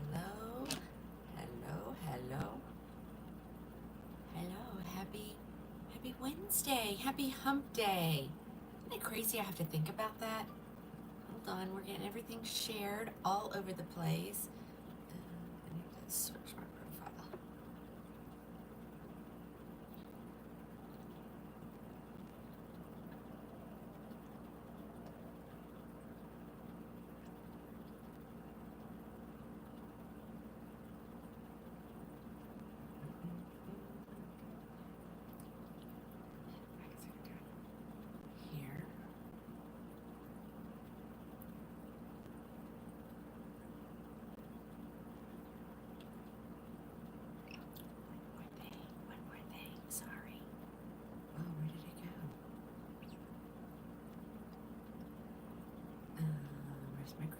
Hello, hello, hello, hello. Happy Wednesday. Happy hump day. Isn't it crazy I have to think about that? Hold on, we're getting everything shared all over the place. I need to switch my profile. Here. One more thing. Sorry. Oh, where did it go? Where's my group?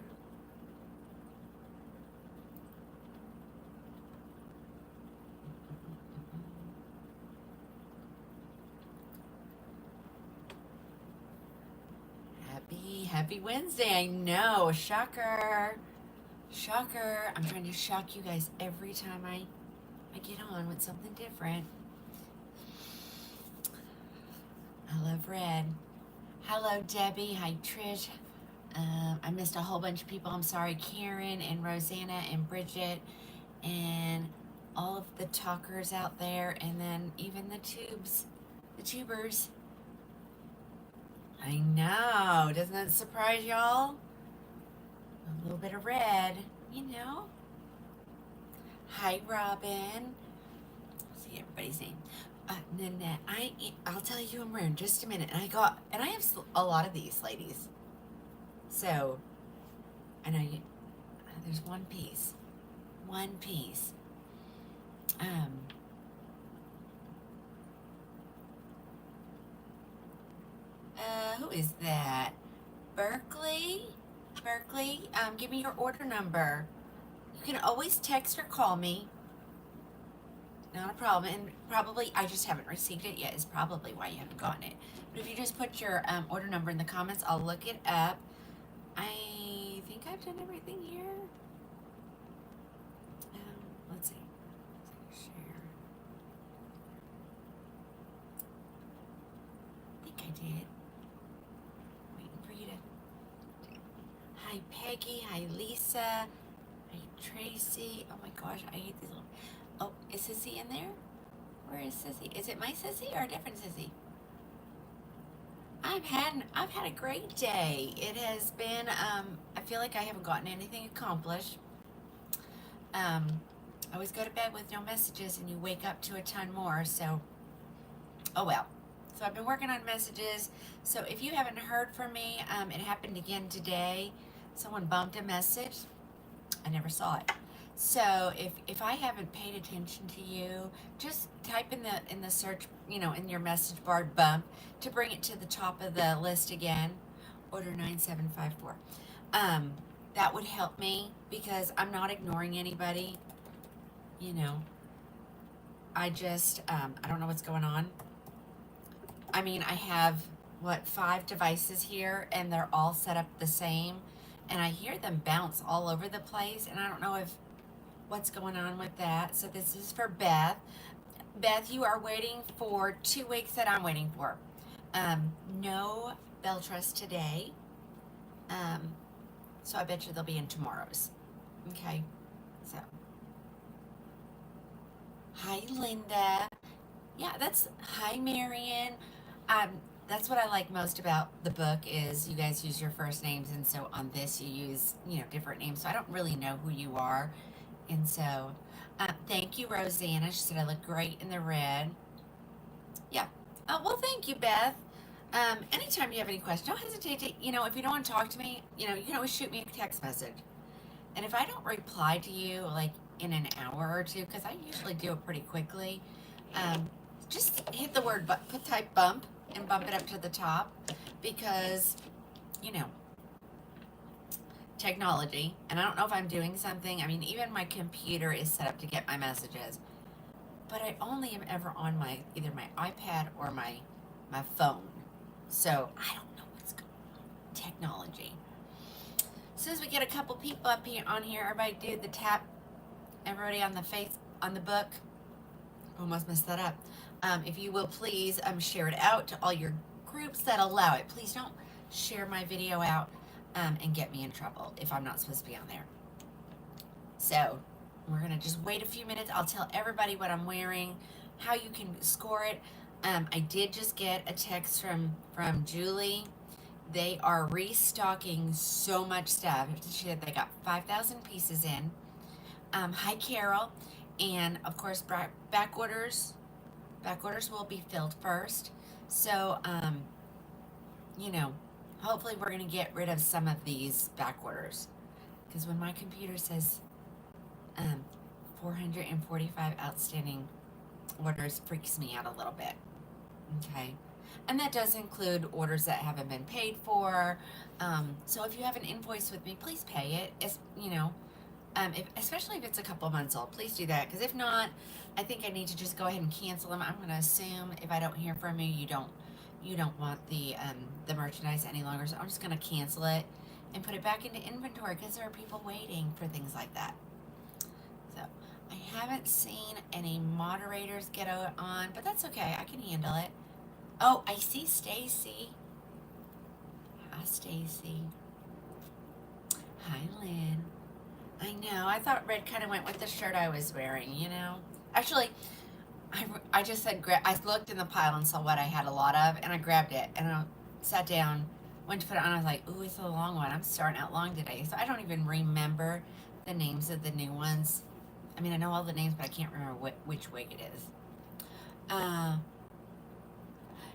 Happy Wednesday. I know. Shocker. Shocker. I'm trying to shock you guys every time I get on with something different. I love red. Hello, Debbie. Hi, Trish. I missed a whole bunch of people. I'm sorry. Karen and Rosanna and Bridget and all of the talkers out there, and then even the tubers. I know. Doesn't that surprise y'all? A little bit of red, you know. Hi, Robin. See everybody's name. Nanette. I'll tell you I'm wearing just a minute. And I have a lot of these ladies. So, I know you. There's one piece. One piece. Who is that? Berkeley? Berkeley, give me your order number. You can always text or call me. Not a problem. And probably, I just haven't received it yet, is probably why you haven't gotten it. But if you just put your order number in the comments, I'll look it up. I think I've done everything here. Let's see. Share. I think I did. Waiting for you to. Hi, Peggy. Hi, Lisa. Hi, Tracy. Oh my gosh, I hate these little. Oh, is Sissy in there? Where is Sissy? Is it my Sissy or a different Sissy? I've had a great day. It has been. I feel like I haven't gotten anything accomplished. I always go to bed with no messages, and you wake up to a ton more. So, oh well. So I've been working on messages. So if you haven't heard from me, it happened again today. Someone bumped a message. I never saw it. So if I haven't paid attention to you, just type in the search, in your message bar, bump, to bring it to the top of the list again. Order 9754. That would help me because I'm not ignoring anybody. I just I don't know what's going on. I mean, I have 5 devices here, and they're all set up the same, and I hear them bounce all over the place, and I don't know what's going on with that. So this is for Beth. Beth, you are waiting for 2 weeks that I'm waiting for. No Bell Trust today. So I bet you they'll be in tomorrow's. Okay. So. Hi, Linda. Yeah, hi, Marion. That's what I like most about the book is you guys use your first names, and so on this you use different names. So I don't really know who you are, and so thank you, Rosanna. She said I look great in the red. Yeah. Well, thank you, Beth. Anytime you have any questions, don't hesitate to if you don't want to talk to me, you can always shoot me a text message. And if I don't reply to you like in an hour or two, because I usually do it pretty quickly, just hit the word, type bump and bump it up to the top because, technology. And I don't know if I'm doing something. I mean, even my computer is set up to get my messages. But I only am ever on either my iPad or my phone. So I don't know what's going on. Technology. As soon as we get a couple people up here on here, everybody do the tap. Everybody on the face, on the book. Almost messed that up. If you will please share it out to all your groups that allow it. Please don't share my video out and get me in trouble if I'm not supposed to be on there. So we're gonna just wait a few minutes. I'll tell everybody what I'm wearing, how you can score it. I did just get a text from Julie. They are restocking so much stuff. She said they got 5,000 pieces in. Hi, Carol. And of course, back orders will be filled first. So, you know, hopefully we're going to get rid of some of these back orders. Because when my computer says 445 outstanding orders, freaks me out a little bit. Okay. And that does include orders that haven't been paid for. So if you have an invoice with me, please pay it. It's, you know, especially if it's a couple months old, please do that. Because if not, I think I need to just go ahead and cancel them. I'm going to assume if I don't hear from you, you don't want the merchandise any longer. So I'm just going to cancel it and put it back into inventory because there are people waiting for things like that. So I haven't seen any moderators get on, but that's okay. I can handle it. Oh, I see Stacy. Hi, Stacy. Hi, Lynn. I know. I thought red kind of went with the shirt I was wearing, you know. Actually, I just said, I looked in the pile and saw what I had a lot of, and I grabbed it, and I sat down, went to put it on, I was like, ooh, it's a long one. I'm starting out long today, so I don't even remember the names of the new ones. I mean, I know all the names, but I can't remember which wig it is.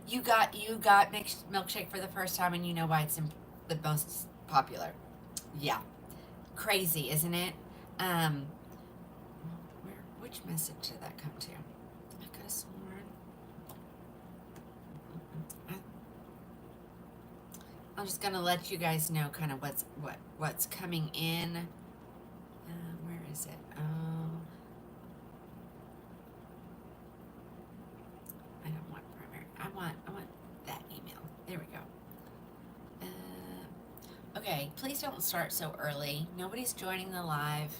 You got mixed milkshake for the first time, and you know why it's the most popular. Yeah. Crazy, isn't it? Which message did that come to? I could have sworn. I'm just gonna let you guys know kind of what's coming in. Where is it? Oh, I don't want primary. I want that email. There we go. Okay, please don't start so early. Nobody's joining the live.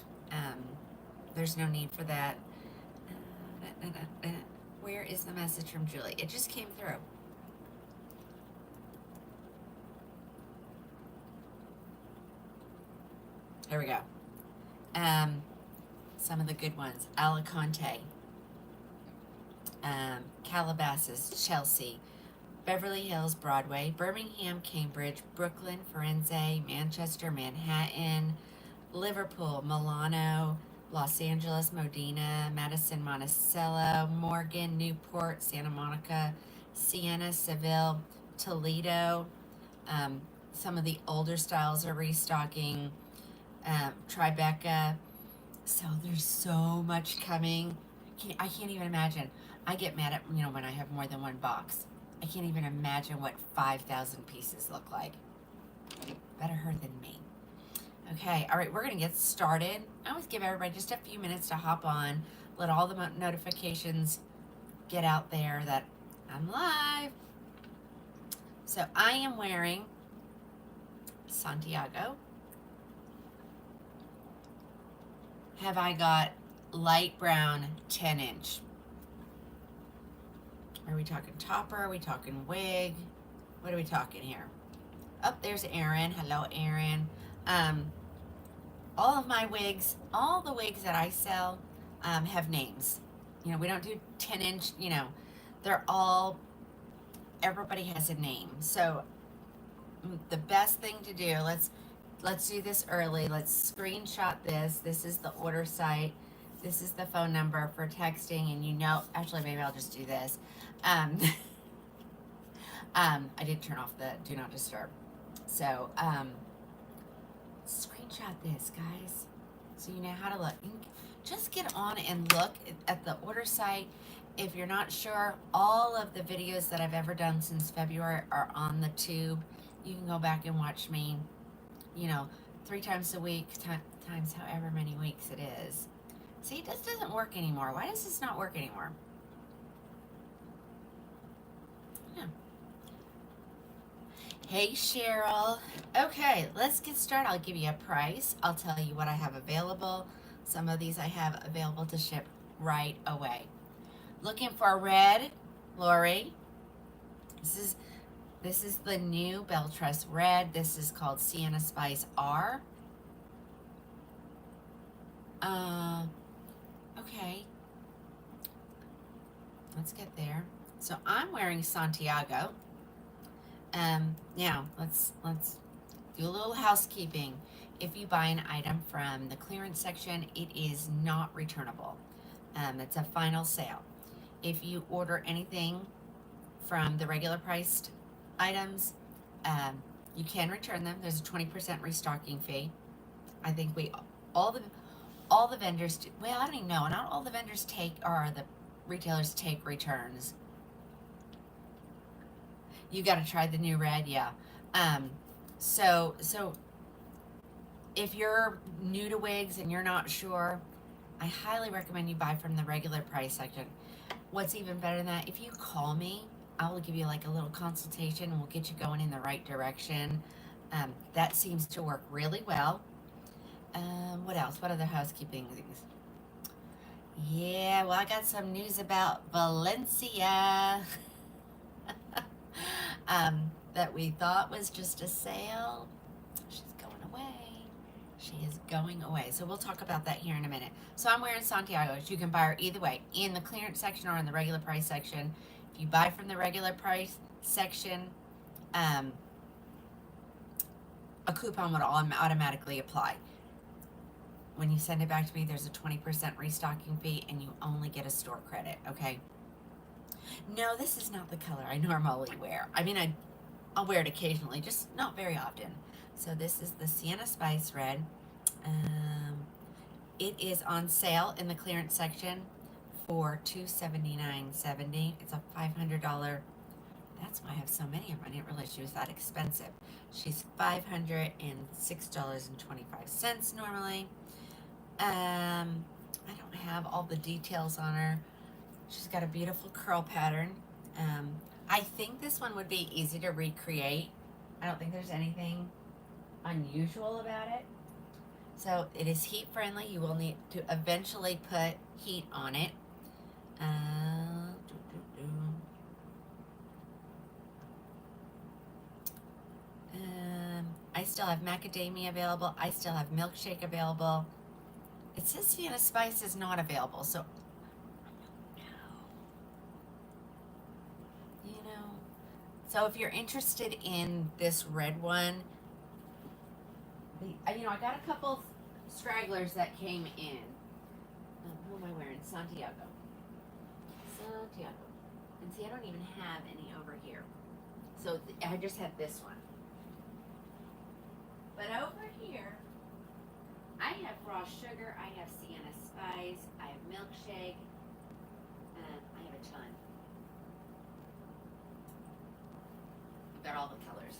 There's no need for that. Where is the message from Julie? It just came through. Here we go. Some of the good ones. Alicante, Calabasas, Chelsea, Beverly Hills, Broadway, Birmingham, Cambridge, Brooklyn, Firenze, Manchester, Manhattan, Liverpool, Milano, Los Angeles, Modena, Madison, Monticello, Morgan, Newport, Santa Monica, Siena, Seville, Toledo. Some of the older styles are restocking. Tribeca. So there's so much coming. I can't even imagine. I get mad at, you know, when I have more than one box. I can't even imagine what 5,000 pieces look like. Better her than me. Okay, all right, we're going to get started. I always give everybody just a few minutes to hop on, let all the notifications get out there that I'm live. So I am wearing Santiago. Have I got light brown 10-inch? Are we talking topper? Are we talking wig? What are we talking here? Oh, there's Erin. Hello, Erin. All of my wigs, all the wigs that I sell have names. You know, we don't do 10-inch, you know. They're all, everybody has a name. So the best thing to do, let's do this early. Let's screenshot this. This is the order site. This is the phone number for texting, and you know, actually maybe I'll just do this. I did turn off the do not disturb. So, screenshot this, guys, so you know how to look. Just get on and look at the order site. If you're not sure, all of the videos that I've ever done since February are on the tube. You can go back and watch me, you know, 3 times a week, times however many weeks it is. See, this doesn't work anymore. Why does this not work anymore? Hey Cheryl. Okay, let's get started. I'll give you a price. I'll tell you what I have available. Some of these I have available to ship right away. Looking for red, Lori. This is the new Belle Tress red. This is called Sienna Spice R. Okay. Let's get there. So I'm wearing Santiago. Now let's do a little housekeeping. If you buy an item from the clearance section, it is not returnable. It's a final sale. If you order anything from the regular priced items, you can return them. There's a 20% restocking fee. I think all the vendors do, well, I don't even know. Not all the vendors take, or the retailers take returns. You got to try the new red, yeah. So if you're new to wigs and you're not sure, I highly recommend you buy from the regular price section. What's even better than that, if you call me, I will give you like a little consultation and we'll get you going in the right direction. That seems to work really well. What else? What other housekeeping things? Yeah, well, I got some news about Valencia. That we thought was just a sale. She's going away. She is going away. So we'll talk about that here in a minute. So I'm wearing Santiago's. You can buy her either way, in the clearance section or in the regular price section. If you buy from the regular price section, a coupon would automatically apply. When you send it back to me, there's a 20% restocking fee and you only get a store credit, okay? No, this is not the color I normally wear. I mean, I'll wear it occasionally, just not very often. So this is the Sienna Spice Red. It is on sale in the clearance section for $279.70. It's a $500. That's why I have so many of them. I didn't realize she was that expensive. She's $506.25 normally. I don't have all the details on her. She's got a beautiful curl pattern. I think this one would be easy to recreate. I don't think there's anything unusual about it. So it is heat friendly. You will need to eventually put heat on it. I still have macadamia available. I still have milkshake available. It says Sienna Spice is not available, so so if you're interested in this red one, I got a couple stragglers that came in. Who am I wearing? Santiago. And see, I don't even have any over here. So I just have this one. But over here, I have raw sugar, I have Sienna Spice, I have milkshake, and I have a ton. I've got all the colors.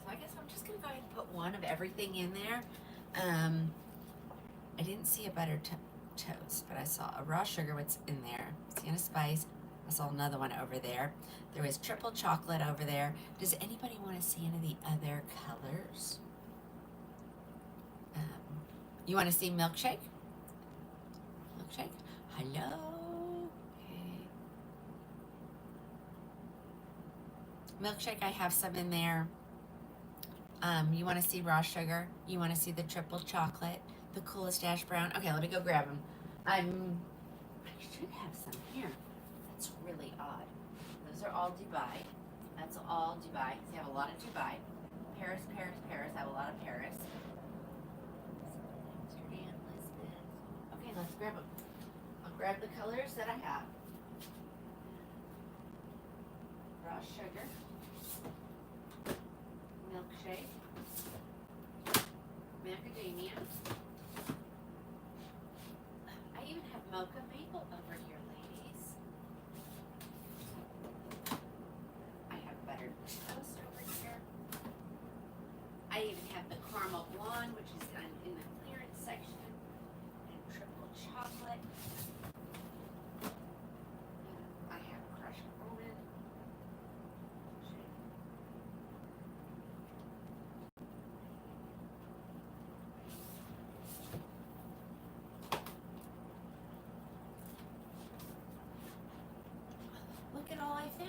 So I guess I'm just going to go ahead and put one of everything in there. I didn't see a buttered toast, but I saw a raw sugar, what's in there. Sienna Spice. I saw another one over there. There was triple chocolate over there. Does anybody want to see any of the other colors? You want to see milkshake? Hello? Okay. Milkshake, I have some in there. You want to see raw sugar? You want to see the triple chocolate? The coolest ash brown? Okay, let me go grab them. I should have some here. That's really odd. Those are all Dubai. That's all Dubai. So you have a lot of Dubai. Paris. I have a lot of Paris. Amsterdam, Lisbon. Okay, let's grab them. I'll grab the colors that I have. Raw sugar. Milkshake. Macadamia. I even have mocha maple over here, ladies. I have buttered toast over here. I even have the caramel blonde, which is in the clearance section, and triple chocolate. I have crushed almond.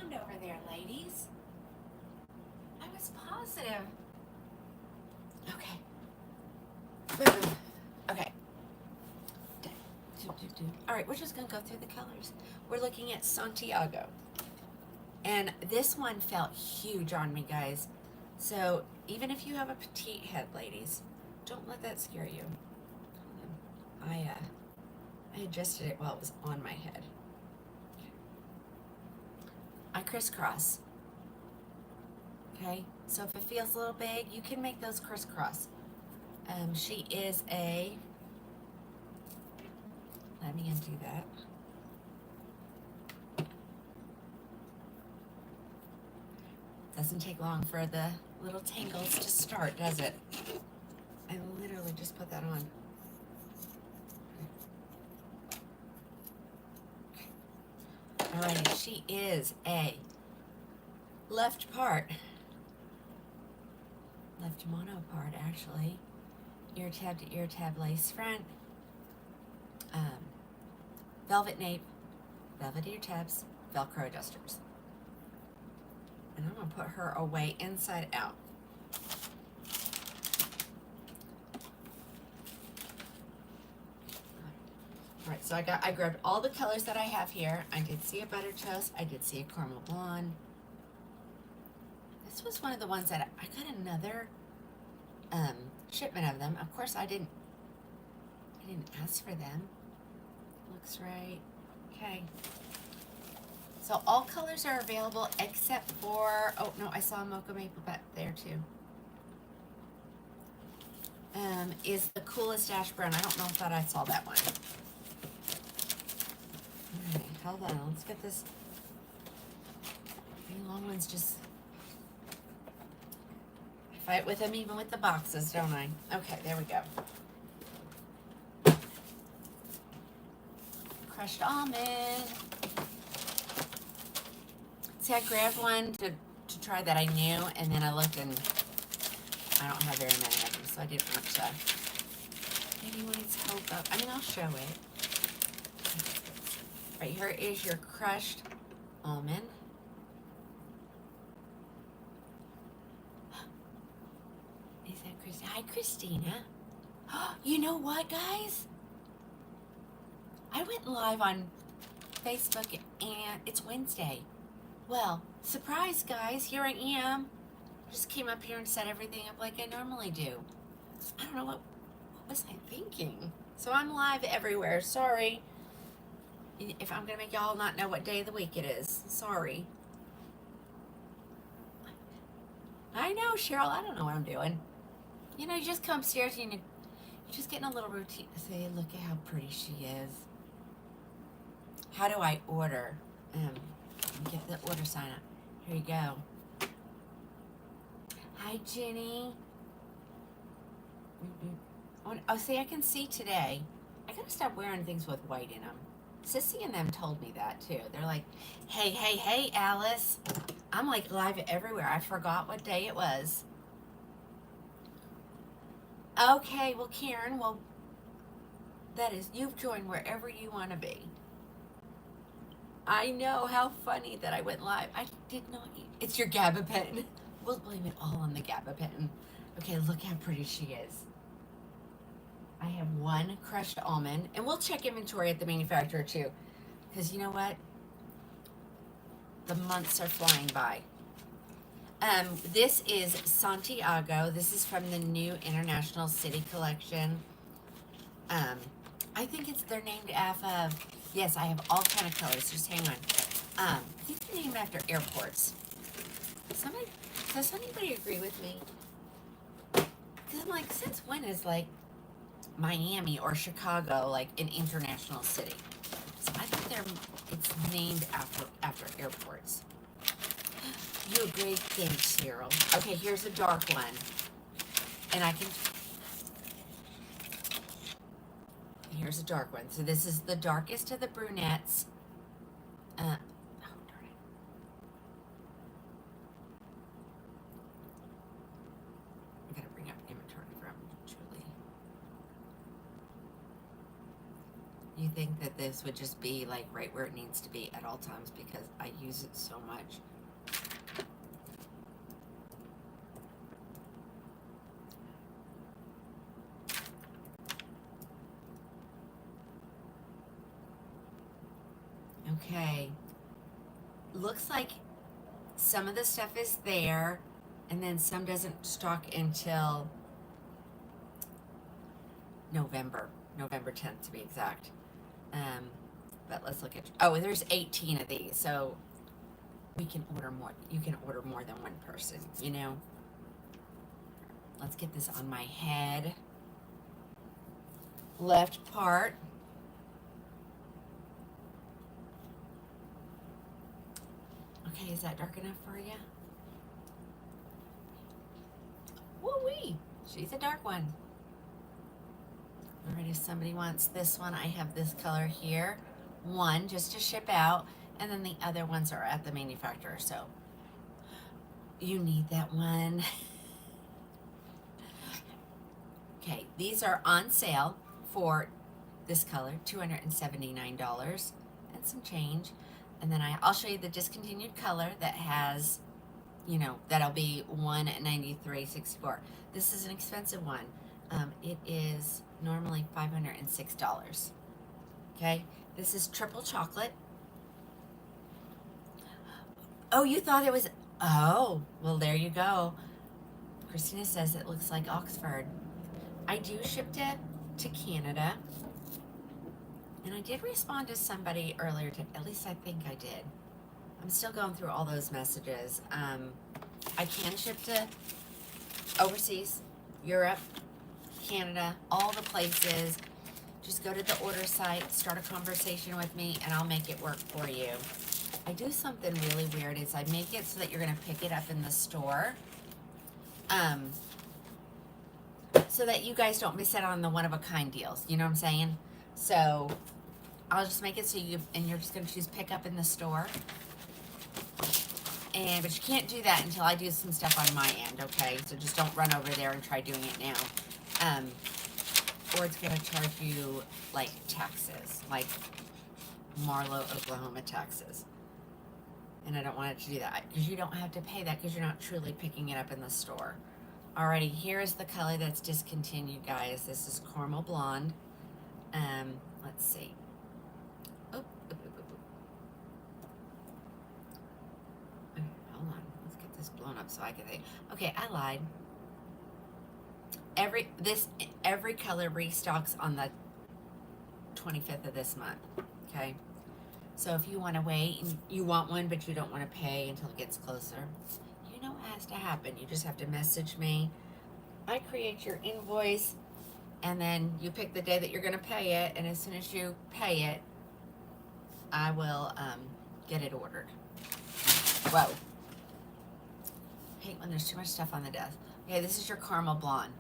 sound over there, ladies. I was positive. Okay. Boom. Okay. All right, we're just going to go through the colors. We're looking at Santiago. And this one felt huge on me, guys. So even if you have a petite head, ladies, don't let that scare you. I adjusted it while it was on my head. I crisscross. Okay, so if it feels a little big, you can make those crisscross. She is a, let me undo that. Doesn't take long for the little tangles to start, does it? I literally just put that on. Alrighty, she is a left mono part actually, ear tab to ear tab lace front, velvet nape, velvet ear tabs, Velcro adjusters. And I'm going to put her away inside out. Alright, so I grabbed all the colors that I have here. I did see a butter toast. I did see a caramel blonde. This was one of the ones that I got another shipment of them. Of course, I didn't ask for them. Looks right. Okay. So all colors are available except for, oh no, I saw a mocha maple back there too. Is the coolest ash brown. I don't know if I saw that one. Alright, hold on, let's get this. These long ones just, I fight with them even with the boxes, don't I? Okay, there we go. Crushed almond. See, I grabbed one to try that I knew, and then I looked and I don't have very many of them, so I didn't want to. Maybe when it's held up, I mean, I'll show it. Right here is your crushed almond. Is that Christina? Hi, Christina. You know what, guys? I went live on Facebook, and it's Wednesday. Well, surprise, guys, here I am. Just came up here and set everything up like I normally do. I don't know what was I thinking. So I'm live everywhere. Sorry if I'm going to make y'all not know what day of the week it is. Sorry. I know, Cheryl. I don't know what I'm doing. You know, you just come upstairs and you're just getting a little routine. Say, look at how pretty she is. How do I order? Get the order sign up. Here you go. Hi, Jenny. Oh, see, I can see today. I gotta stop wearing things with white in them. Sissy and them told me that too. They're like, hey, Alice. I'm like live everywhere. I forgot what day it was. Okay, well, Karen, well, that is, you've joined wherever you want to be. I know, how funny that I went live. I did not eat. It's your gabapentin. We'll blame it all on the gabapentin. Okay, look how pretty she is. I have one crushed almond, and we'll check inventory at the manufacturer too, because you know what? The months are flying by. This is Santiago. This is from the new International City Collection. I think they're named after, yes, I have all kind of colors. Just hang on. I think they're named after airports. Does anybody agree with me? Because I'm like, since when is like Miami or Chicago like an international city? So I think it's named after airports. You agree? Thanks, Cheryl. Okay, here's a dark one. And here's a dark one. So this is the darkest of the brunettes. Oh, darn it. I gotta bring up inventory from Julie. you think that this would just be like right where it needs to be at all times because I use it so much. Okay. Looks like some of the stuff is there, and then some doesn't stock until November 10th to be exact. But let's look at, oh, there's 18 of these, so we can order more. You can order more than one person, you know. Let's get this on my head. Left part. Okay, is that dark enough for you? Woo-wee! She's a dark one. All right, if somebody wants this one, I have this color here. One just to ship out, and then the other ones are at the manufacturer, so you need that one. Okay, these are on sale for this color, $279 and some change. And then I'll show you the discontinued color that has, you know, that'll be $193.64. This is an expensive one. It is normally $506. Okay, this is triple chocolate. Oh, you thought it was, oh, well, there you go. Christina says it looks like Oxford. I do ship it to Canada. And I did respond to somebody earlier, at least I think I did. I'm still going through all those messages. I can ship to overseas, Europe, Canada, all the places. Just go to the order site, start a conversation with me, and I'll make it work for you. I do something really weird is I make it so that you're gonna pick it up in the store. So that you guys don't miss out on the one-of-a-kind deals. You know what I'm saying? So I'll just make it so you're just gonna choose pick up in the store. But you can't do that until I do some stuff on my end, okay? So just don't run over there and try doing it now. Or it's gonna charge you like taxes, like Marlow, Oklahoma taxes. And I don't want it to do that because you don't have to pay that because you're not truly picking it up in the store. Alrighty, here is the color that's discontinued, guys. This is Caramel Blonde. Let's see. Hold on. Let's get this blown up so I can think. Okay, I lied. Every color restocks on the 25th of this month. Okay. So if you want to wait and you want one but you don't want to pay until it gets closer, you know what has to happen. You just have to message me. I create your invoice, and then you pick the day that you're going to pay it, and as soon as you pay it, I will get it ordered. Whoa. I hate when there's too much stuff on the desk. Okay, this is your Caramel Blonde.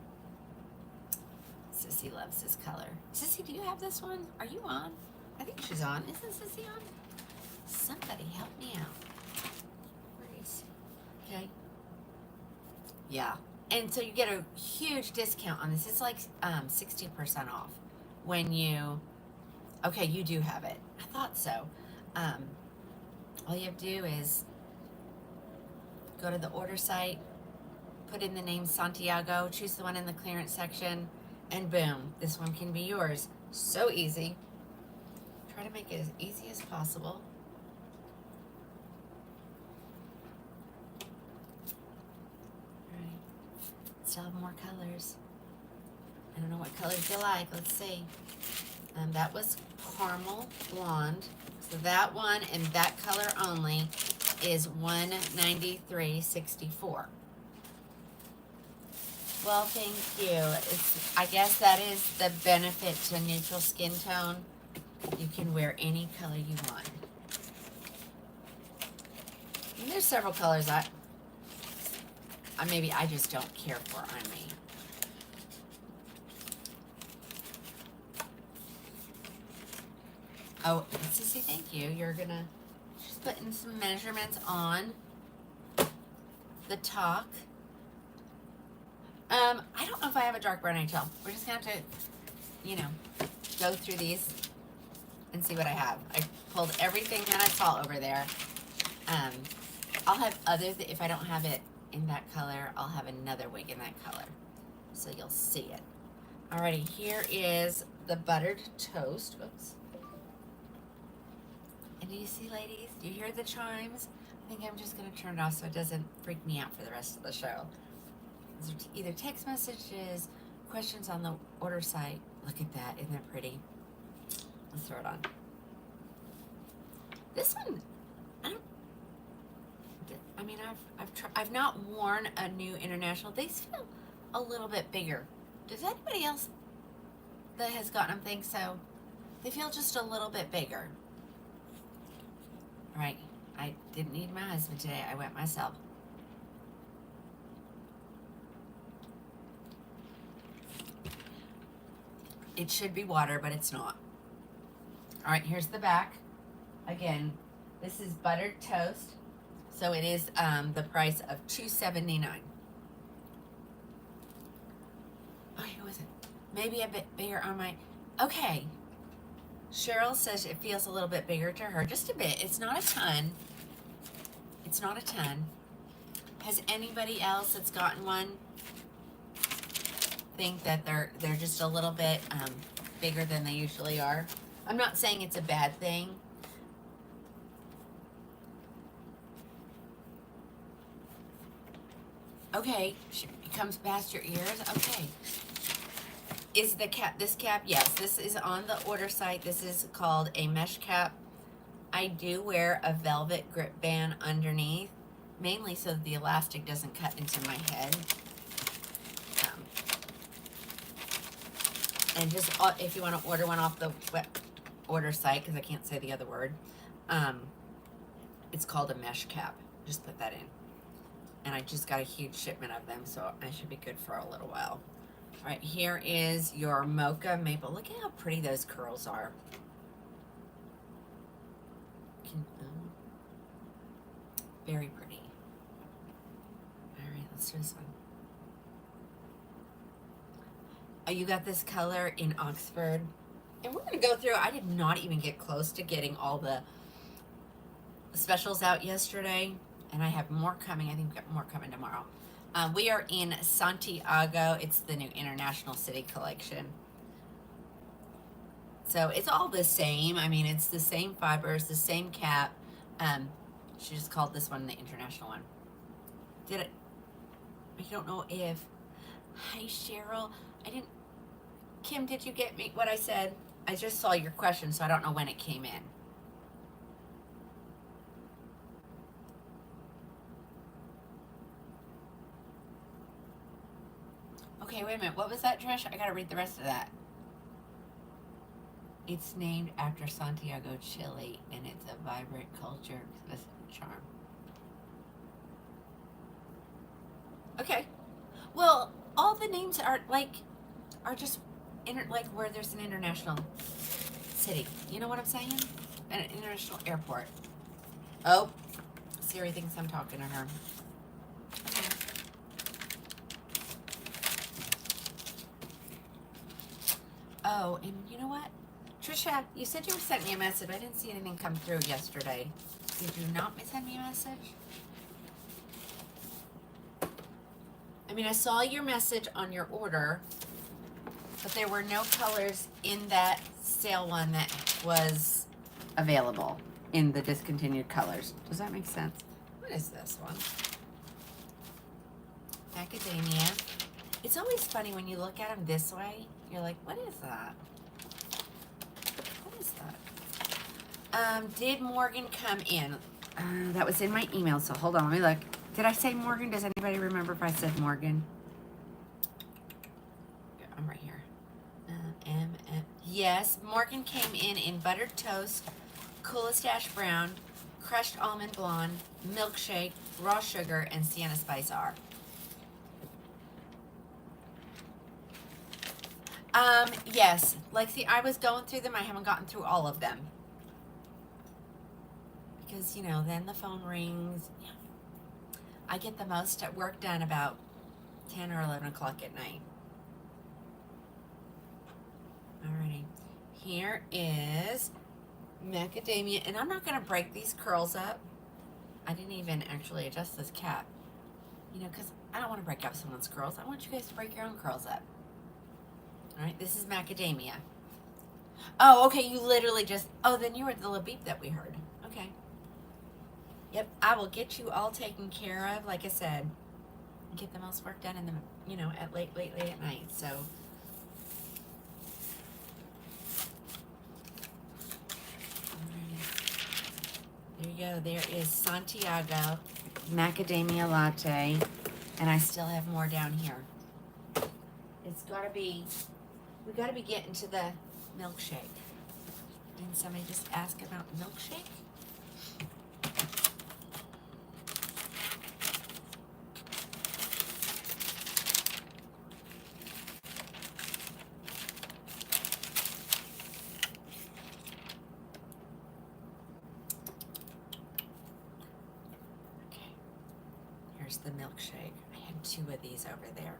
Sissy loves this color. Sissy, do you have this one? Are you on? I think she's on. Isn't Sissy on? Somebody help me out. Where is she? Okay. Yeah. And so you get a huge discount on this. It's like 60% off when you, okay, you do have it. I thought so. All you have to do is go to the order site, put in the name Santiago, choose the one in the clearance section, and boom, this one can be yours. So easy. Try to make it as easy as possible. Still have more colors. I don't know what colors you like. Let's see. That was Caramel Blonde. So that one and that color only is $193.64. Well, thank you. I guess that is the benefit to neutral skin tone. You can wear any color you want. And there's several colors maybe I just don't care for on me. Oh, Sissy, thank you. You're gonna just put in some measurements on the talk. I don't know if I have a dark brown eye towel. We're just gonna have to, you know, go through these and see what I have. I pulled everything that I saw over there. I'll have if I don't have it in that color, I'll have another wig in that color. So you'll see it. Alrighty, here is the buttered toast. Oops. And do you see, ladies? Do you hear the chimes? I think I'm just going to turn it off so it doesn't freak me out for the rest of the show. These are either text messages, questions on the order site. Look at that. Isn't that pretty? Let's throw it on. This one, I've not worn a new international. These feel a little bit bigger. Does anybody else that has gotten them think so? They feel just a little bit bigger. All right, I didn't need my husband today. I went myself. It should be water, but it's not. All right, here's the back. Again, this is buttered toast. So it is the price of $2.79. Okay, who is it? Maybe a bit bigger on my... Okay. Cheryl says it feels a little bit bigger to her. Just a bit. It's not a ton. It's not a ton. Has anybody else that's gotten one think that they're just a little bit bigger than they usually are? I'm not saying it's a bad thing. Okay, it comes past your ears. Okay. Is the cap, this cap? Yes, this is on the order site. This is called a mesh cap. I do wear a velvet grip band underneath, mainly so that the elastic doesn't cut into my head. And just if you want to order one off the order site, because I can't say the other word, it's called a mesh cap. Just put that in. And I just got a huge shipment of them, so I should be good for a little while. All right, here is your mocha maple. Look at how pretty those curls are. Very pretty. All right, let's do this one. Oh, you got this color in Oxford. And we're going to go through, I did not even get close to getting all the specials out yesterday. And I have more coming. I think we've got more coming tomorrow. We are in Santiago. It's the new International City collection. So it's all the same. I mean, it's the same fibers, the same cap. She just called this one the international one. Did it? I don't know if... Hi, Cheryl. I didn't... Kim, did you get me what I said? I just saw your question, so I don't know when it came in. Okay, wait a minute. What was that, Trish? I gotta read the rest of that. It's named after Santiago, Chile, and it's a vibrant culture with charm. Okay. Well, all the names are just like where there's an international city. You know what I'm saying? An international airport. Oh, Siri thinks I'm talking to her. Okay. Oh, and you know what? Trisha, you said you sent me a message. I didn't see anything come through yesterday. Did you not send me a message? I mean, I saw your message on your order, but there were no colors in that sale one that was available in the discontinued colors. Does that make sense? What is this one? Macadamia. It's always funny when you look at them this way. You're like, what is that? What is that? Did Morgan come in? That was in my email, so hold on, let me look. Did I say Morgan? Does anybody remember if I said Morgan? Yeah, I'm right here. Yes, Morgan came in buttered toast, coolest ash brown, crushed almond blonde, milkshake, raw sugar, and sienna spice R. Yes, Lexi, I was going through them. I haven't gotten through all of them. Because, you know, then the phone rings. Yeah. I get the most work done about 10 or 11 o'clock at night. Alrighty. Here is macadamia, and I'm not going to break these curls up. I didn't even actually adjust this cap, you know, because I don't want to break up someone's curls. I want you guys to break your own curls up. All right, this is macadamia. Oh, okay, you literally just, oh, then you were the little beep that we heard. Okay. Yep, I will get you all taken care of, like I said. Get the most work done in the, you know, at late at night, so. There you go. There is Santiago macadamia latte, and I still have more down here. It's gotta be, we gotta be getting to the milkshake. Didn't somebody just ask about milkshake? Here's the milkshake. I had 2 of these over there.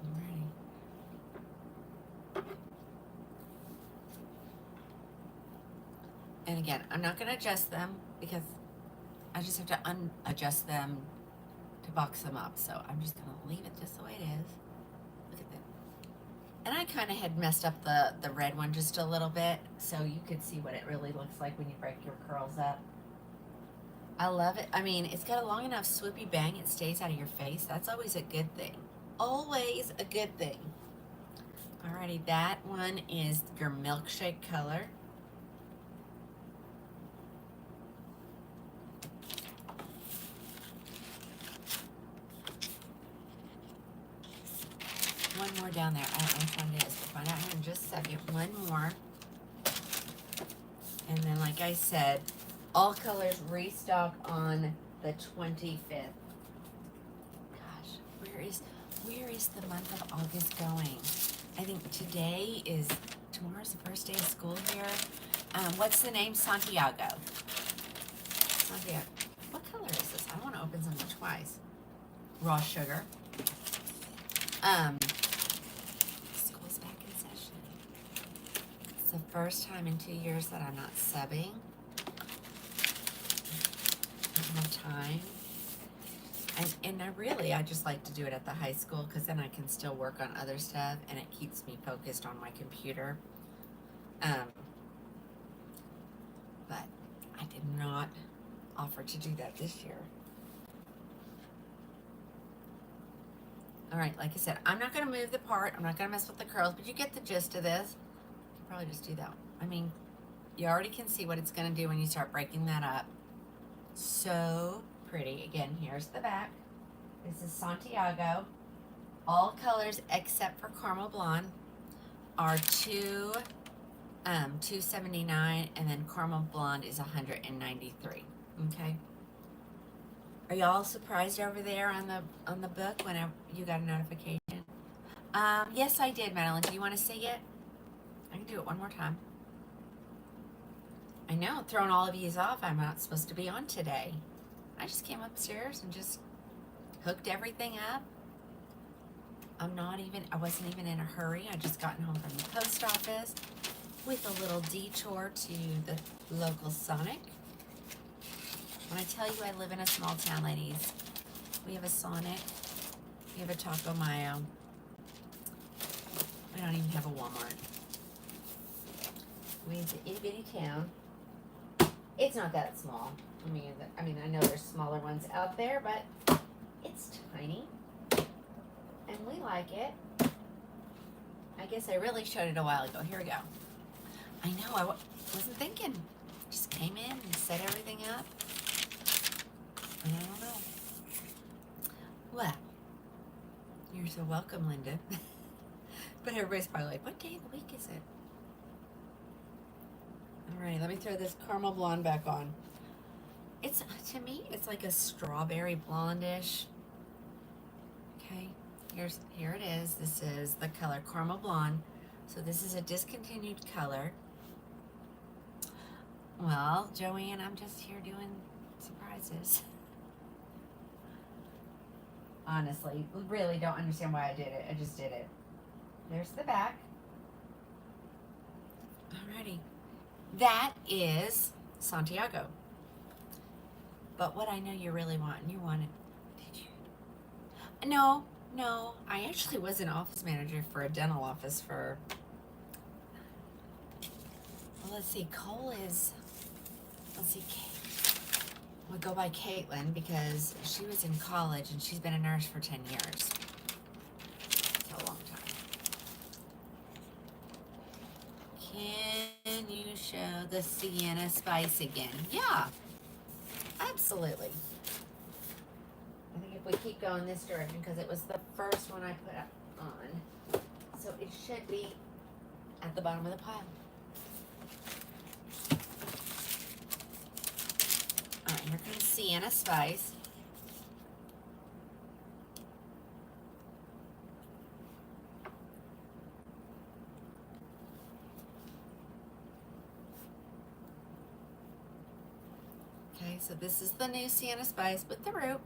Alrighty. And again, I'm not going to adjust them because I just have to unadjust them to box them up. So I'm just going to leave it just the way it is. Look at that. And I kind of had messed up the red one just a little bit, so you could see what it really looks like when you break your curls up. I love it. I mean, it's got a long enough swoopy bang, it stays out of your face. That's always a good thing. Always a good thing. Alrighty, that one is your milkshake color. One more down there. I don't know which one it is. We'll find out here in just a second. One more. And then, like I said, all colors restock on the 25th. Gosh, where is the month of August going? I think tomorrow's the first day of school here. What's the name? Santiago. Santiago. What color is this? I want to open something twice. Raw sugar. School's back in session. It's the first time in 2 years that I'm not subbing. I don't have time. And I just like to do it at the high school because then I can still work on other stuff and it keeps me focused on my computer. But I did not offer to do that this year. All right, like I said, I'm not going to move the part. I'm not going to mess with the curls, but you get the gist of this. You can probably just do that. I mean, you already can see what it's going to do when you start breaking that up. So pretty. Again, here's the back. This is Santiago. All colors except for caramel blonde are $279, and then caramel blonde is $193. Okay. Are y'all surprised over there on the book when you got a notification? Yes, I did, Madeline. Do you want to see it? I can do it one more time. I know, throwing all of yous off. I'm not supposed to be on today. I just came upstairs and just hooked everything up. I wasn't even in a hurry. I just gotten home from the post office with a little detour to the local Sonic. When I tell you I live in a small town, ladies, we have a Sonic, we have a Taco Mayo, we don't even have a Walmart. It's an itty bitty town. It's not that small. I mean, I know there's smaller ones out there, but it's tiny, and we like it. I guess I really showed it a while ago. Here we go. I know, I wasn't thinking. Just came in and set everything up. I don't know. Well, you're so welcome, Linda. But everybody's probably like, what day of the week is it? Alright, let me throw this caramel blonde back on. To me, it's like a strawberry blondish. Okay, here it is. This is the color caramel blonde. So this is a discontinued color. Well, Joanne, I'm just here doing surprises. Honestly, really don't understand why I did it. I just did it. There's the back. Alrighty. That is Santiago. But what I know you really want, and you wanted, did you? No, no. I actually was an office manager for a dental office for, well, let's see, Cole is, let's see, we go by Caitlin because she was in college and she's been a nurse for 10 years. It's a long time. Can you show the Sienna Spice again? Yeah, absolutely. I think if we keep going this direction, because it was the first one I put on, so it should be at the bottom of the pile. All right, here comes Sienna Spice. Okay, so this is the new Sienna Spice with the root.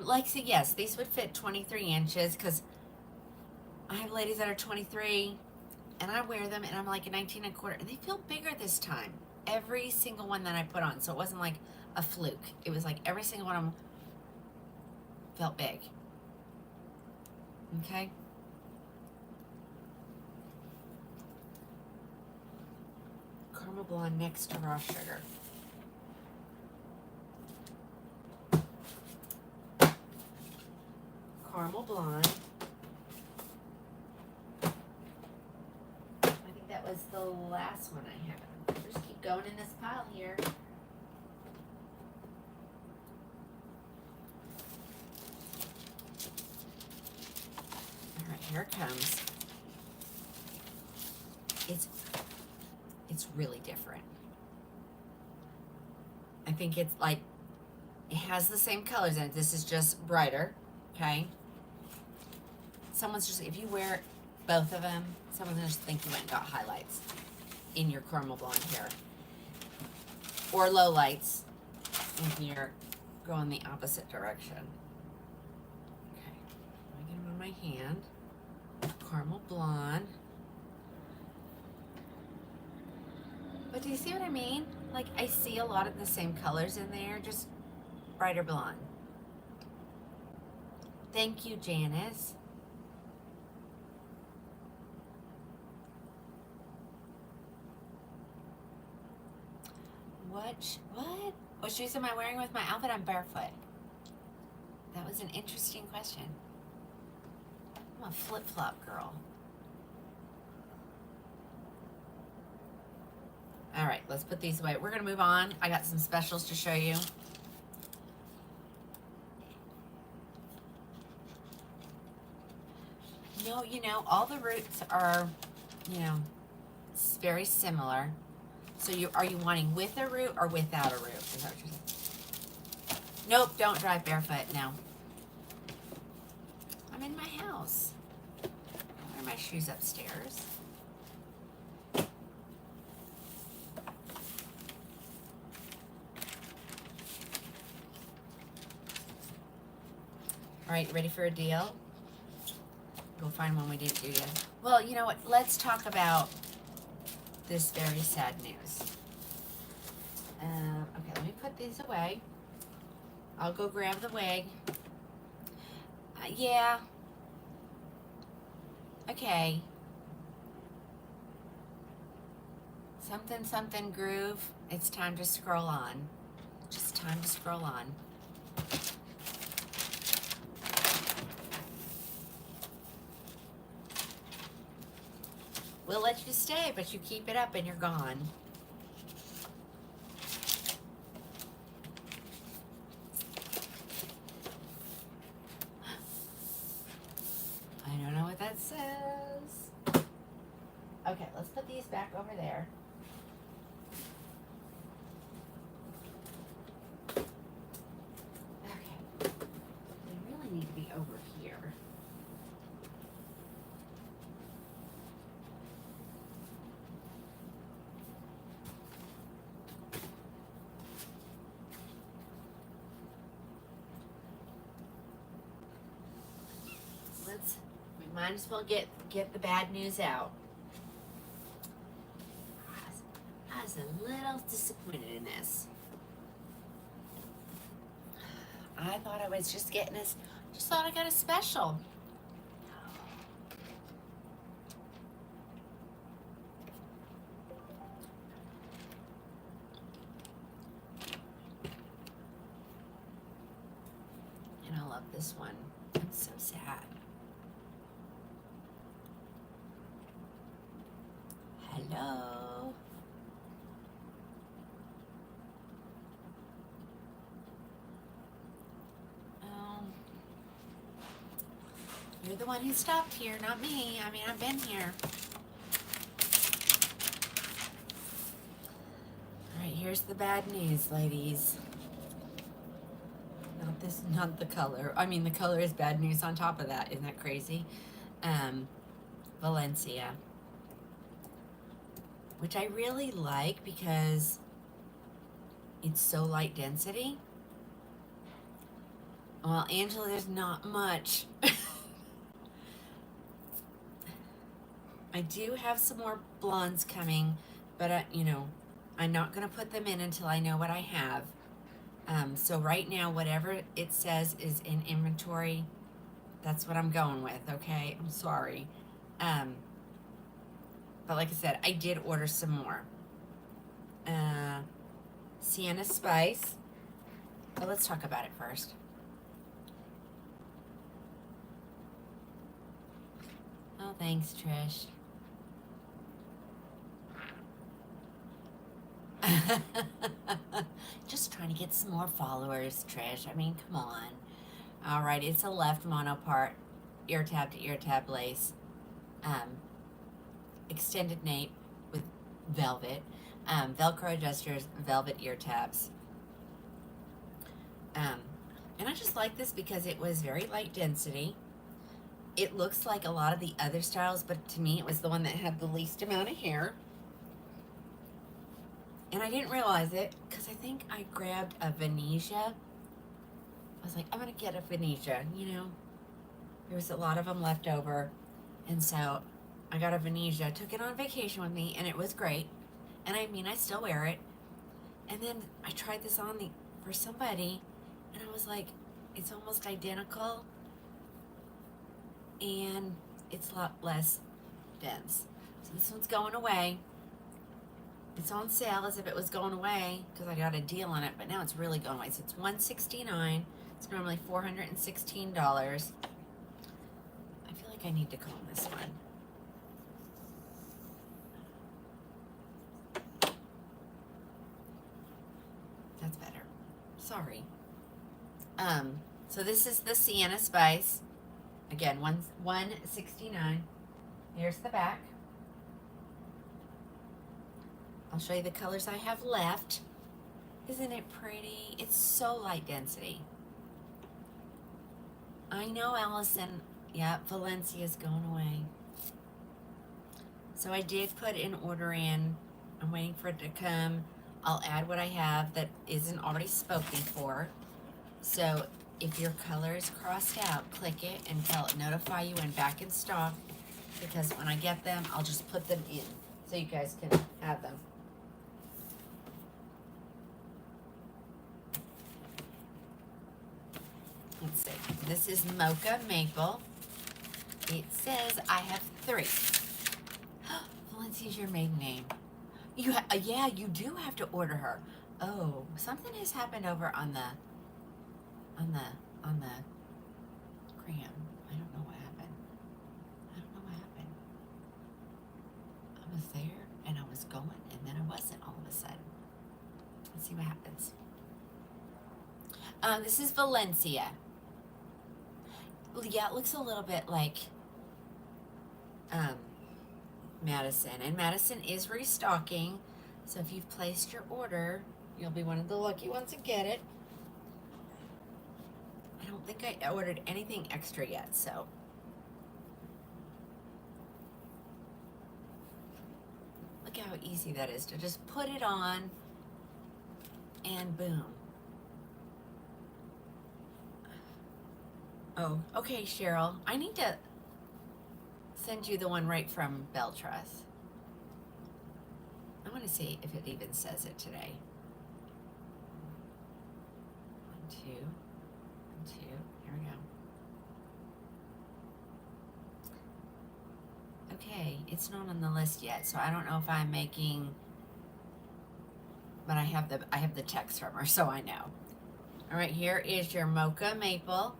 Lexi, yes, these would fit 23 inches because I have ladies that are 23 and I wear them and I'm like a 19 and a quarter and they feel bigger this time. Every single one that I put on. So it wasn't like a fluke. It was like every single one of them felt big. Okay. Caramel blonde next to raw sugar. Caramel blonde. I think that was the last one I had. Just keep going in this pile here. All right, here it comes. It's really different. I think it's like, it has the same colors in it. This is just brighter, okay? Someone's just, if you wear both of them, someone's gonna just think you went and got highlights in your caramel blonde hair. Or low lights if you're going the opposite direction. Okay, let me get them on my hand. Caramel blonde. But do you see what I mean? Like, I see a lot of the same colors in there, just brighter blonde. Thank you, Janice. What shoes am I wearing with my outfit? I'm barefoot. That was an interesting question. I'm a flip-flop girl. All right, let's put these away. We're gonna move on. I got some specials to show you. No, you know, all the roots are, you know, it's very similar. So are you wanting with a root or without a root? Is that what you're saying? Nope, don't drive barefoot, no. I'm in my house. I wear my shoes upstairs. All right, ready for a deal? Go find one we didn't do yet. Well, you know what? Let's talk about this very sad news. Okay, let me put these away. I'll go grab the wig. Yeah. Okay. Something groove. It's time to scroll on. Just time to scroll on. We'll let you stay, but you keep it up and you're gone. I don't know what that says. Okay, let's put these back over there. Okay, they really need to be over here. Might as well get the bad news out. I was a little disappointed in this. I thought I was just getting this. Just thought I got a special. And I love this one. I'm so sad. Hello. You're the one who stopped here, not me. I mean, I've been here. All right, here's the bad news, ladies. Not this, not the color. I mean, the color is bad news on top of that. Isn't that crazy? Valencia. Which I really like because it's so light density. Well, Angela, there's not much. I do have some more blondes coming, but you know, I'm not going to put them in until I know what I have. So right now, whatever it says is in inventory, that's what I'm going with, okay? I'm sorry. But like I said, I did order some more. Sienna Spice. But let's talk about it first. Oh, thanks, Trish. Just trying to get some more followers, Trish. I mean, come on. All right, it's a left monopart, ear tab to ear tab lace, extended nape with velvet, Velcro adjusters, velvet ear tabs. And I just like this because it was very light density. It looks like a lot of the other styles, but to me, it was the one that had the least amount of hair. And I didn't realize it because I think I grabbed a Venetia. I was like, I'm going to get a Venetia, you know. There was a lot of them left over. And so I got a Venetia, took it on vacation with me, and it was great. And I mean, I still wear it. And then I tried this on for somebody, and I was like, it's almost identical. And it's a lot less dense. So this one's going away. It's on sale as if it was going away because I got a deal on it, but now it's really going away. So it's $169. It's normally $416. I feel like I need to comb this one. That's better. Sorry. So this is the Sienna Spice. Again, $169. Here's the back. I'll show you the colors I have left. Isn't it pretty? It's so light density. I know, Allison. Yep, Valencia's going away. So I did put an order in. I'm waiting for it to come. I'll add what I have that isn't already spoken for. So if your color is crossed out, click it and tell it notify you when back in stock, because when I get them, I'll just put them in so you guys can have them. Let's see. This is Mocha Maple. It says I have 3. Valencia's your maiden name. You yeah, you do have to order her. Oh, something has happened over on the gram. I don't know what happened. I don't know what happened. I was there and I was going and then I wasn't all of a sudden. Let's see what happens. This is Valencia. Yeah, it looks a little bit like Madison, and Madison is restocking, so if you've placed your order, you'll be one of the lucky ones to get it. I don't think I ordered anything extra yet, so look how easy that is to just put it on and boom. Oh, okay, Cheryl. I need to send you the one right from Beltress. I want to see if it even says it today. 1, 2, 1, 2. Here we go. Okay, it's not on the list yet, so I don't know if I'm making, but I have the text from her, so I know. All right, here is your mocha maple.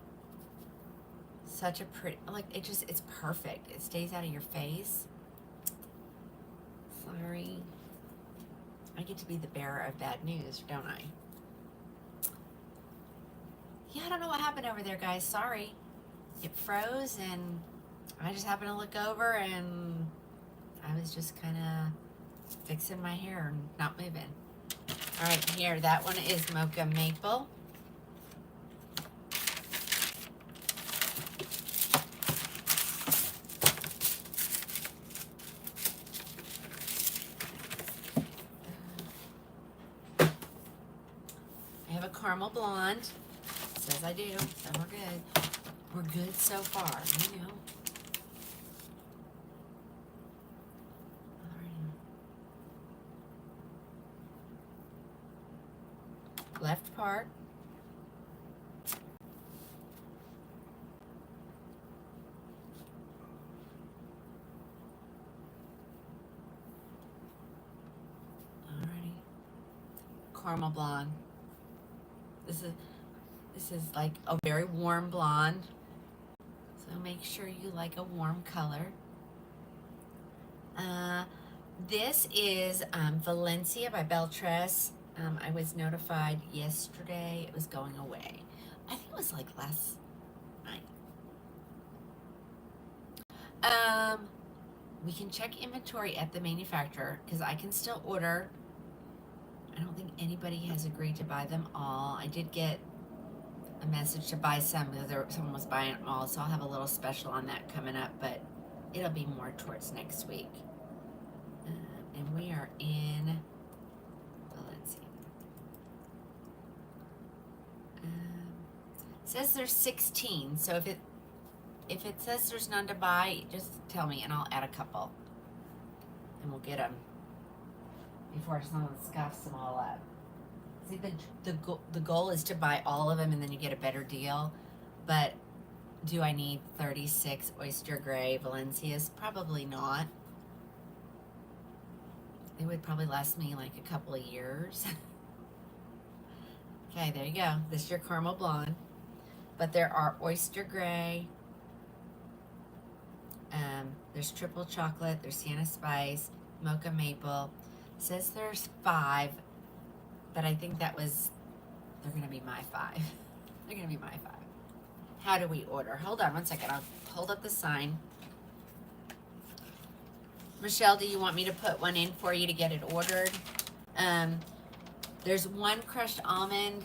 Such a pretty, like, it's perfect. It stays out of your face. Sorry. I get to be the bearer of bad news, don't I? Yeah, I don't know what happened over there, guys. Sorry. It froze, and I just happened to look over, and I was just kind of fixing my hair and not moving. All right, here, that one is mocha maple. Caramel blonde. Says I do, so we're good. We're good so far, you know. Alright. Left part. Alrighty. Caramel blonde. This is like a very warm blonde, so make sure you like a warm color. This is Valencia by Beltress. I was notified yesterday it was going away. I think it was like last night. We can check inventory at the manufacturer because I can still order. I don't think anybody has agreed to buy them all. I did get a message to buy some because someone was buying them all, so I'll have a little special on that coming up, but it'll be more towards next week. And we are in Valencia. It says there's 16, so if it says there's none to buy, just tell me and I'll add a couple, and we'll get them before someone scuffs them all up. See, the goal is to buy all of them and then you get a better deal. But do I need 36 oyster gray Valencias? Probably not. They would probably last me like a couple of years. Okay, there you go. This is your caramel blonde. But there are oyster gray. There's triple chocolate. There's Sienna spice, mocha maple. It says there's 5, but I think they're gonna be my 5. They're gonna be my 5. How do we order? Hold on one second. I'll hold up the sign. Michelle, do you want me to put one in for you to get it ordered? There's one crushed almond,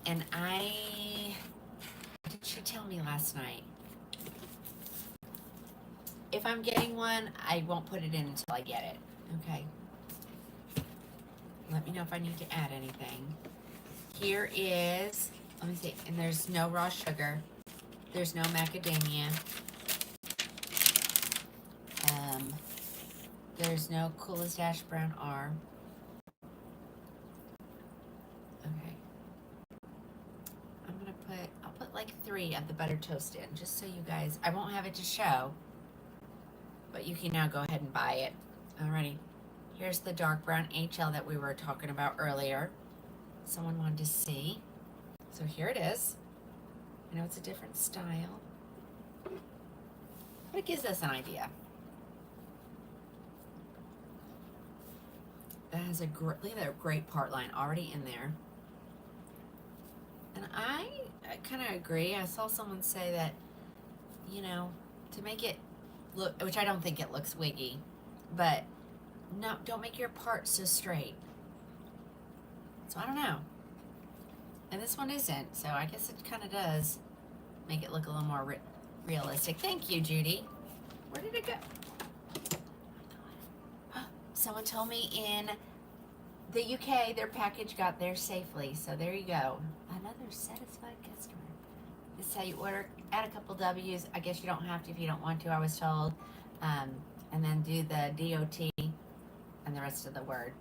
and what did she tell me last night? If I'm getting one, I won't put it in until I get it. Okay. Let me know if I need to add anything. Here is, let me see, and there's no raw sugar. There's no macadamia. There's no Coolest Dash Brown R. Okay. I'll put like 3 of the buttered toast in, just so you guys, I won't have it to show, but you can now go ahead and buy it. Alrighty. Here's the dark brown HL that we were talking about earlier. Someone wanted to see. So here it is. I know it's a different style, but it gives us an idea. That has look at that great part line already in there. And I kind of agree. I saw someone say that, you know, to make it look, which I don't think it looks wiggy, but no, don't make your part so straight. So I don't know. And this one isn't, so I guess it kind of does make it look a little more realistic. Thank you, Judy. Where did it go? Someone told me in the UK their package got there safely, so there you go. Another satisfied customer. This is how you order. Add a couple W's. I guess you don't have to if you don't want to, I was told. And then do the DOT and the rest of the word.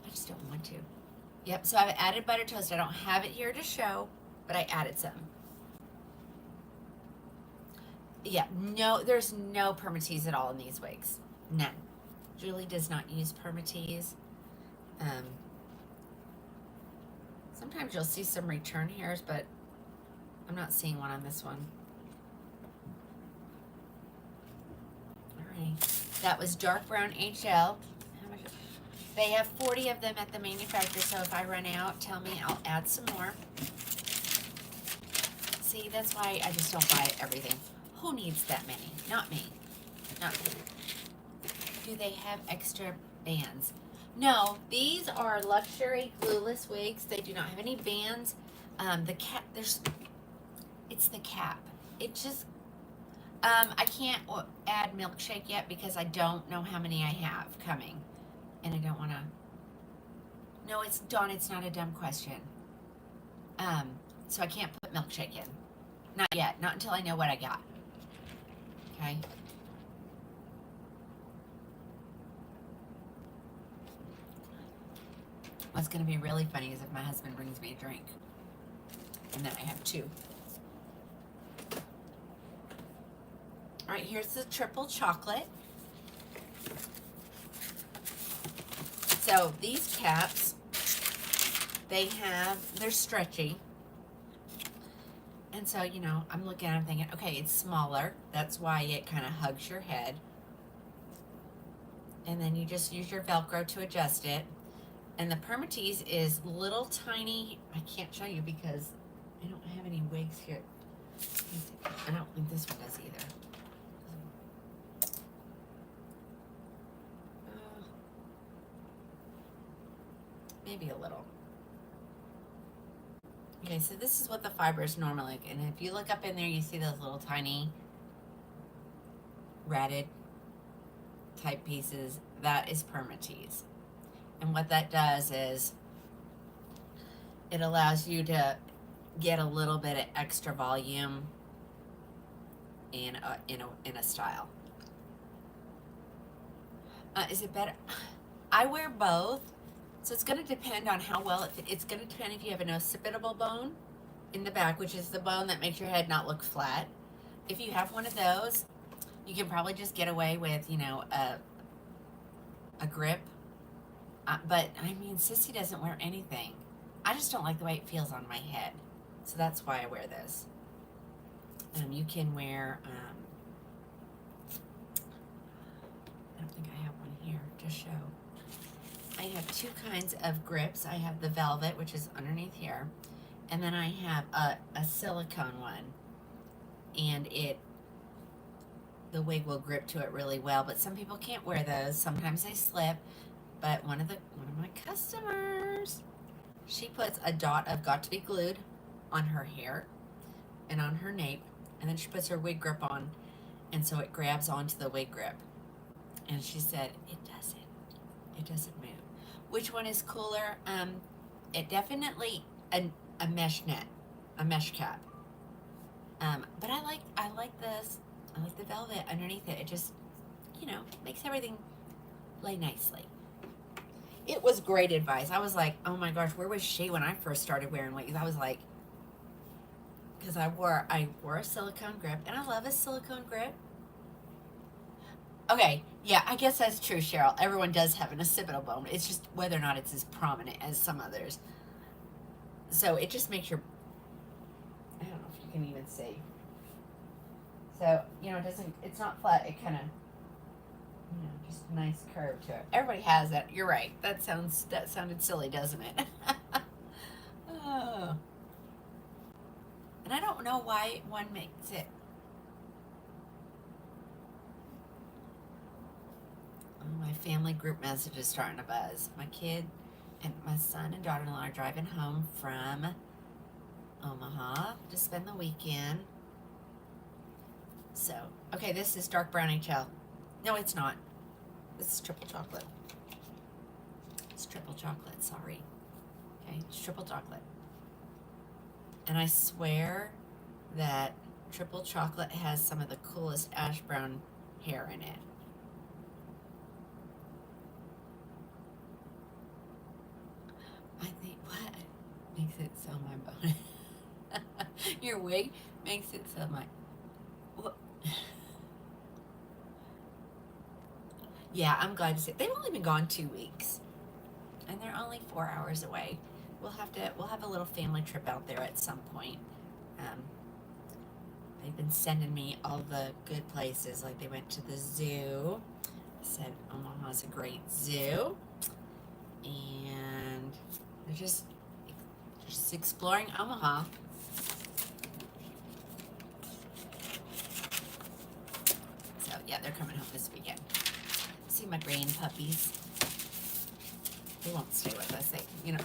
I just don't want to. Yep, so I've added butter toast. I don't have it here to show, but I added some. Yeah, no, there's no permatease at all in these wigs. None. Julie does not use permatease. Sometimes you'll see some return hairs, but I'm not seeing one on this one. Alright, that was dark brown HL. How much? They have 40 of them at the manufacturer, so if I run out, tell me, I'll add some more. See, that's why I just don't buy everything. Who needs that many? Not me. Not me. Do they have extra bands? No, these are luxury glueless wigs. They do not have any bands. The cap, it's the cap. It just, I can't add milkshake yet because I don't know how many I have coming. And I don't want to, no, it's, Dawn, it's not a dumb question. So I can't put milkshake in. Not yet, not until I know what I got. Okay. What's going to be really funny is if my husband brings me a drink. And then I have two. All right, here's the triple chocolate. So these caps, they're stretchy. And so, you know, I'm looking at them thinking, okay, it's smaller. That's why it kind of hugs your head. And then you just use your Velcro to adjust it. And the permatease is little tiny, I can't show you because I don't have any wigs here. I don't think this one does either. Maybe a little. Okay, so this is what the fibers normally look. And if you look up in there, you see those little tiny ratted type pieces. That is permatease. And what that does is it allows you to get a little bit of extra volume in a style. Is it better? I wear both, so it's going to depend on how well it's going to depend if you have an occipitable bone in the back, which is the bone that makes your head not look flat. If you have one of those, you can probably just get away with, you know, a grip. But, I mean, Sissy doesn't wear anything. I just don't like the way it feels on my head. So that's why I wear this. You can wear, I don't think I have one here to show. I have two kinds of grips. I have the velvet, which is underneath here. And then I have a silicone one. And the wig will grip to it really well. But some people can't wear those. Sometimes they slip. But one of my customers, she puts a dot of Got to Be Glued on her hair and on her nape, and then she puts her wig grip on, and so it grabs onto the wig grip. And she said it doesn't move. Which one is cooler? It definitely a mesh net, a mesh cap. But I like this. I like the velvet underneath it. It just, you know, makes everything lay nicely. It was great advice. I was like, oh my gosh, where was she when I first started wearing wigs? I was like, because I wore a silicone grip, and I love a silicone grip. Okay, yeah, I guess that's true, Cheryl. Everyone does have an occipital bone. It's just whether or not it's as prominent as some others. So it just makes your, I don't know if you can even see. So, you know, it's not flat. It kind of, you know, just a nice curve to it. Everybody has that. You're right. That sounded silly, doesn't it? Oh. And I don't know why one makes it. Oh, my family group message is starting to buzz. My kid and my son and daughter-in-law are driving home from Omaha to spend the weekend. So, okay, this is dark brown HL. No, it's not. This is triple chocolate. It's triple chocolate, sorry. Okay, it's triple chocolate. And I swear that triple chocolate has some of the coolest ash brown hair in it. I think what makes it so mind-blowing. Your wig makes it so mind. What? Yeah, I'm glad to say they've only been gone 2 weeks, and they're only 4 hours away. We'll have a little family trip out there at some point. Um, they've been sending me all the good places, like they went to the zoo. Said Omaha's a great zoo, and they're just exploring Omaha. So yeah, they're coming home this weekend. See my grand puppies. They won't stay with us.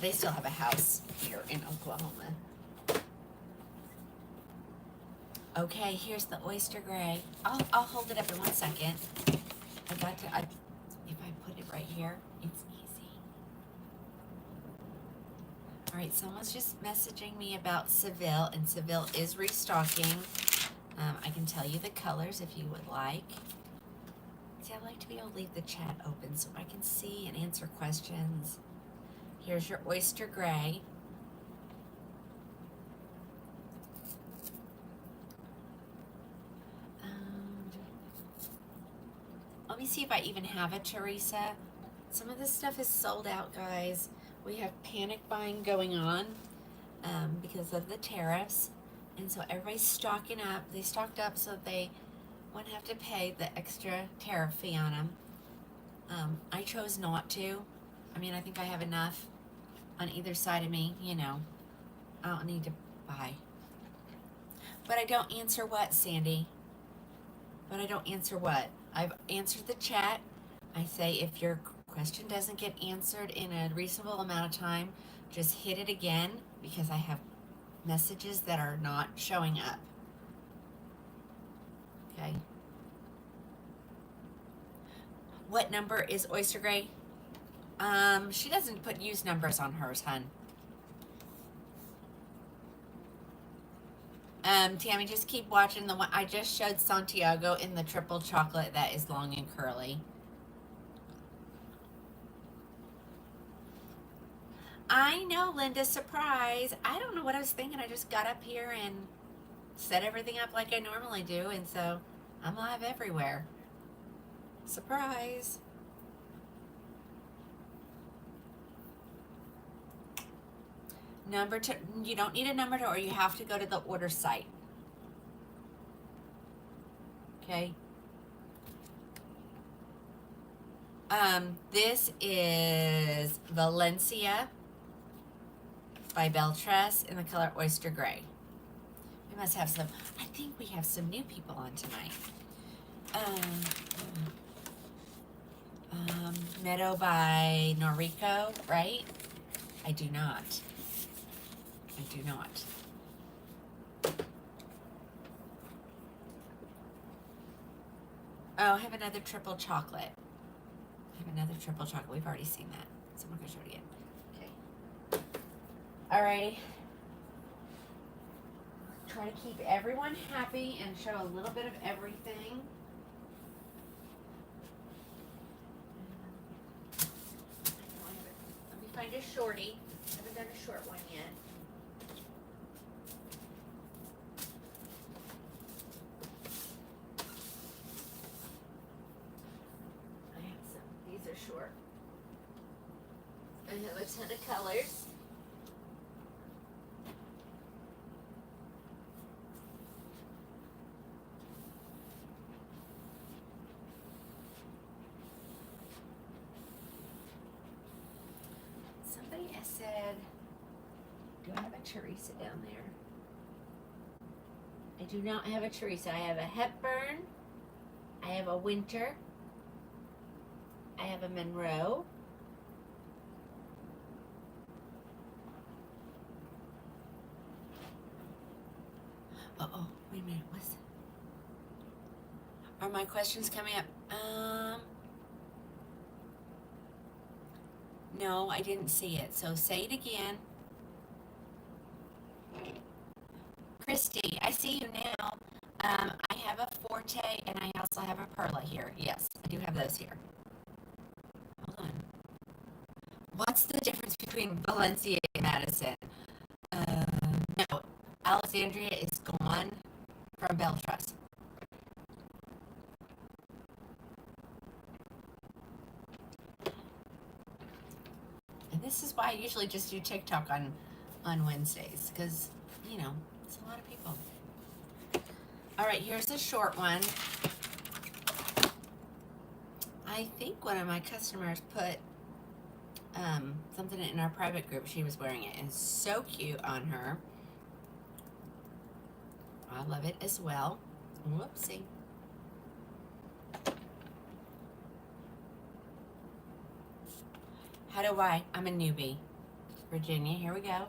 They still have a house here in Oklahoma. Okay, here's the oyster gray. I'll hold it up in 1 second. If I put it right here, it's easy. All right, someone's just messaging me about Seville, and Seville is restocking. I can tell you the colors if you would like. See, I like to be able to leave the chat open so I can see and answer questions. Here's your oyster gray. Let me see if I even have a Teresa. Some of this stuff is sold out, guys. We have panic buying going on because of the tariffs. And so everybody's stocking up. They stocked up so that they wouldn't have to pay the extra tariff fee on them. I chose not to. I mean, I think I have enough on either side of me, I don't need to buy. But I don't answer what, Sandy? But I don't answer what? I've answered the chat. I say if your question doesn't get answered in a reasonable amount of time, just hit it again because I have messages that are not showing up. Okay. What number is Oyster Gray? She doesn't put use numbers on hers, hun. Tammy, just keep watching the one I just showed Santiago in the triple chocolate that is long and curly. I know, Linda, surprise. I don't know what I was thinking. I just got up here and set everything up like I normally do, and so I'm live everywhere. Surprise. Number two, you don't need a number to, or you have to go to the order site. Okay. This is Valencia by Beltress in the color Oyster Gray. We must have some, I think we have some new people on tonight. Meadow by Noriko, right? I do not. I do not. Oh, I have another triple chocolate. I have another triple chocolate. We've already seen that. So I'm not going to show it again. Okay. All right. Try to keep everyone happy and show a little bit of everything. Let me find a shorty. I haven't done a short one yet. I have some. These are short. I have a ton of colors. Somebody has said, do I have a Teresa down there? I do not have a Teresa. I have a Hepburn. I have a Winter. I have a Monroe. Uh-oh, wait a minute. What's that? Are my questions coming up? No, I didn't see it. So say it again. Christy, I see you now. I have a Forte and I also have a Perla here. Yes, I do have those here. Hold on. What's the difference between Valencia and Madison? No, Alexandria is gone from Belle Trust. And this is why I usually just do TikTok on Wednesdays, because, you know, it's a lot of people. All right, here's a short one. I think one of my customers put something in our private group. She was wearing it, and it's so cute on her. I love it as well. Whoopsie. How do I'm a newbie. Virginia, here we go.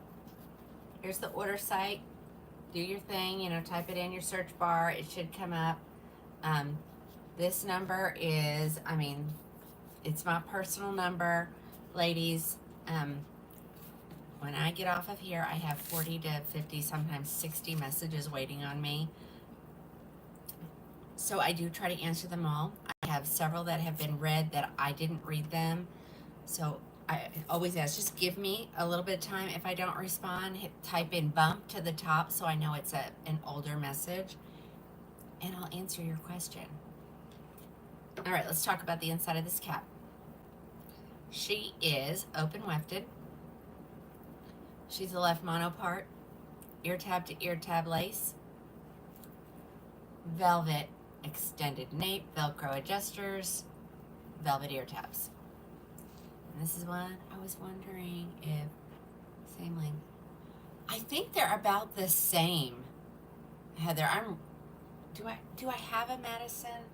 Here's the order site. Do your thing, you know, type it in your search bar. It should come up. This number is, it's my personal number. Ladies, when I get off of here, I have 40 to 50, sometimes 60 messages waiting on me. So I do try to answer them all. I have several that have been read that I didn't read them. So I always ask, just give me a little bit of time. If I don't respond, type in bump to the top so I know it's an older message, and I'll answer your question. All right, let's talk about the inside of this cap. She is open wefted. She's a left monopart, ear tab to ear tab lace, velvet extended nape, Velcro adjusters, velvet ear tabs. And this is one I was wondering if same length. I think they're about the same. Heather, do I have a Madison?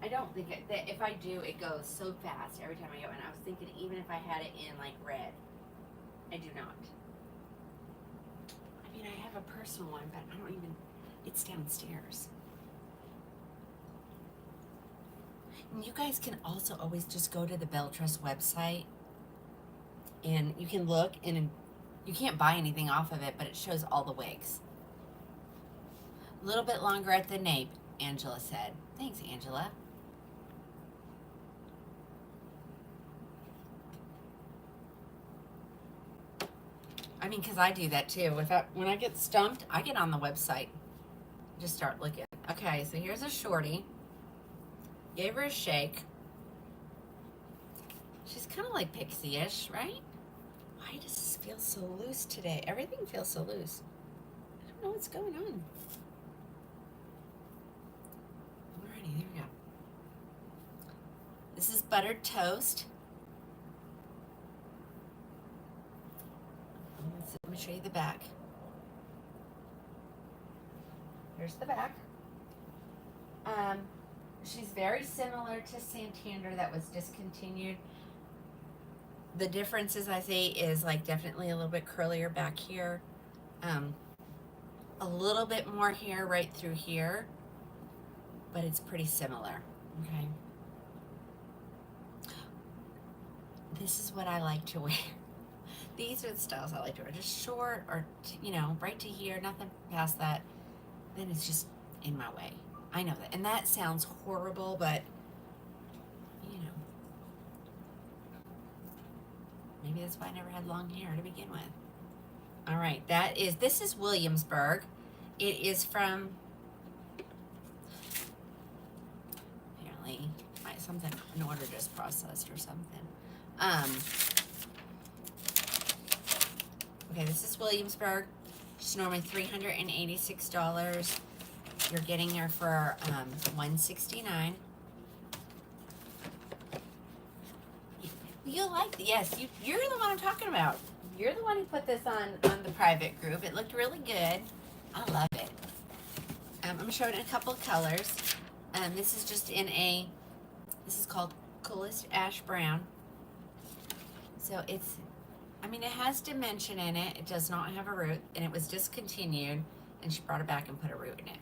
I don't think if I do, it goes so fast every time I go in. I was thinking even if I had it in like red. I do not. I mean, I have a personal one, but I don't even, it's downstairs. And you guys can also always just go to the Belle Trust website and you can look, and you can't buy anything off of it, but it shows all the wigs. A little bit longer at the nape, Angela said. Thanks, Angela. I mean, because I do that too. When I get stumped, I get on the website. Just start looking. Okay, so here's a shorty. Gave her a shake. She's kind of like Pixie-ish, right? Why does this feel so loose today? Everything feels so loose. I don't know what's going on. Alrighty, there we go. This is buttered toast. Let me show you the back. Here's the back. She's very similar to Santander that was discontinued. The differences I see is like definitely a little bit curlier back here. A little bit more hair right through here, but it's pretty similar, okay? This is what I like to wear. These are the styles I like to wear. Just short or, right to here, nothing past that. Then it's just in my way. I know that. And that sounds horrible, but, maybe that's why I never had long hair to begin with. All right, this is Williamsburg. It is from, apparently, something, an order just processed or something. Okay, this is Williamsburg. It's normally $386. You're getting her for $169. You'll like it. Yes, you're the one I'm talking about. You're the one who put this on the private group. It looked really good. I love it. I'm showing a couple of colors. This is just this is called Coolest Ash Brown. So it has dimension in it. It does not have a root, and it was discontinued, and she brought it back and put a root in it.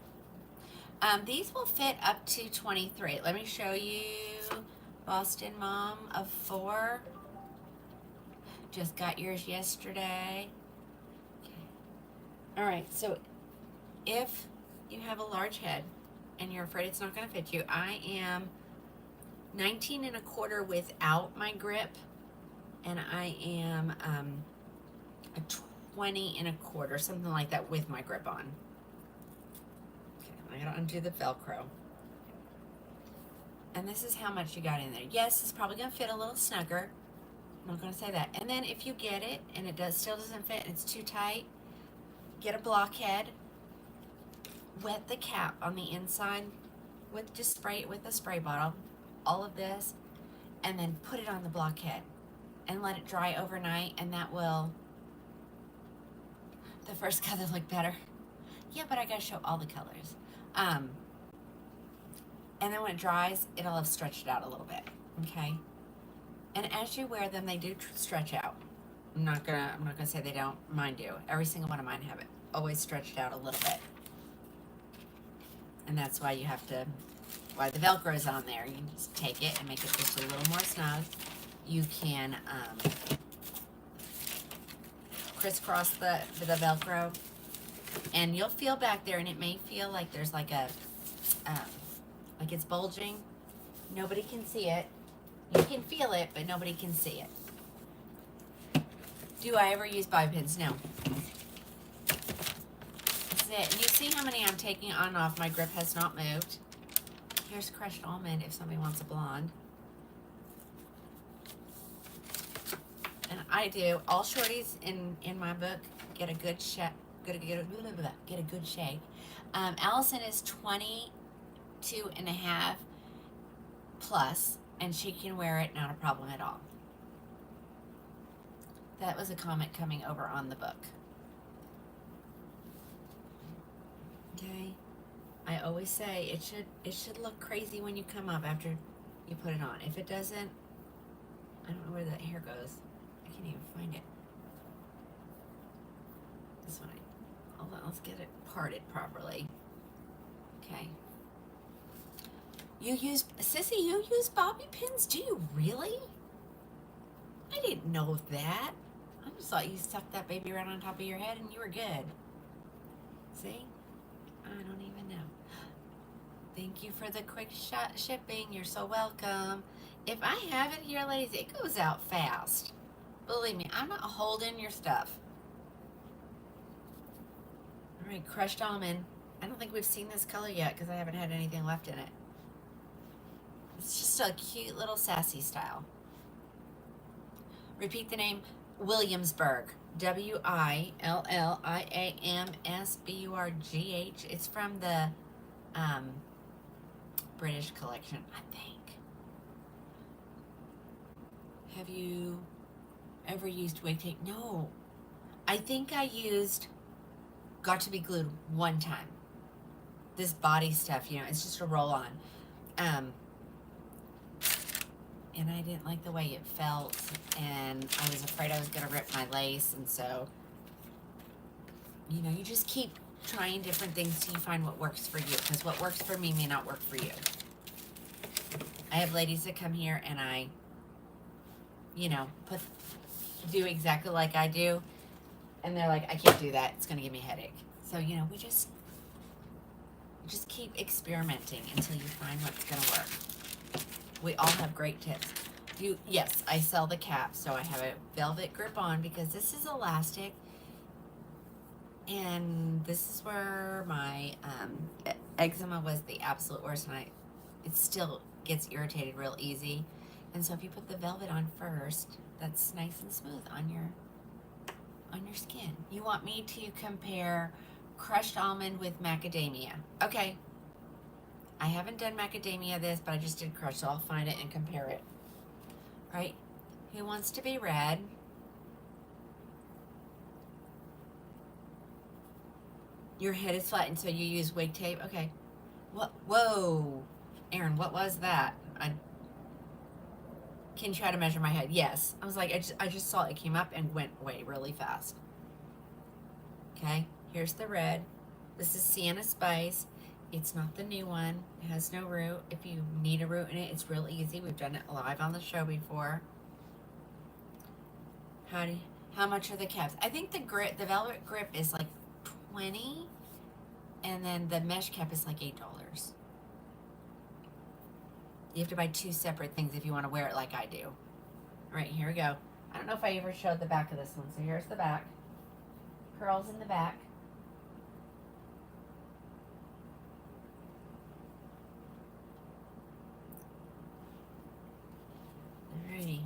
These will fit up to 23. Let me show you. Boston Mom of 4. Just got yours yesterday. Okay. All right, so if you have a large head and you're afraid it's not going to fit you, I am 19 and a quarter without my grip, and I am a 20 and a quarter, something like that, with my grip on. Okay, I gotta undo the Velcro. And this is how much you got in there. Yes, it's probably gonna fit a little snugger. I'm not gonna say that. And then if you get it and it still doesn't fit and it's too tight, get a blockhead, wet the cap on the inside with, just spray it with a spray bottle, all of this, and then put it on the blockhead and let it dry overnight, and that will, the first color look better. Yeah, but I gotta show all the colors. And then when it dries, it'll have stretched out a little bit, okay? And as you wear them, they do stretch out. I'm not gonna say they don't. Mine do. Every single one of mine have it always stretched out a little bit. And that's why you have to, why the Velcro is on there. You can just take it and make it just a little more snug. You can crisscross the Velcro, and you'll feel back there, and it may feel like there's like a, like it's bulging. Nobody can see it. You can feel it, but nobody can see it. Do I ever use bobby pins? No. This is it. You see how many I'm taking on and off. My grip has not moved. Here's crushed almond if somebody wants a blonde. And I do. All shorties in my book get a good shake. Get a good shake. Allison is 22 and a half plus, and she can wear it, not a problem at all. That was a comment coming over on the book. Okay, I always say it should look crazy when you come up after you put it on. If it doesn't, I don't know where that hair goes. I can't even find it. This one, hold on, let's get it parted properly. Okay. Sissy, you use bobby pins? Do you really? I didn't know that. I just thought you stuck that baby right on top of your head and you were good. See? I don't even know. Thank you for the quick shipping. You're so welcome. If I have it here, ladies, it goes out fast. Believe me, I'm not holding your stuff. All right, crushed almond. I don't think we've seen this color yet because I haven't had anything left in it. It's just a cute little sassy style. Repeat the name, Williamsburg. Williamsburgh. It's from the British collection, I think. Have you ever used wig tape? No. I think I used Got to Be Glued one time. This body stuff, you know, it's just a roll-on. And I didn't like the way it felt, and I was afraid I was going to rip my lace, and so, you know, you just keep trying different things till you find what works for you, because what works for me may not work for you. I have ladies that come here, and I, you know, do exactly like I do, and they're like, I can't do that, it's going to give me a headache. So, you know, we just keep experimenting until you find what's going to work. We all have great tips. Yes, I sell the cap, so I have a velvet grip on because this is elastic, and this is where my eczema was the absolute worst, and it still gets irritated real easy. And so if you put the velvet on first, that's nice and smooth on your skin. You want me to compare crushed almond with macadamia? Okay. I haven't done macadamia this, but I just did crush, so I'll find it and compare it. All right? Who wants to be red? Your head is flattened, so you use wig tape? Okay. What? Whoa. Erin, what was that? Can you try to measure my head? Yes. I was like, I just saw it came up and went away really fast. Okay. Here's the red. This is Sienna Spice. It's not the new one. It has no root. If you need a root in it, it's real easy. We've done it live on the show before. How much are the caps? I think the velvet grip is like $20, and then the mesh cap is like $8. You have to buy two separate things if you want to wear it like I do. All right, here we go. I don't know if I ever showed the back of this one, so here's the back. Curls in the back. Alrighty,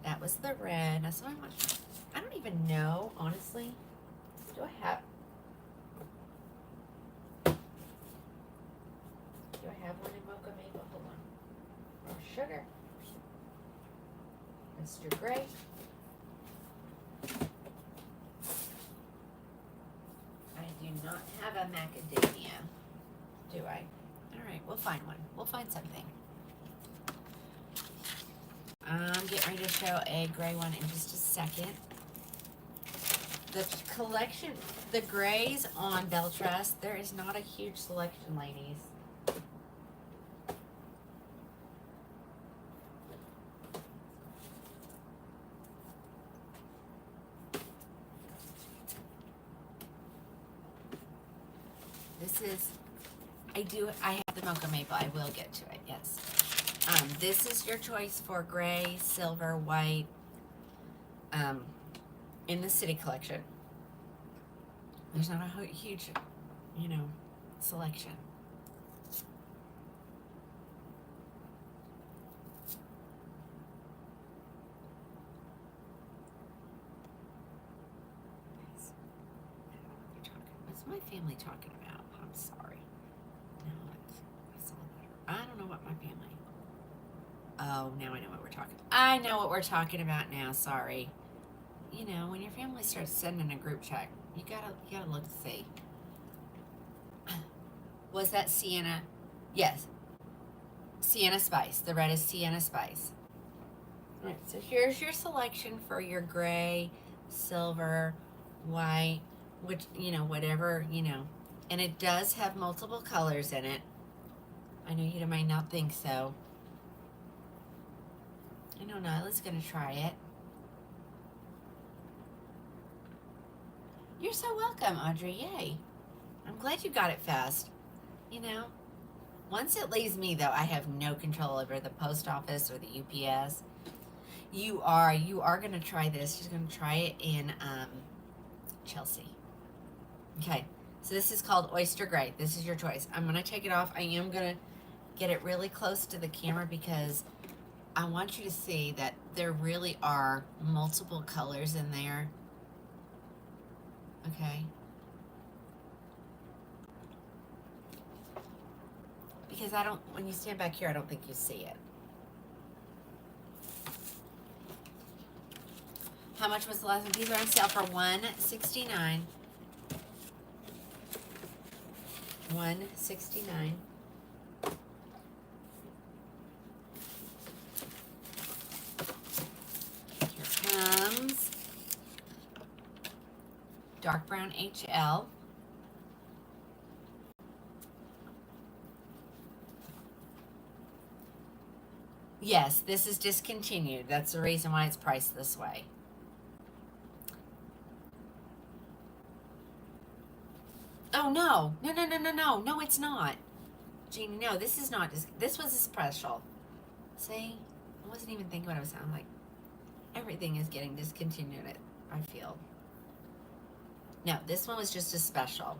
that was the red. Now, so I don't even know, honestly. Do I have one in Mocha Maple? Hold on. Or sugar. Mr. Gray. I do not have a macadamia, do I? All right, we'll find one. We'll find something. I'm getting ready to show a gray one in just a second. The collection, the grays on Belle Trust, there is not a huge selection, ladies. This is, I have the Mocha Maple. I will get to it, yes. This is your choice for gray, silver, white, in the City Collection. There's not a huge, selection. What's my family talking about? I'm sorry. No, that's all that. I don't know what my family. Oh, now I know what we're talking. I know what we're talking about now. Sorry. When your family starts sending a group chat, you gotta look to see. Was that Sienna? Yes. Sienna Spice. The red is Sienna Spice. All right. So here's your selection for your gray, silver, white, which whatever and it does have multiple colors in it. I know you might not think so. I know Nyla's gonna try it. You're so welcome, Audrey. Yay. I'm glad you got it fast. Once it leaves me, though, I have no control over the post office or the UPS. You are going to try this. She's going to try it in Chelsea. Okay. So this is called Oyster Gray. This is your choice. I'm going to take it off. I am going to get it really close to the camera because I want you to see that there really are multiple colors in there. Okay. Because when you stand back here, I don't think you see it. How much was the last one? These are on sale for $169. $169. Here comes dark brown HL. Yes, this is discontinued. That's the reason why it's priced this way. Oh, no. No, it's not. Jeannie, no, this is not. This was a special. See? I wasn't even thinking what I was saying. Like, everything is getting discontinued, I feel. No, this one was just a special.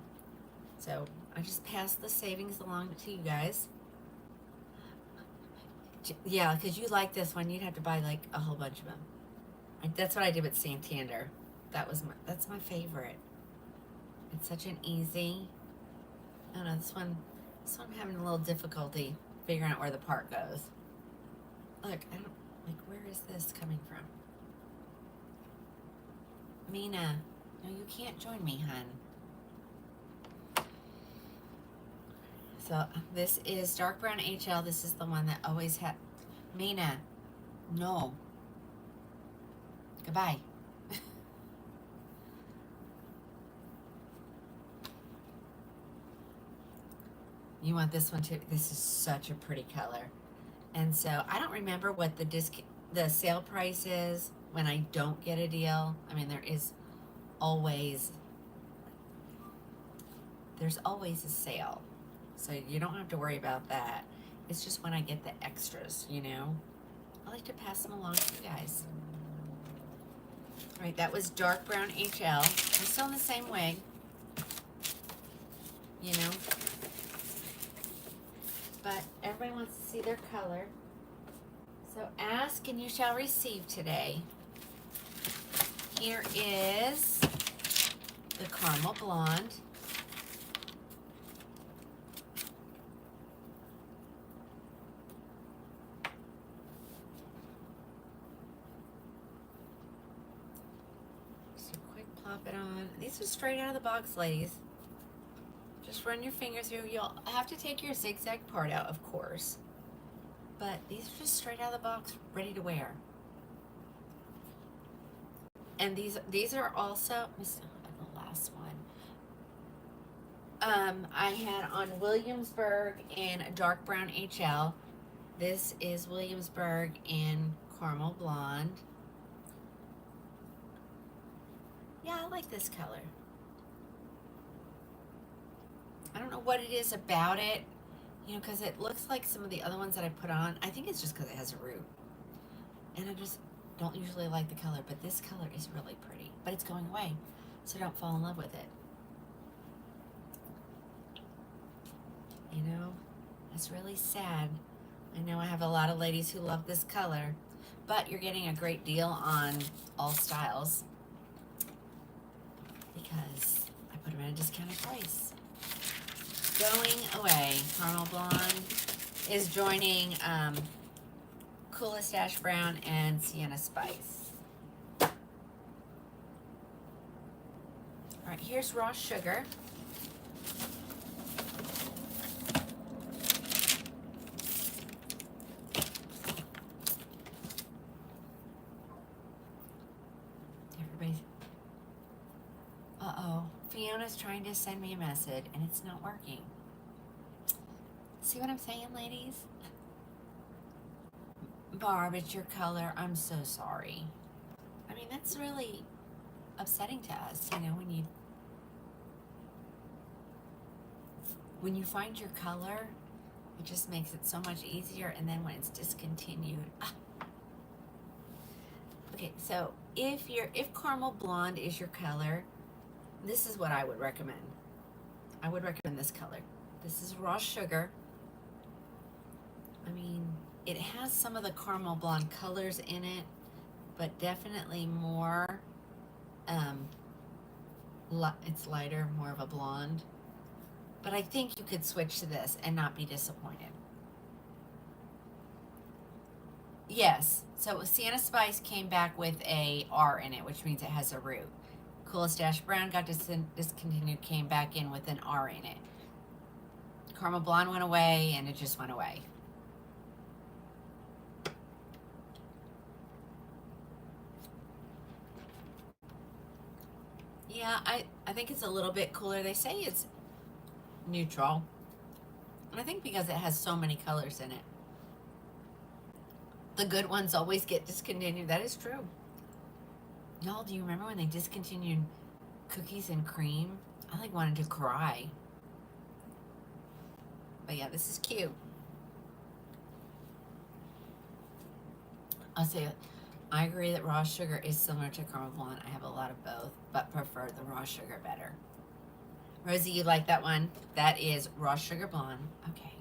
So, I just passed the savings along to you guys. Yeah, because you like this one, you'd have to buy like a whole bunch of them. That's what I did with Santander. That's my favorite. It's such an easy. I don't know, this one I'm having a little difficulty figuring out where the part goes. Look, where is this coming from? Mina, no, you can't join me, hun. So this is dark brown HL. This is the one that always had. Mina, no. Goodbye. You want this one too? This is such a pretty color. And so I don't remember what the sale price is when I don't get a deal. I mean, there is always there's always a sale. So you don't have to worry about that. It's just when I get the extras, you know. I like to pass them along to you guys. All right, that was dark brown HL. I'm still in the same wig, you know. But everybody wants to see their color. So ask and you shall receive today. Here is the caramel blonde. Just a quick plop it on. These are straight out of the box, ladies. Just run your finger through. You'll have to take your zigzag part out, of course. But these are just straight out of the box, ready to wear. And these are also, the last one. I had on Williamsburg in a dark brown HL. This is Williamsburg in caramel blonde. Yeah, I like this color. I don't know what it is about it, you know, because it looks like some of the other ones that I put on. I think it's just because it has a root. And I just don't usually like the color, but this color is really pretty. But it's going away, so don't fall in love with it. You know, it's really sad. I know I have a lot of ladies who love this color, but you're getting a great deal on all styles because I put them at a discounted price. Going away, caramel blonde is joining Coolest Ash Brown and Sienna Spice. All right, here's raw sugar. Everybody's, Fiona's trying to send me a message and it's not working. See what I'm saying, ladies? Barb, it's your color. I'm so sorry. I mean, that's really upsetting to us, you know, when you find your color, it just makes it so much easier, and then when it's discontinued. Okay, so if caramel blonde is your color, this is what I would recommend. I would recommend this color. This is raw sugar. I mean, it has some of the caramel blonde colors in it, but definitely more, it's lighter, more of a blonde. But I think you could switch to this and not be disappointed. Yes, so Sienna Spice came back with a R in it, which means it has a root. Coolest Ash Brown got discontinued, came back in with an R in it. Caramel Blonde went away, and it just went away. Yeah, I think it's a little bit cooler. They say it's neutral. And I think because it has so many colors in it. The good ones always get discontinued. That is true. Y'all, do you remember when they discontinued cookies and cream? I like wanted to cry. But yeah, this is cute. I'll say I agree that raw sugar is similar to caramel blonde. I have a lot of both, but prefer the raw sugar better. Rosie, you like that one? That is raw sugar blonde. Okay.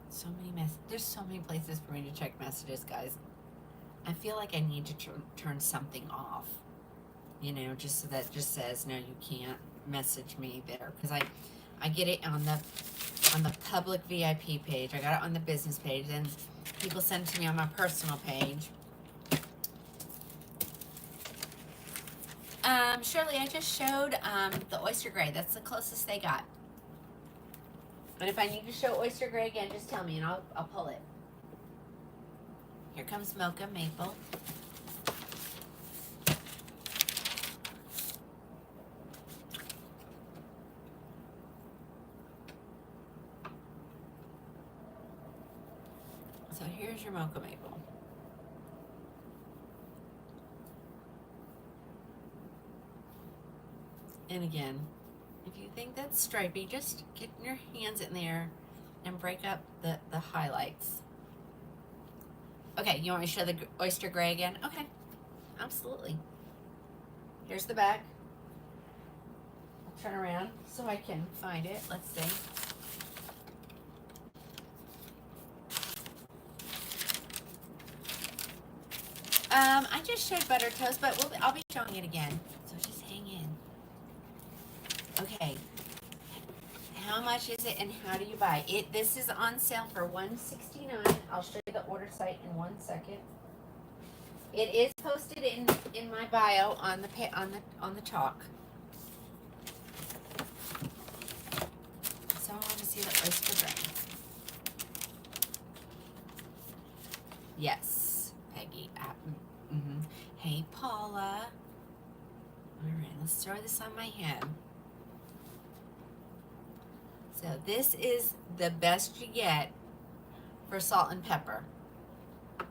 So many there's so many places for me to check messages, guys. I feel like I need to turn something off, you know, just so that just says no, you can't message me there, because I get it on the public VIP page. I got it on the business page, and people send it to me on my personal page. Shirley, I just showed the oyster gray. That's the closest they got. And if I need to show oyster gray again, just tell me and I'll pull it. Here comes Mocha Maple. So here's your Mocha Maple. And again, if you think that's stripy, just get your hands in there and break up the highlights. Okay, you want me to show the oyster gray again? Okay, absolutely. Here's the back. I'll turn around so I can find it. Let's see. I just showed butter toast, but I'll be showing it again. So just hang in. Okay. How much is it and how do you buy it? This is on sale for $169. I'll show you the order site in 1 second. It is posted in my bio on the chalk. So I want to see the oyster gray. Yes, Peggy. Hey, Paula. All right, let's throw this on my head. So this is the best you get for salt and pepper. Oh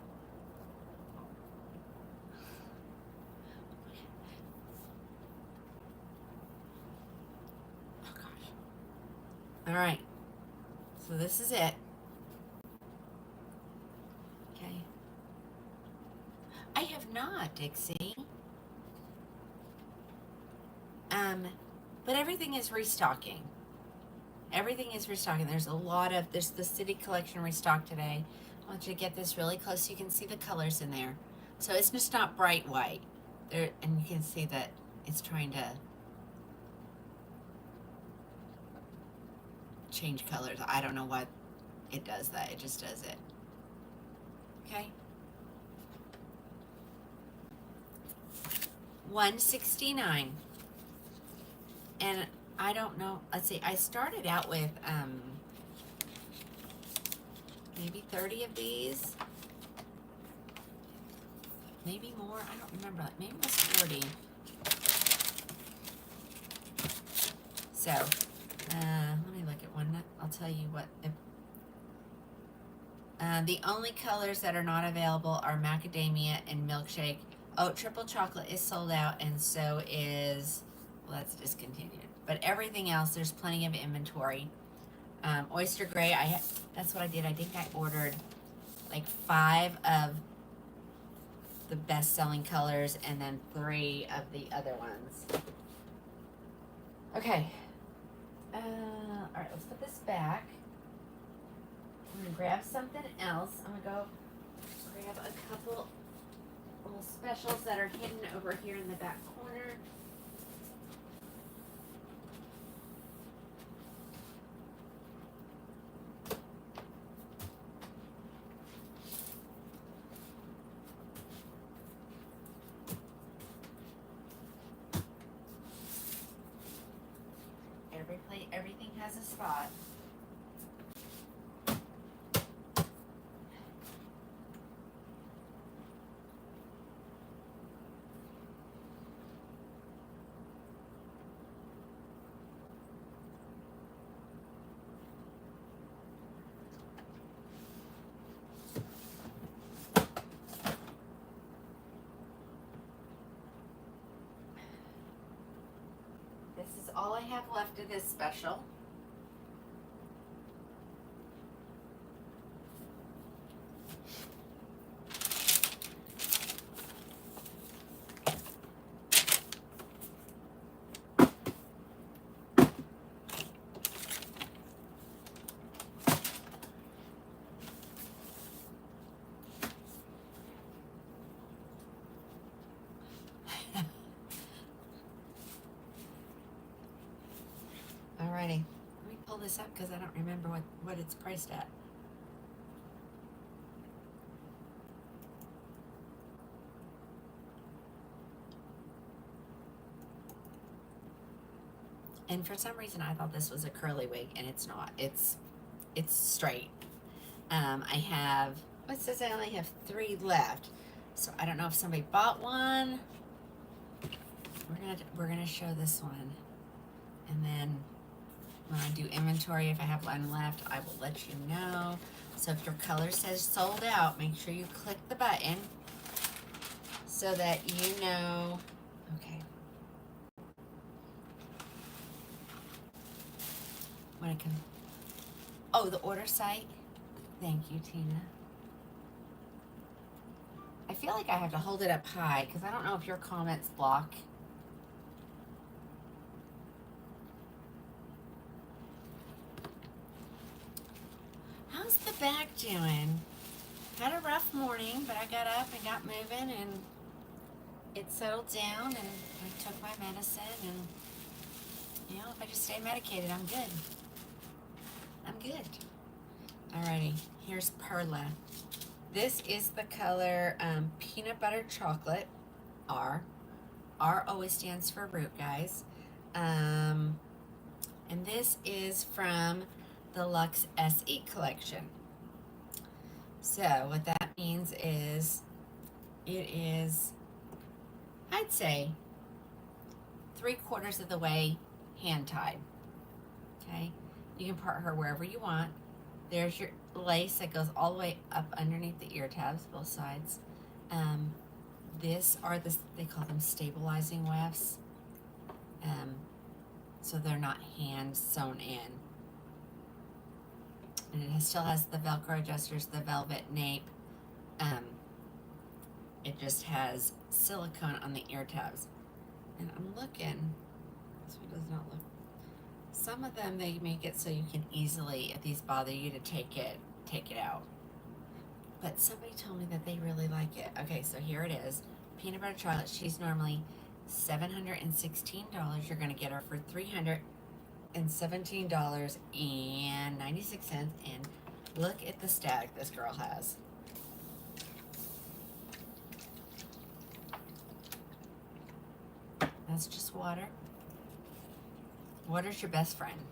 gosh. All right. So this is it. Okay. I have not, Dixie. But everything is restocking. Everything is restocking. There's the city collection restocked today. I want you to get this really close so you can see the colors in there. So it's just not bright white. And you can see that it's trying to change colors. I don't know why it does that. It just does it. Okay. $169. And I don't know. Let's see. I started out with maybe 30 of these. Maybe more. I don't remember. Maybe it was 40. So, let me look at one. I'll tell you what. The only colors that are not available are macadamia and milkshake. Oh, triple chocolate is sold out, and so is, well, that's discontinued. But everything else, there's plenty of inventory. Oyster gray, that's what I did. I think I ordered like 5 of the best-selling colors and then 3 of the other ones. Okay. All right, let's put this back. I'm gonna grab something else. I'm gonna go grab a couple little specials that are hidden over here in the back corner. Everything has a spot. This is all I have left of this special. Alrighty, let me pull this up because I don't remember what it's priced at. And for some reason I thought this was a curly wig, and it's not. It's straight. I have, it says I only have 3 left. So I don't know if somebody bought one. We're gonna show this one. And then when I do inventory, if I have one left, I will let you know. So if your color says sold out, make sure you click the button so that you know. Okay. when it comes. Oh, the order site. Thank you, Tina. I feel like I have to hold it up high because I don't know if your comments block. How's the back doing? Had a rough morning, but I got up and got moving and it settled down and I took my medicine and, you know, if I just stay medicated, I'm good. I'm good. Alrighty, here's Perla. This is the color Peanut Butter Chocolate, R. R always stands for root, guys. And this is from the Luxe SE collection. So what that means is it is, I'd say, 3/4 of the way hand tied. Okay, you can part her wherever you want. There's your lace that goes all the way up underneath the ear tabs, both sides. This are they call them stabilizing wefts. So they're not hand sewn in. And it still has the Velcro adjusters, the velvet nape. It just has silicone on the ear tabs. And I'm looking, this one does not look. Some of them, they make it so you can easily, if these bother you, to take it out. But somebody told me that they really like it. Okay, so here it is. Peanut Butter Chocolate. She's normally $716. You're going to get her for $317.96. And look at the stack this girl has. That's just water. Water's your best friend.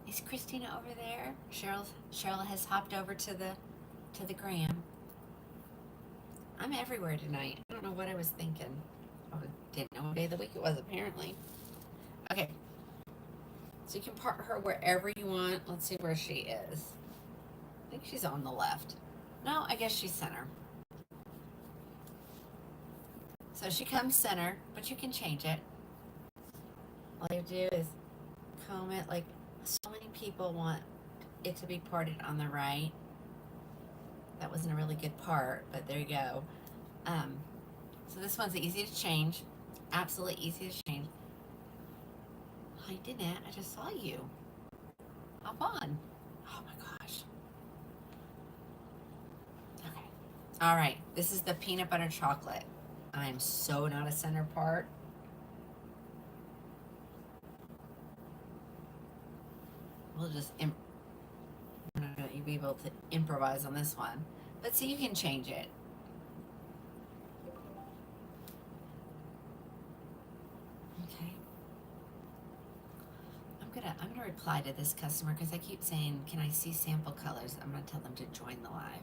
Is Christina over there? Cheryl has hopped over to the gram. I'm everywhere tonight. I don't know what I was thinking. I didn't know what day of the week it was, apparently. Okay. So you can part her wherever you want. Let's see where she is. I think she's on the left. No, I guess she's center. So she comes center, but you can change it. All you do is comb it. Like, so many people want it to be parted on the right. That wasn't a really good part, but there you go. So this one's easy to change. Absolutely easy to change. I didn't. I just saw you. Hop on. Oh my gosh. Okay. All right. This is the Peanut Butter Chocolate. I'm so not a center part. We'll just I'm not going to be able to improvise on this one. But see, you can change it. Okay. I'm gonna reply to this customer because I keep saying, can I see sample colors? I'm gonna tell them to join the live.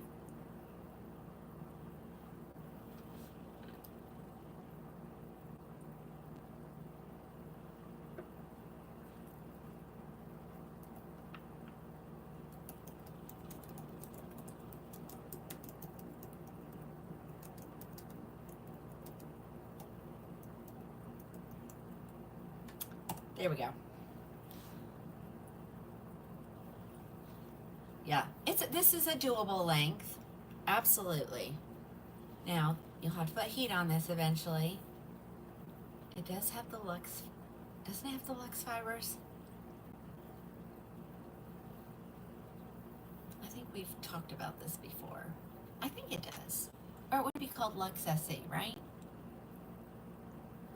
There we go. Yeah, this is a doable length. Absolutely. Now, you'll have to put heat on this eventually. It does have the Luxe, doesn't it have the Luxe fibers? I think we've talked about this before. I think it does. Or it would be called Luxe SE, right?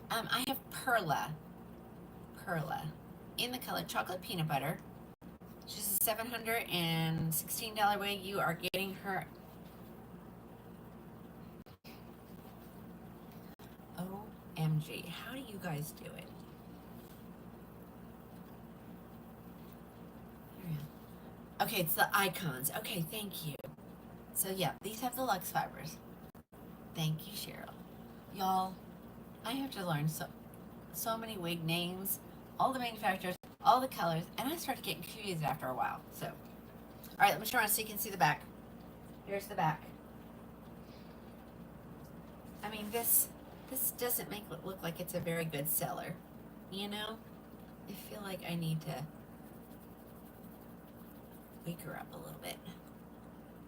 I have Perla in the color Chocolate Peanut Butter. She's a $716 wig. You are getting her. OMG, how do you guys do it? Okay, it's the icons. Okay, thank you. So yeah, these have the Luxe fibers. Thank you, Cheryl. Y'all, I have to learn so many wig names, all the manufacturers, all the colors, and I started getting confused after a while. So, all right, let me turn around so you can see the back. Here's the back. I mean, this doesn't make it look like it's a very good seller, you know? I feel like I need to wake her up a little bit.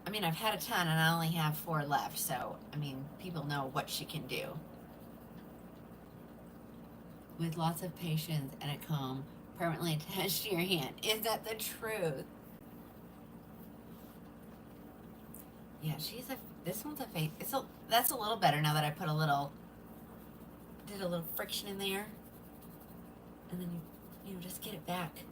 I mean, I've had a ton and I only have 4 left, so, I mean, people know what she can do. With lots of patience and a comb permanently attached to your hand. Is that the truth? Yeah, this one's a face. That's a little better now that I put did a little friction in there. And then you just get it back.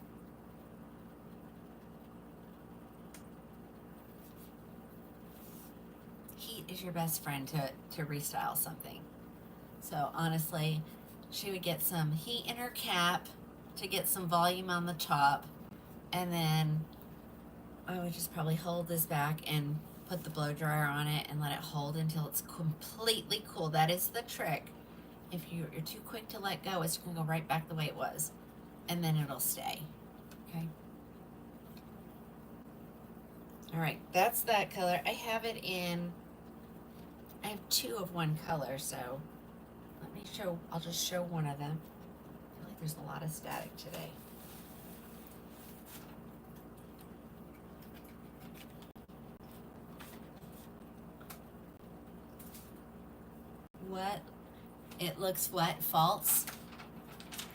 Heat is your best friend to restyle something. So honestly, she would get some heat in her cap to get some volume on the top, and then I would just probably hold this back and put the blow dryer on it and let it hold until it's completely cool. That is the trick. If you're too quick to let go, it's going to go right back the way it was, and then it'll stay. Okay. All right, that's that color. I have 2 of one color, so I'll just show one of them. I feel like there's a lot of static today. What? It looks what? False?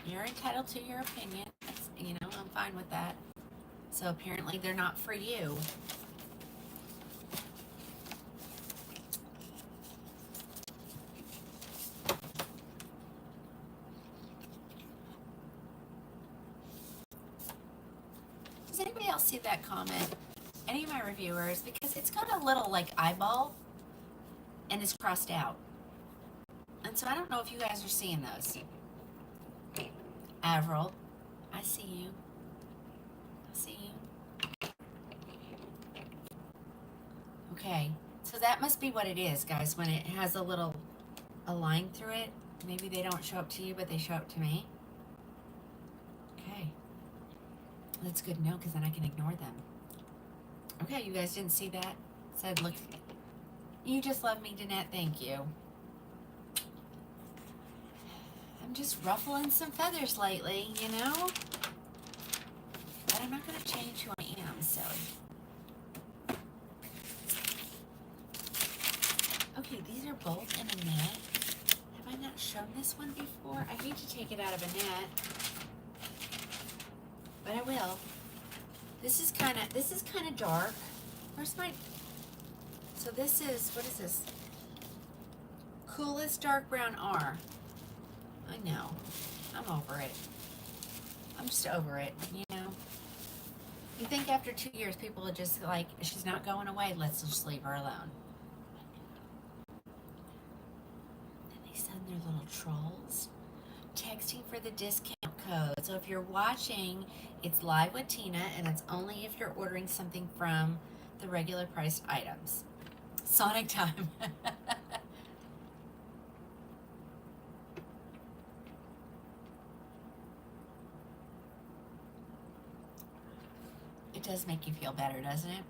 You're entitled to your opinion. I'm fine with that. So apparently they're not for you. Does anybody else see that comment? Any of my reviewers? Because it's got a little like eyeball and it's crossed out. And so I don't know if you guys are seeing those. Avril, I see you. I see you. Okay, so that must be what it is, guys, when it has a line through it. Maybe they don't show up to you, but they show up to me. Okay. That's good to know, because then I can ignore them. Okay, you guys didn't see that? It said, look, you just love me, Danette, thank you. I'm just ruffling some feathers lately, But I'm not going to change who I am, silly. Okay, these are both in a net. Have I not shown this one before? I hate to take it out of a net, but I will. This is kind of dark. Where's my? So this is, what is this? Coolest dark brown R. I know. I'm over it. I'm just over it, You think after 2 years people are just like, she's not going away, let's just leave her alone. Then they send their little trolls. Texting for the discount code. So if you're watching, it's live with Tina, and it's only if you're ordering something from the regular priced items. Sonic time. It does make you feel better, doesn't it?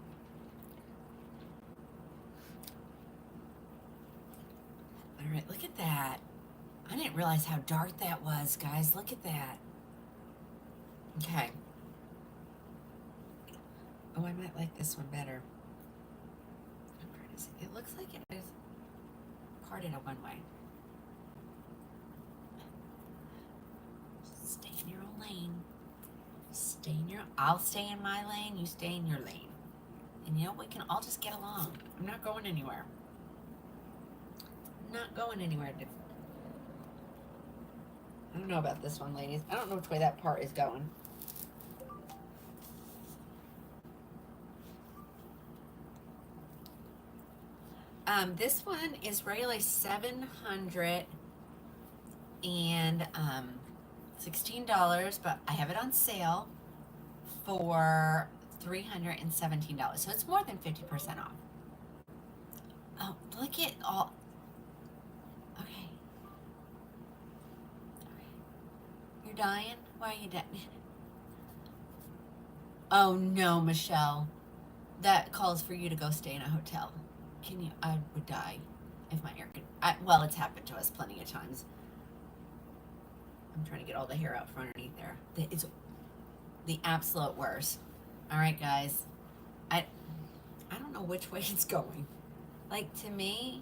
All right, look at that. I didn't realize how dark that was, guys. Look at that. Okay. Oh, I might like this one better. It looks like it is carded a one way. Stay in your own lane. I'll stay in my lane, you stay in your lane. And we can all just get along. I'm not going anywhere. I don't know about this one, ladies. I don't know which way that part is going. This one is regularly $716, but I have it on sale for $317. So it's more than 50% off. Oh, look at all. Okay. You're dying? Why are you dying? Oh no, Michelle. That calls for you to go stay in a hotel. I would die if my air could. Well, it's happened to us plenty of times. I'm trying to get all the hair out from underneath there. It's the absolute worst. All right, guys. I don't know which way it's going. Like, to me,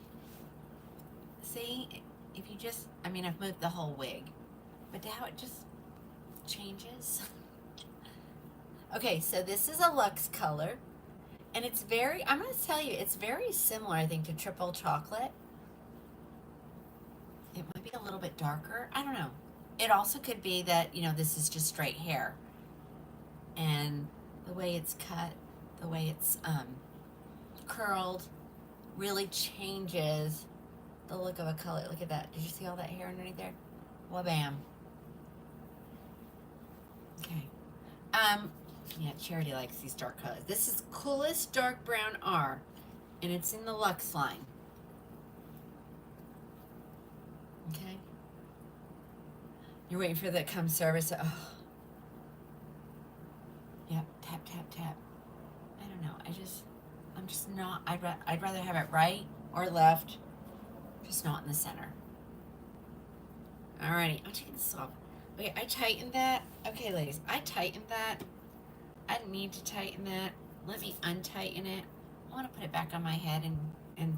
see, if you just, I mean, I've moved the whole wig, but how it just changes. Okay, so this is a luxe color, and it's very, I'm going to tell you, it's very similar, I think, to Triple Chocolate. It might be a little bit darker. I don't know. It also could be that, you know, this is just straight hair. And the way it's cut, the way it's curled, really changes the look of a color. Look at that. Did you see all that hair underneath there? Wha-bam. Okay. Yeah, Charity likes these dark colors. This is Coolest Dark Brown R, and it's in the Luxe line. Okay. You're waiting for the come service. Oh. Yep, tap, tap, tap. I don't know. I'm just not, I'd rather have it right or left, just not in the center. Alrighty, I'm taking this off. Okay, I tightened that. Okay, ladies, I tightened that. I didn't need to tighten that. Let me untighten it. I want to put it back on my head and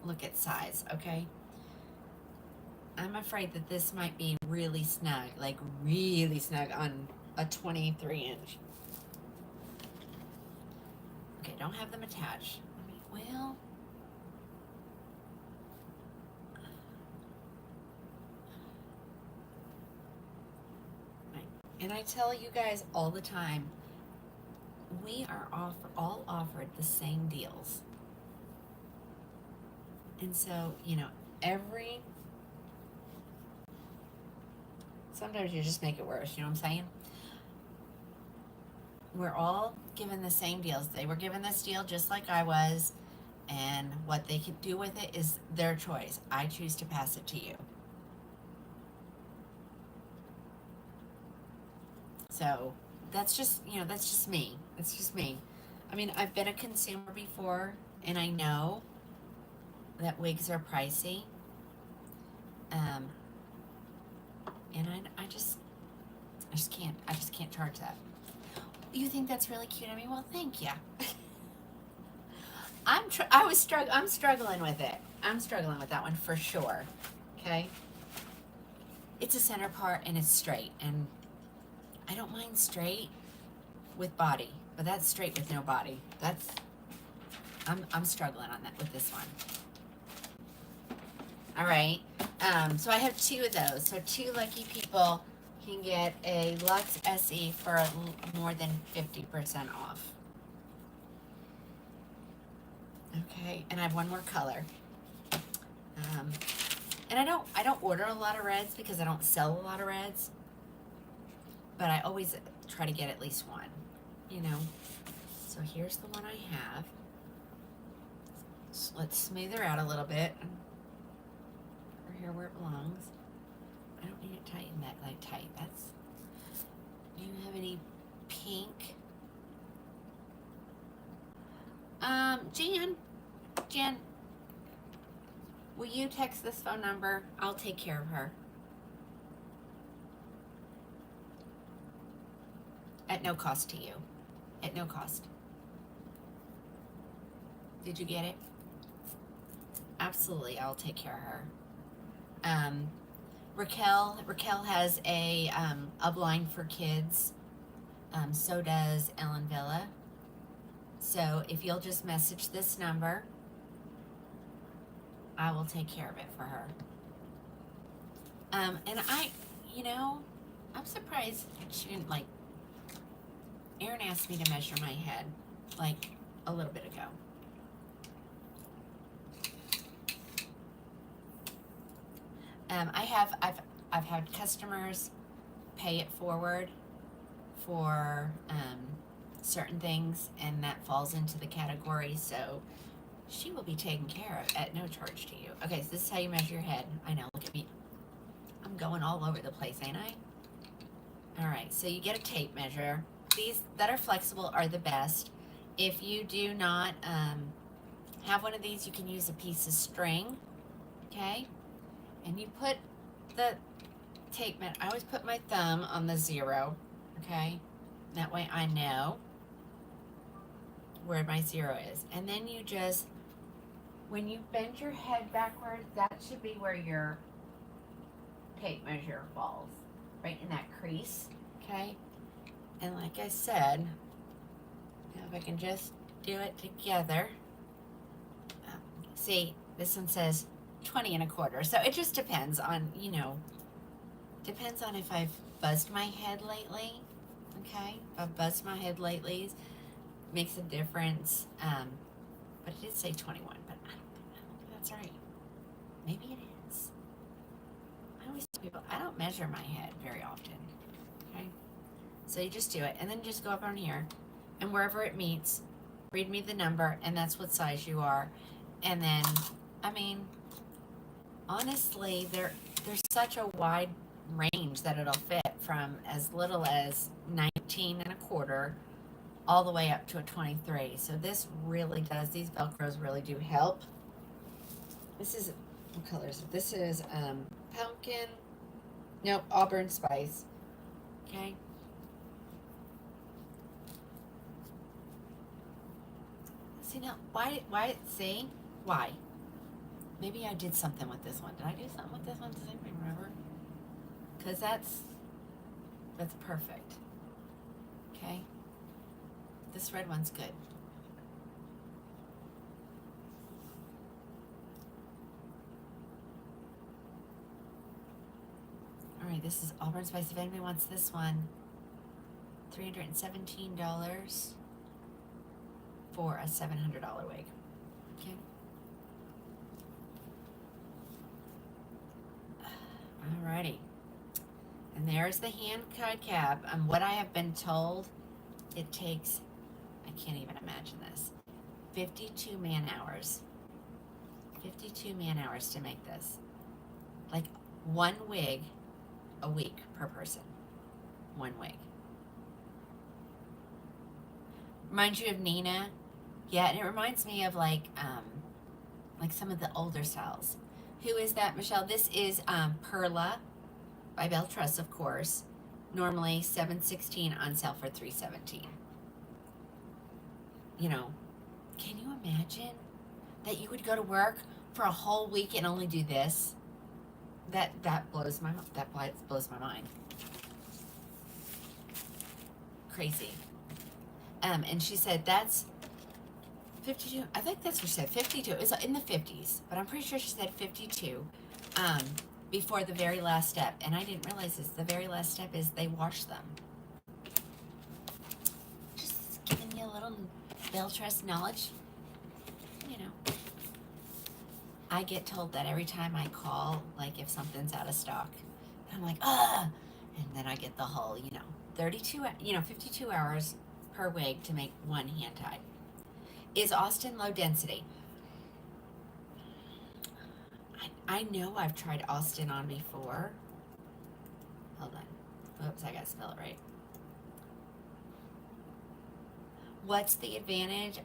look at size, okay? I'm afraid that this might be really snug, like really snug on a 23-inch. Okay, don't have them attached. Well, and I tell you guys all the time, we are all offered the same deals. And so, you know, sometimes you just make it worse, you know what I'm saying? We're all given the same deals. They were given this deal just like I was, and what they can do with it is their choice. I choose to pass it to you. So that's just, you know, that's just me. It's just me. I mean, I've been a consumer before, and I know that wigs are pricey. And I just can't charge that. You think that's really cute? I mean, well, thank you. I'm struggling with it. I'm struggling with that one for sure. Okay. It's a center part and it's straight, and I don't mind straight with body, but that's straight with no body. I'm struggling on that with this one. All right. So I have two of those. So 2 lucky people can get a Luxe SE for more than 50% off. Okay, and I have one more color. And I don't order a lot of reds because I don't sell a lot of reds, but I always try to get at least one, you know. So here's the one I have. So let's smooth her out a little bit. Her hair where it belongs. I don't need it tightened that like tight. Do you have any pink? Jan, will you text this phone number? I'll take care of her. At no cost to you. At no cost. Did you get it? Absolutely, I'll take care of her. Raquel has a line for kids. So does Ellen Villa. So if you'll just message this number, I will take care of it for her. And I'm surprised she didn't, like, Erin asked me to measure my head, like, a little bit ago. I've had customers pay it forward for certain things, and that falls into the category, so she will be taken care of at no charge to you. Okay, so this is how you measure your head. I know, look at me. I'm going all over the place, ain't I? All right, so you get a tape measure. These that are flexible are the best. If you do not have one of these, you can use a piece of string, okay? And you put the tape measure, I always put my thumb on the 0, okay? That way I know where my 0 is. And then you just, when you bend your head backwards, that should be where your tape measure falls, right in that crease, okay? And like I said, now if I can just do it together. See, this one says 20 and a quarter. So it just depends on, you know, depends on if I've buzzed my head lately, okay? If I've buzzed my head lately, makes a difference. But it did say 21, but I don't think that's right. Maybe it is. I always tell people, I don't measure my head very often, okay? So you just do it, and then just go up on here, and wherever it meets, read me the number, and that's what size you are. And then, I mean, honestly, there's such a wide range that it'll fit from as little as 19 and a quarter all the way up to a 23. So this really does, these Velcros really do help. This is, what color is it? This is pumpkin, nope, auburn spice, okay? See now, why, see? Why? Maybe I did something with this one. Did I do something with this one? Does anybody remember? Because that's perfect. Okay? This red one's good. Alright, this is Auburn Spice. If anybody wants this one, $317 for a $700 wig. Okay? Alrighty. And there's the hand-cut cap. What I have been told, it takes, I can't even imagine this, 52 man-hours. 52 man-hours to make this. Like one wig a week per person. One wig. Reminds you of Nina? Yeah, and it reminds me of like some of the older styles. Who is that, Michelle? This is Perla by Belle Truss, of course. Normally $716, on sale for $317. You know, can you imagine that you would go to work for a whole week and only do this? That blows my mind. Crazy. And she said that's 52. I think that's what she said. 52. It was in the 50s, but I'm pretty sure she said 52. Before the very last step, and I didn't realize this. The very last step is they wash them. Just giving you a little Belle Truss knowledge. You know, I get told that every time I call, like if something's out of stock, and I'm like, and then I get the whole, 52 hours per wig to make one hand tie. Is Austin low density? I know I've tried Austin on before. Hold on. Oops, I gotta spell it right. What's the advantage?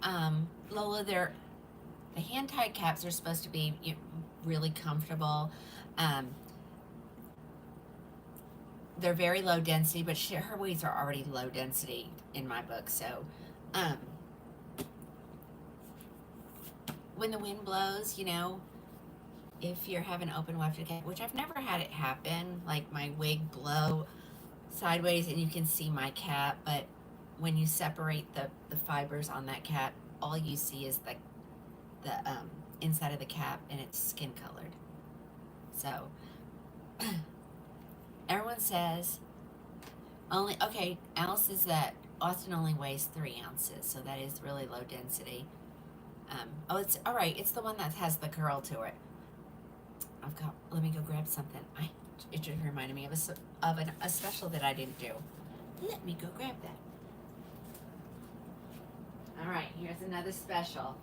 Lola, the hand tied caps are supposed to be really comfortable. They're very low density, but her wigs are already low density in my book. So, when the wind blows, if you're having open wefted cap, which I've never had it happen, like my wig blow sideways and you can see my cap, but when you separate the fibers on that cap, all you see is the inside of the cap, and it's skin colored. So everyone says Alice says that Austin only weighs 3 ounces, so that is really low density. It's all right. It's the one that has the curl to it. Let me go grab something. It just reminded me of a special that I didn't do. Let me go grab that. All right, here's another special.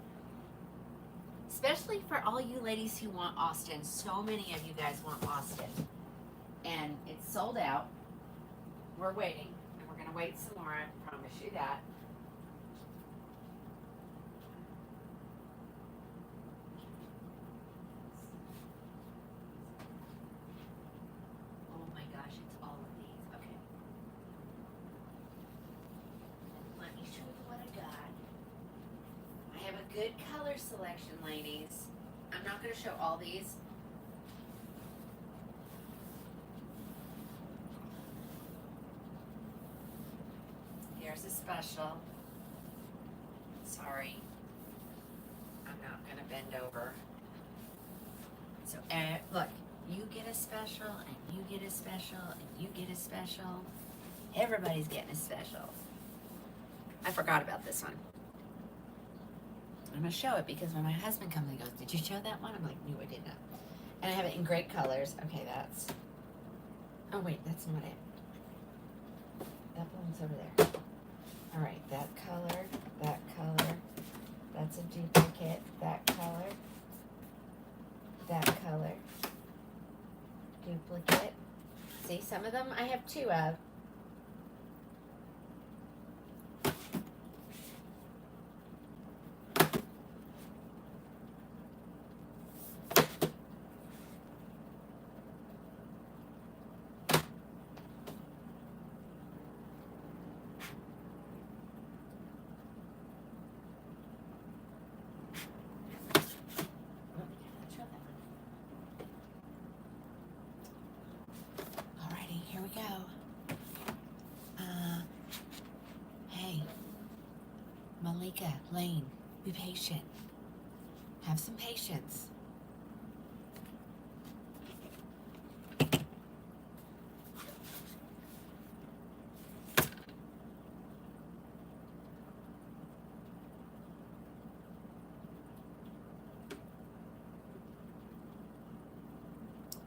Especially for all you ladies who want Austin. So many of you guys want Austin. And it's sold out. We're waiting. And we're going to wait some more, I promise you that. Oh my God. Good color selection, ladies. I'm not going to show all these. Here's a special. Sorry. I'm not going to bend over. So, look, you get a special, and you get a special, and you get a special. Everybody's getting a special. I forgot about this one. I'm going to show it because when my husband comes and goes, did you show that one? I'm like, no, I did not. And I have it in great colors. Okay, that's... Oh, wait, that's not it. That belongs over there. All right, that color, that's a duplicate, that color, duplicate. See, some of them I have two of. Here we go. Hey, Malika, Lane, be patient. Have some patience.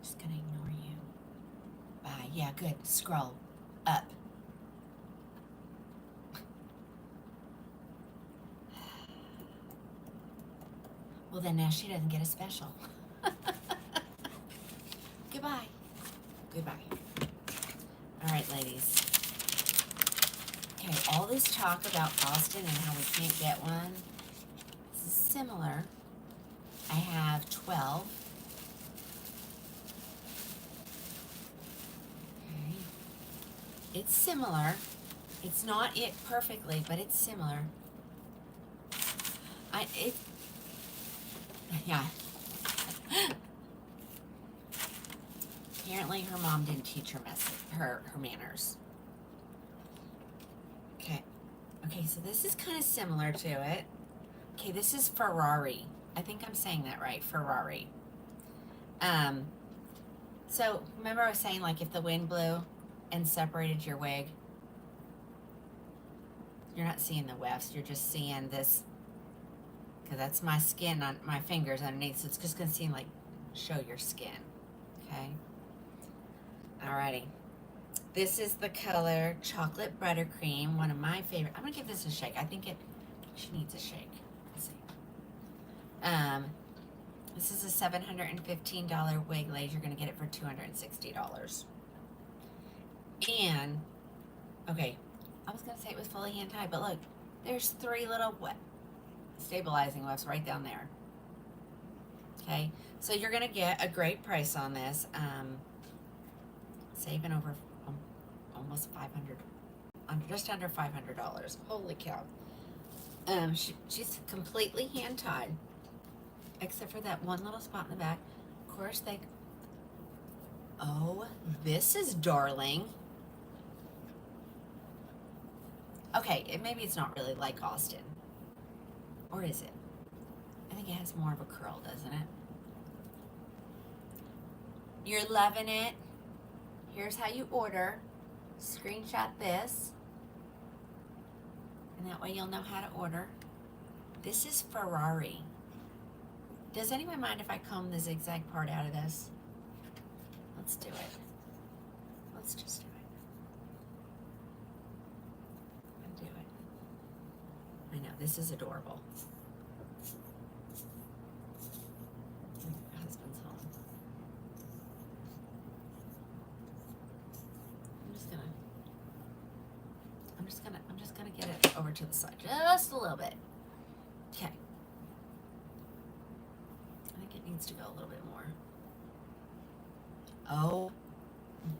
Just gonna ignore you. Bye. Yeah, good. Scroll up. Well, then now she doesn't get a special. Goodbye. Goodbye. All right, ladies. Okay, all this talk about Austin and how we can't get one. This is similar. I have 12. Okay. It's similar. It's not it perfectly, but it's similar. Yeah. Apparently her mom didn't teach her her manners. Okay. Okay, so this is kind of similar to it. Okay, this is Ferrari. I think I'm saying that right, Ferrari. So remember I was saying, like, if the wind blew and separated your wig, you're not seeing the wefts, you're just seeing this, because that's my skin on my fingers underneath, so it's just gonna seem like, show your skin, okay? Alrighty. This is the color Chocolate Buttercream, one of my favorite. I'm gonna give this a shake. I think she needs a shake. Let's see. This is a $715 wig, ladies. You're gonna get it for $260. And, okay, I was gonna say it was fully hand tied, but look, there's 3 little stabilizing wefts right down there. Okay, so you're gonna get a great price on this. Saving over almost $500, just under $500. Holy cow! She's completely hand tied, except for that one little spot in the back. Of course, oh, this is darling. Okay, maybe it's not really like Austin. Or is it? I think it has more of a curl, doesn't it? You're loving it. Here's how you order. Screenshot this. And that way you'll know how to order. This is Ferrari. Does anyone mind if I comb the zigzag part out of this? Let's do it. Let's just do it. And do it. I know, this is adorable. My husband's home. I'm just gonna get it over to the side just a little bit. Okay. I think it needs to go a little bit more. Oh,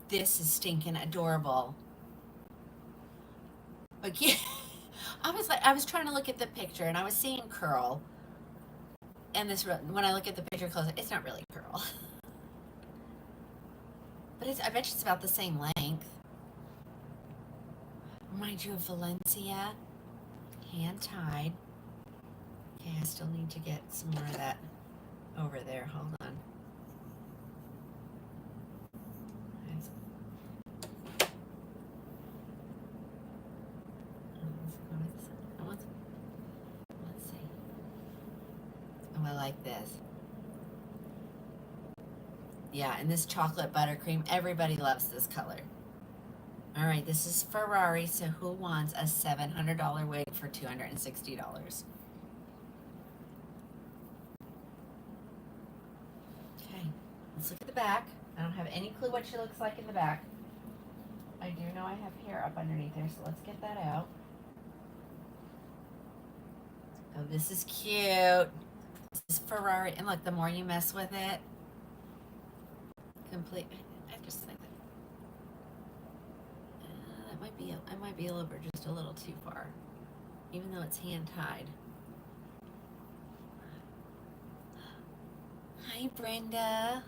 this is stinking adorable. But yeah, I was trying to look at the picture and I was seeing curl, And this, when I look at the picture close, it's not really pearl. But I bet you it's about the same length. Reminds you of Valencia, hand tied. Okay, I still need to get some more of that over there. Hold on. Let's see. Oh, I like this. Yeah, and this chocolate buttercream, everybody loves this color. All right, this is Ferrari, so who wants a $700 wig for $260? Okay, let's look at the back. I don't have any clue what she looks like in the back. I do know I have hair up underneath there, so let's get that out. Oh, this is cute. This is Ferrari, and look, the more you mess with it, complete. I just think that I might be over just a little too far, even though it's hand tied. Hi, Brenda.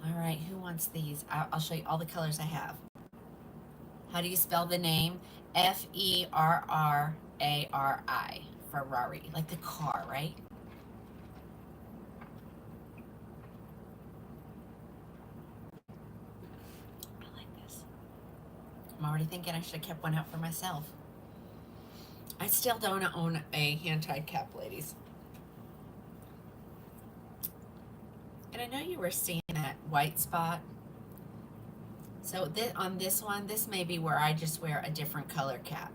All right, who wants these? I'll show you all the colors I have. How do you spell the name? Ferrari. Ferrari, like the car, right? I like this. I'm already thinking I should have kept one out for myself. I still don't own a hand-tied cap, ladies. And I know you were seeing that white spot. So on this one, this may be where I just wear a different color cap.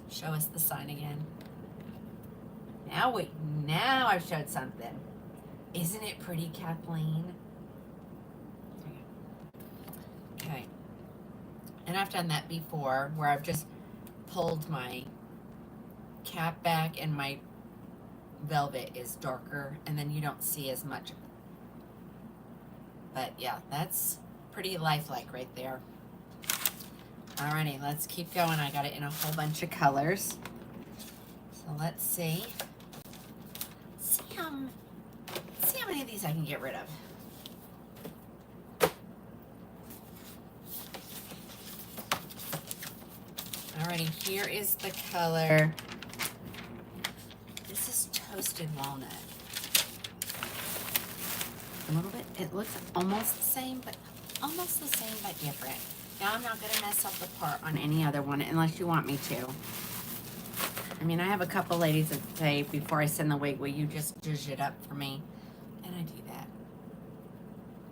Show us the sign again. Now I've showed something. Isn't it pretty, Kathleen? Okay. And I've done that before, where I've just pulled my cap back and my velvet is darker, and then you don't see as much. But yeah, that's pretty lifelike right there. Alrighty, let's keep going. I got it in a whole bunch of colors. So let's see. See how many of these I can get rid of. Alrighty, here is the color. This is toasted walnut. A little bit, it looks almost the same, but different. Now I'm not going to mess up the part on any other one unless you want me to. I mean, I have a couple ladies that say, before I send the wig, will you just zhuzh it up for me? And I do that.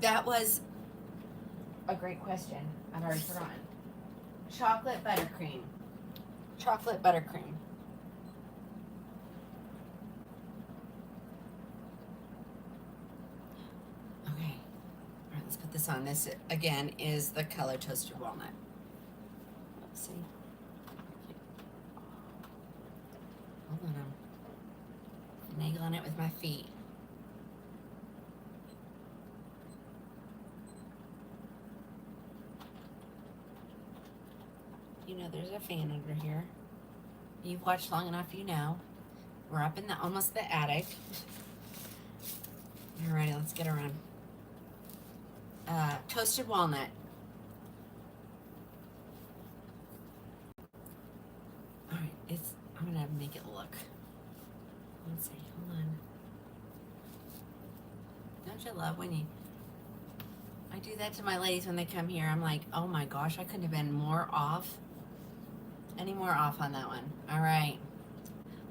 That was a great question. I've already forgotten. Chocolate buttercream. Chocolate buttercream. Okay. All right, let's put this on. This, again, is the color Toasted Walnut. Let's see. Hold on. I'm nagling it with my feet. You know there's a fan under here. You've watched long enough, you know. We're up in the almost the attic. Alrighty, let's get around. Toasted walnut. Alright, I'm gonna make it look. Let's see, hold on. Don't you love when I do that to my ladies when they come here. I'm like, oh my gosh, I couldn't have been more off. Any more off on that one. All right.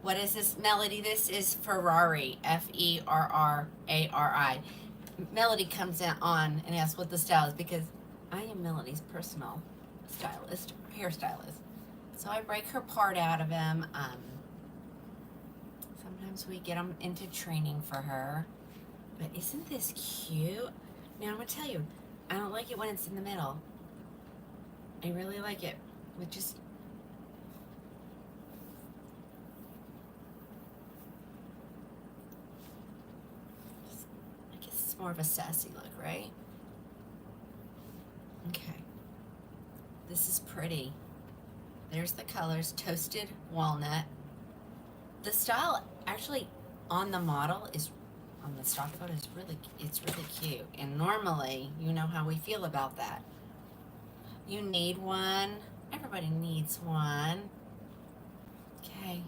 What is this, Melody? This is Ferrari. Ferrari. Melody comes on and asks what the style is because I am Melody's personal stylist, hairstylist. So I break her part out of him. Sometimes we get them into training for her. But isn't this cute? Now I'm going to tell you, I don't like it when it's in the middle. I really like it with just... I guess it's more of a sassy look, right? Okay. This is pretty. There's the colors, Toasted Walnut. The style, actually, on the model is, on the stock photo is it's really cute. And normally, you know how we feel about that. You need one. Everybody needs one. Okay.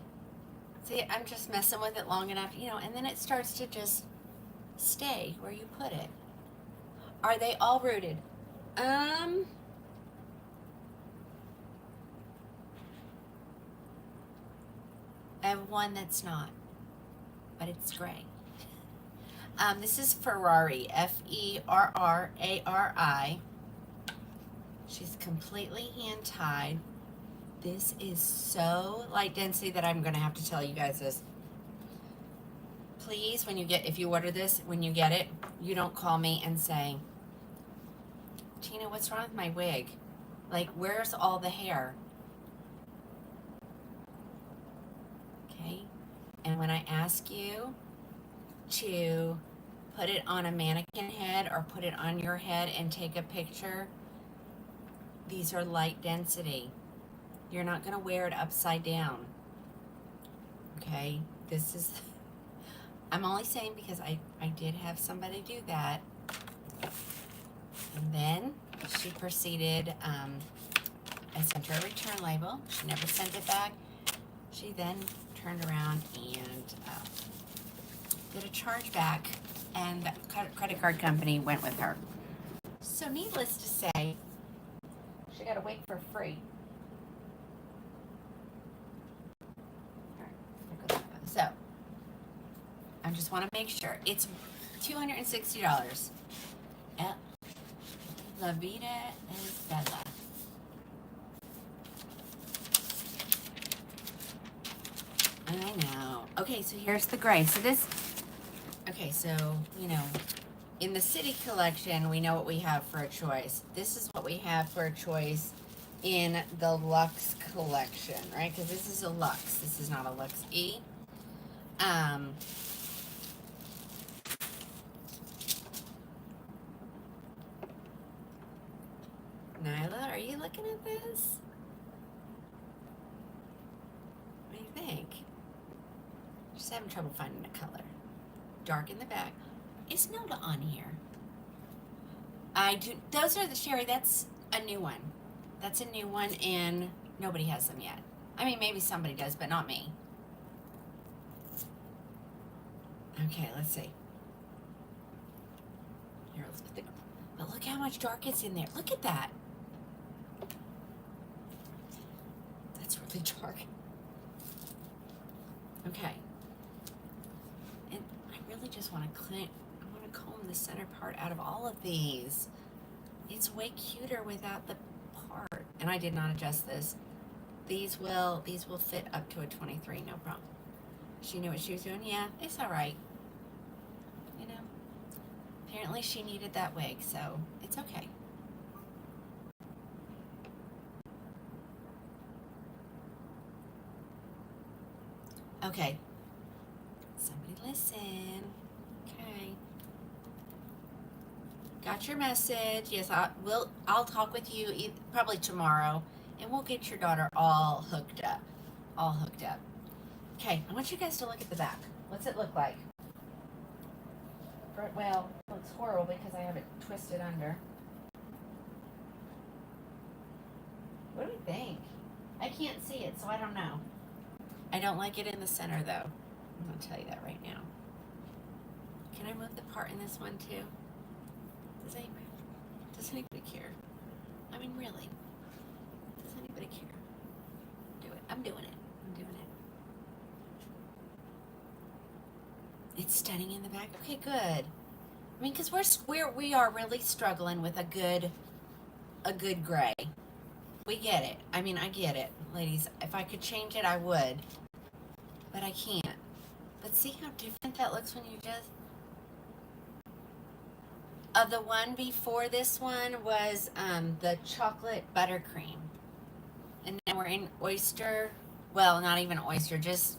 See, I'm just messing with it long enough, you know, and then it starts to just stay where you put it. Are they all rooted? I have one that's not, but it's gray. This is Ferrari, Ferrari. She's completely hand tied. This is so light density that I'm gonna have to tell you guys this. Please, when you get, if you order this, when you get it, you don't call me and say, Tina, what's wrong with my wig? Like, where's all the hair? Okay, and when I ask you to put it on a mannequin head or put it on your head and take a picture, these are light density. You're not going to wear it upside down. Okay, this is, I'm only saying because I did have somebody do that. And then she proceeded, I sent her a return label. She never sent it back. She then turned around and did a chargeback, and the credit card company went with her. So needless to say, she got a wig for free. So I just want to make sure it's $260. La vida es bella. I know. Okay, so here's the gray. So this, okay, so, you know, in the City collection, we know what we have for a choice. This is what we have for a choice in the Luxe collection, right? Because this is a Luxe. This is not a Luxe E. Nyla, are you looking at this? What do you think? Just having trouble finding a color. Dark in the back. Is Nola on here? I do. Those are the Sherry. That's a new one. That's a new one, and nobody has them yet. I mean, maybe somebody does, but not me. Okay, let's see. Here, let's put the. But look how much dark is in there. Look at that. That's really dark. Okay. And I really just want to clean. I want to comb the center part out of all of these. It's way cuter without the part. And I did not adjust this. These will fit up to a 23, no problem. She knew what she was doing. Yeah, it's all right. You know, apparently she needed that wig, so it's okay. Okay. Somebody listen. Okay. Got your message. Yes, I'll talk with you probably tomorrow, and we'll get your daughter all hooked up. All hooked up. Okay, I want you guys to look at the back. What's it look like? Well, it looks horrible because I have it twisted under. What do we think? I can't see it, so I don't know. I don't like it in the center, though. I'm going to tell you that right now. Can I move the part in this one, too? Does anybody care? I mean, really? Does anybody care? Do it. I'm doing it. I'm doing it. It's stunning in the back. Okay, good. I mean, because we are really struggling with a good gray. We get it. I mean, I get it, ladies. If I could change it, I would. But I can't. But see how different that looks when you just... The one before this one was the chocolate buttercream. And now we're in oyster. Well, not even oyster, just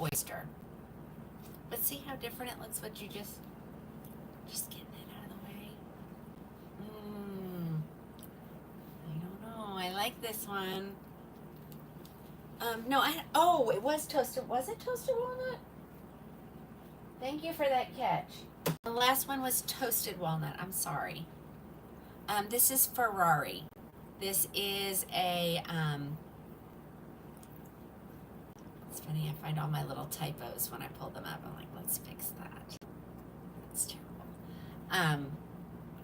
oyster. But see how different it looks when you just getting it out of the way. I don't know. I like this one. No, it was toasted. Was it toasted walnut? Thank you for that catch. The last one was toasted walnut. I'm sorry. This is Ferrari. This is a, it's funny, I find all my little typos when I pull them up. I'm like, let's fix that. That's terrible.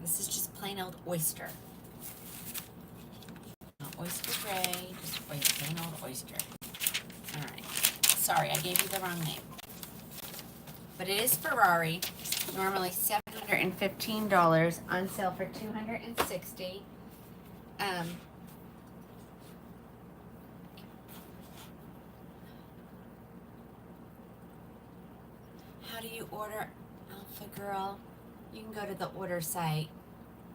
This is just plain old oyster. Not oyster gray, just plain old oyster. All right. Sorry, I gave you the wrong name. But it is Ferrari. Normally $715, on sale for $260. How do you order Alpha Girl? You can go to the order site.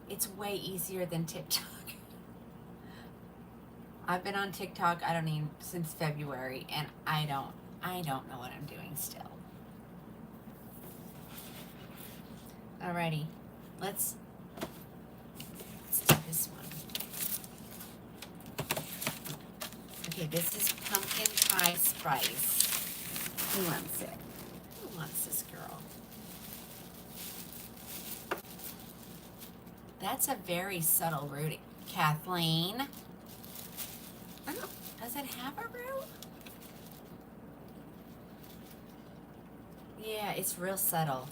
It's way easier than TikTok. I've been on TikTok, I don't even, since February, and I don't know what I'm doing still. Alrighty, let's do this one. Okay, this is pumpkin pie spice. Who wants it? Who wants this girl? That's a very subtle root. Kathleen. Oh, does it have a root? Yeah, it's real subtle.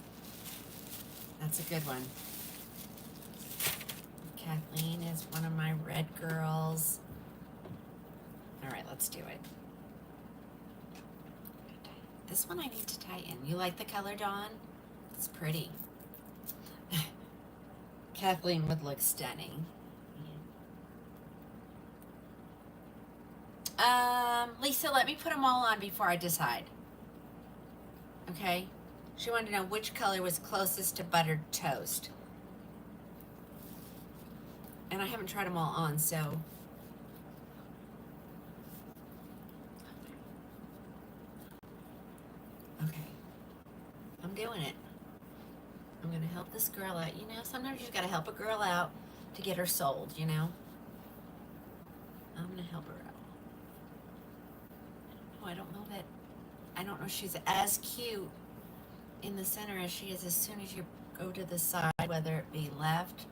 That's a good one. Kathleen is one of my red girls. All right, let's do it. This one I need to tie in. You like the color, Dawn? It's pretty. Kathleen would look stunning. Lisa, let me put them all on before I decide. Okay? She wanted to know which color was closest to buttered toast. And I haven't tried them all on, so. Okay. I'm doing it. I'm going to help this girl out. You know, sometimes you've got to help a girl out to get her sold, you know? I'm going to help her out. Oh, I don't know if she's as cute in the center as she is as soon as you go to the side, whether it be left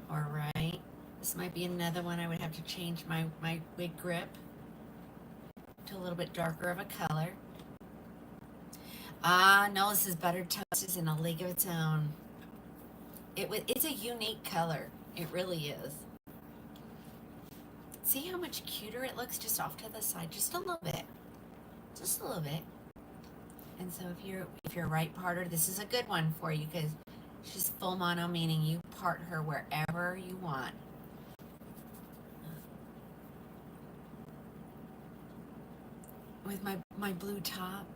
or right. This might be another one I would have to change my wig grip to a little bit darker of a color. No, this is buttered toast is in a league of its own. It's a unique color. It really is. See how much cuter it looks just off to the side? Just a little bit. Just a little bit. And so if you're a right parter, this is a good one for you because she's full mono, meaning you part her wherever you want. With my blue top.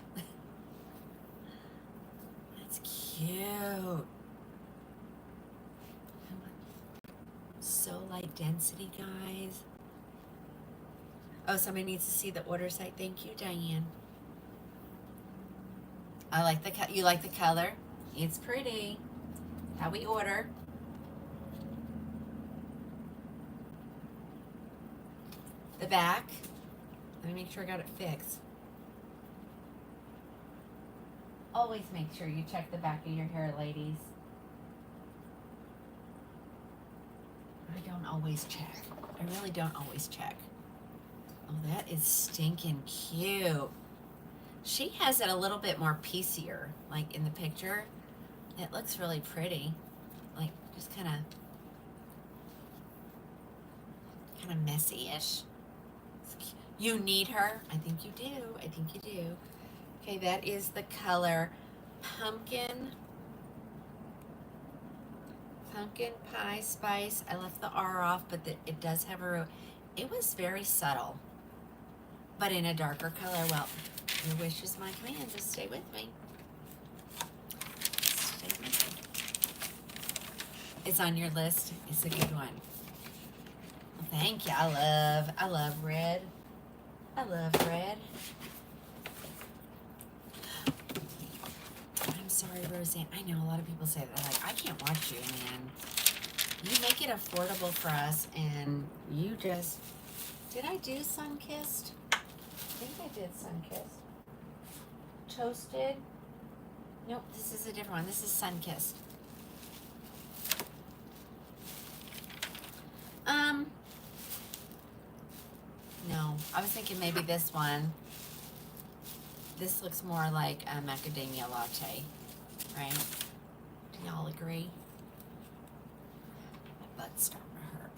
That's cute. So light density, guys. Oh, somebody needs to see the order site. Thank you, Diane. I like you like the color? It's pretty. How we order. The back. Let me make sure I got it fixed. Always make sure you check the back of your hair, ladies. I don't always check. I really don't always check. Oh, that is stinking cute. She has it a little bit more piecier, like in the picture. It looks really pretty. Like, just kind of messy-ish. You need her? I think you do. I think you do. Okay, that is the color Pumpkin Pie Spice. I left the R off, but it does have a... It was very subtle, but in a darker color. Well, your wish is my command. Just stay with me. Stay with me. It's on your list. It's a good one. Well, thank you. I love red. I love red. I'm sorry, Roseanne. I know a lot of people say that. They're like, I can't watch you, man. You make it affordable for us, and you just... Did I do Sunkissed? I think I did Sunkissed. Toasted. Nope, this is a different one. This is Sun-Kissed. No, I was thinking maybe this one. This looks more like a macadamia latte, right? Do y'all agree? My butt's starting to hurt.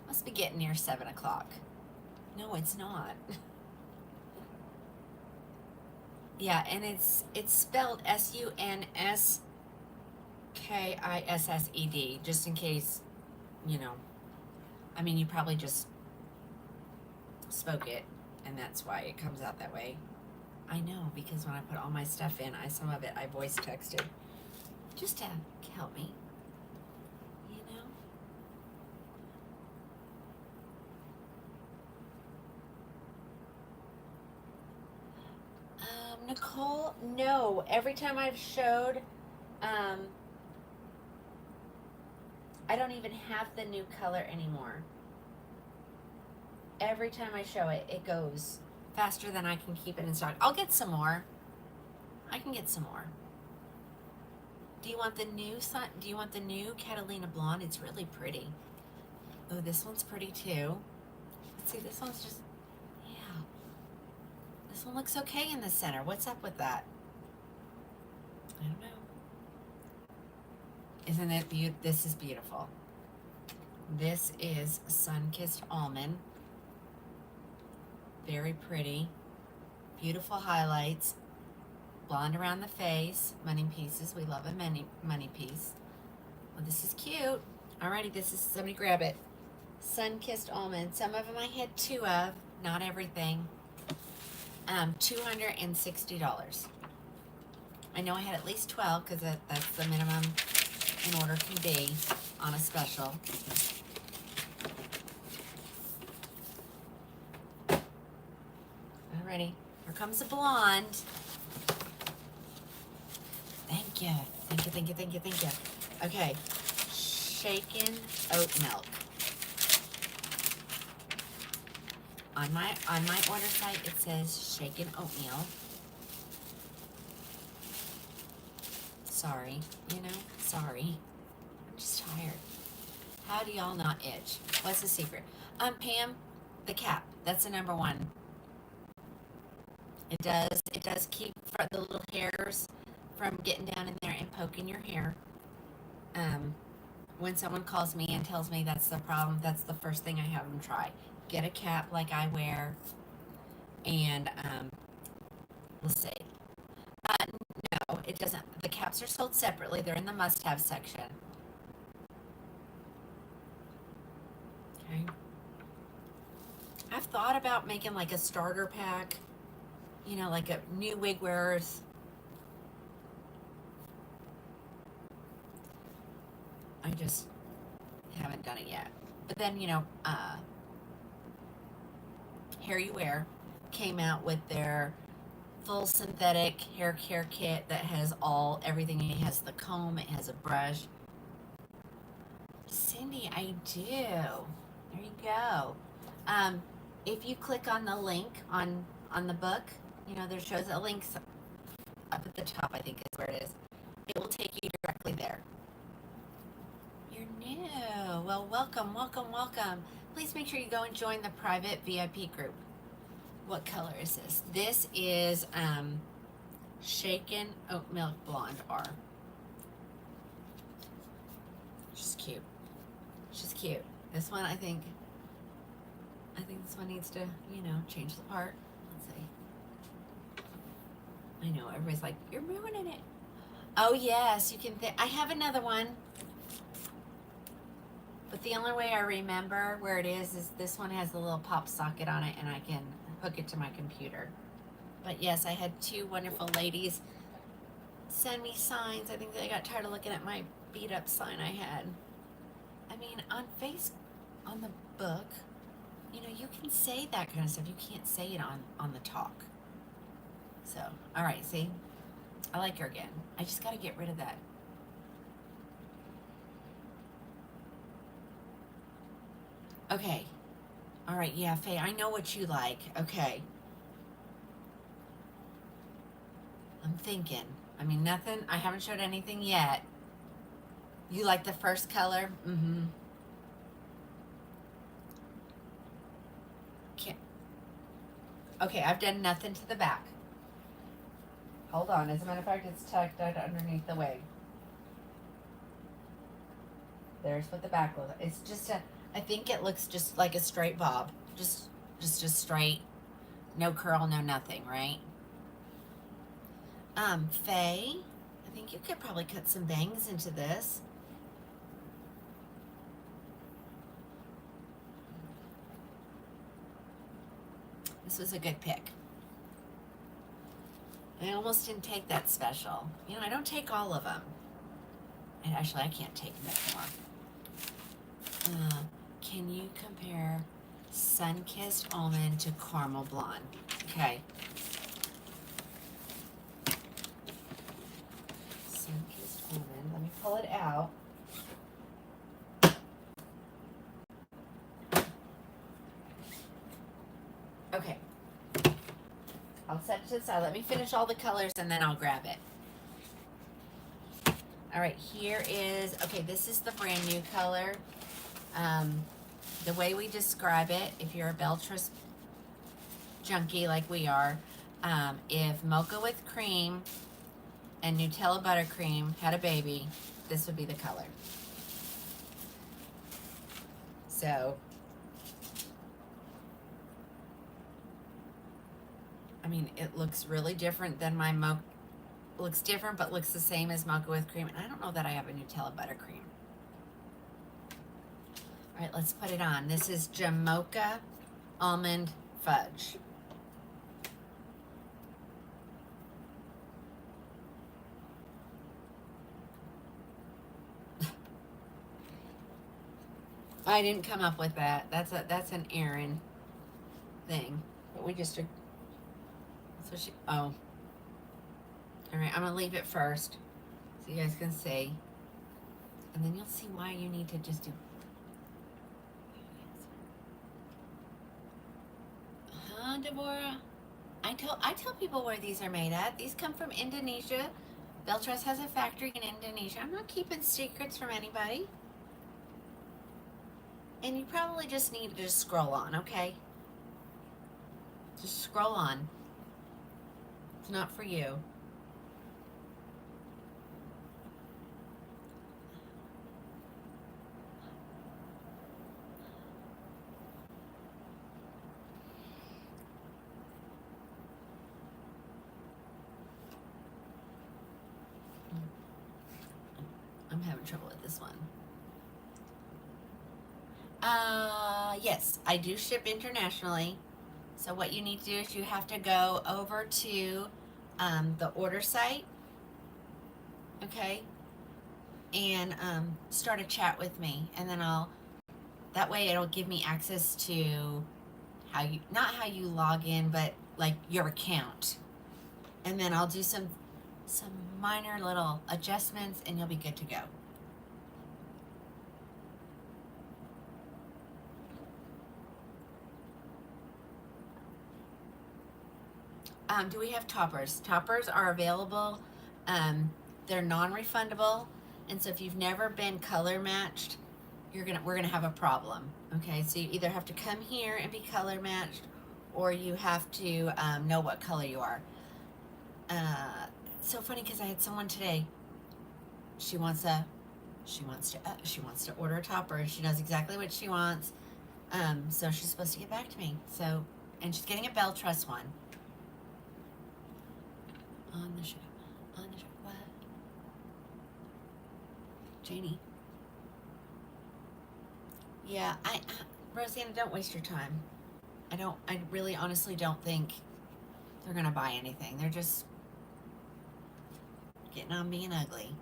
Must be getting near 7 o'clock. No, it's not. Yeah, and it's spelled Sunskissed, just in case, you know. I mean, you probably just spoke it, and that's why it comes out that way. I know, because when I put all my stuff in, some of it I voice texted, just to help me, you know. Nicole, no. Every time I've showed, I don't even have the new color anymore. Every time I show it, it goes faster than I can keep it in stock. I'll get some more. I can get some more. Do you want the new Catalina Blonde? It's really pretty. Oh, this one's pretty too. Let's see, this one's just, yeah. This one looks okay in the center. What's up with that? I don't know. Isn't it beautiful? This is beautiful. This is Sun-Kissed Almond. Very pretty. Beautiful highlights. Blonde around the face. Money pieces. We love a money piece. Well, this is cute. Alrighty, somebody grab it. Sun-Kissed Almond. Some of them I had 2 of. Not everything. $260. I know I had at least 12 because that's the minimum an order can be on a special. Alrighty, here comes the blonde. Thank you. Okay, shaken oat milk. On my order site, it says shaken oatmeal. Sorry, sorry. I'm just tired. How do y'all not itch? What's the secret? Pam, the cap. That's the number one. It does keep the little hairs from getting down in there and poking your hair. When someone calls me and tells me that's the problem, that's the first thing I have them try. Get a cap like I wear, and we'll see. No, it doesn't. The caps are sold separately. They're in the must-have section. Okay. I've thought about making like a starter pack, like a new wig wearers. I just haven't done it yet. But then, Hair You Wear came out with their full synthetic hair care kit that has everything. It has the comb, it has a brush. Cindy, I do. There you go. If you click on the link on the book, there shows a link up at the top, I think is where it is. It will take you directly there. You're new. Well, welcome. Please make sure you go and join the private VIP group. What color is this? This is Shaken Oat Milk Blonde R. She's cute. This one, I think this one needs to, change the part. Let's see. I know, everybody's like, you're ruining it. Oh, yes, you can. I have another one. But the only way I remember where it is this one has a little pop socket on it, and I can hook it to my computer. But yes, I had 2 wonderful ladies send me signs. I think they got tired of looking at my beat up sign I had. I mean, on the book, you can say that kind of stuff. You can't say it on the talk. So, all right, see? I like her again. I just got to get rid of that. Okay. All right, yeah, Faye, I know what you like. Okay. I'm thinking. I mean, nothing, I haven't showed anything yet. You like the first color? Mm-hmm. Can't. Okay, I've done nothing to the back. Hold on. As a matter of fact, it's tucked out underneath the wig. There's what the back looks like. It's just a, I think it looks just like a straight bob. Just a straight, no curl, no nothing, right? Faye, I think you could probably cut some bangs into this. This was a good pick. I almost didn't take that special. You know, I don't take all of them. And actually, I can't take much more. Can you compare Sun-Kissed Almond to Caramel Blonde? Okay. Sun-Kissed Almond. Let me pull it out. Okay. I'll set it to the side. Let me finish all the colors and then I'll grab it. All right, here is, okay, this is the brand new color. The way we describe it, if you're a Beltress junkie like we are, if mocha with cream and Nutella buttercream had a baby, this would be the color. So, I mean, it looks really different than my mocha. Looks different, but looks the same as mocha with cream. And I don't know that I have a Nutella buttercream. All right, let's put it on. This is Jamocha Almond Fudge. I didn't come up with that. That's an Erin thing. But we just, so she, oh. All right, I'm gonna leave it first so you guys can see. And then you'll see why you need to just do. Huh, Deborah? I tell people where these are made at. These come from Indonesia. Beltress has a factory in Indonesia. I'm not keeping secrets from anybody. And you probably just need to just scroll on, okay? Just scroll on. It's not for you. I'm having trouble with this one. Yes, I do ship internationally. So what you need to do is you have to go over to the order site, okay, and start a chat with me, and then that way it'll give me access to not how you log in, but like your account, and then I'll do some minor little adjustments and you'll be good to go. Do we have toppers? Toppers are available. They're non-refundable, and so if you've never been color matched, we're gonna have a problem. Okay, so you either have to come here and be color matched, or you have to know what color you are. So funny because I had someone today. She wants to order a topper. She knows exactly what she wants. So she's supposed to get back to me. So, and she's getting a Beltress one. On the show. What? Janie. Yeah, Rosanna, don't waste your time. I really honestly don't think they're gonna buy anything. They're just getting on being ugly.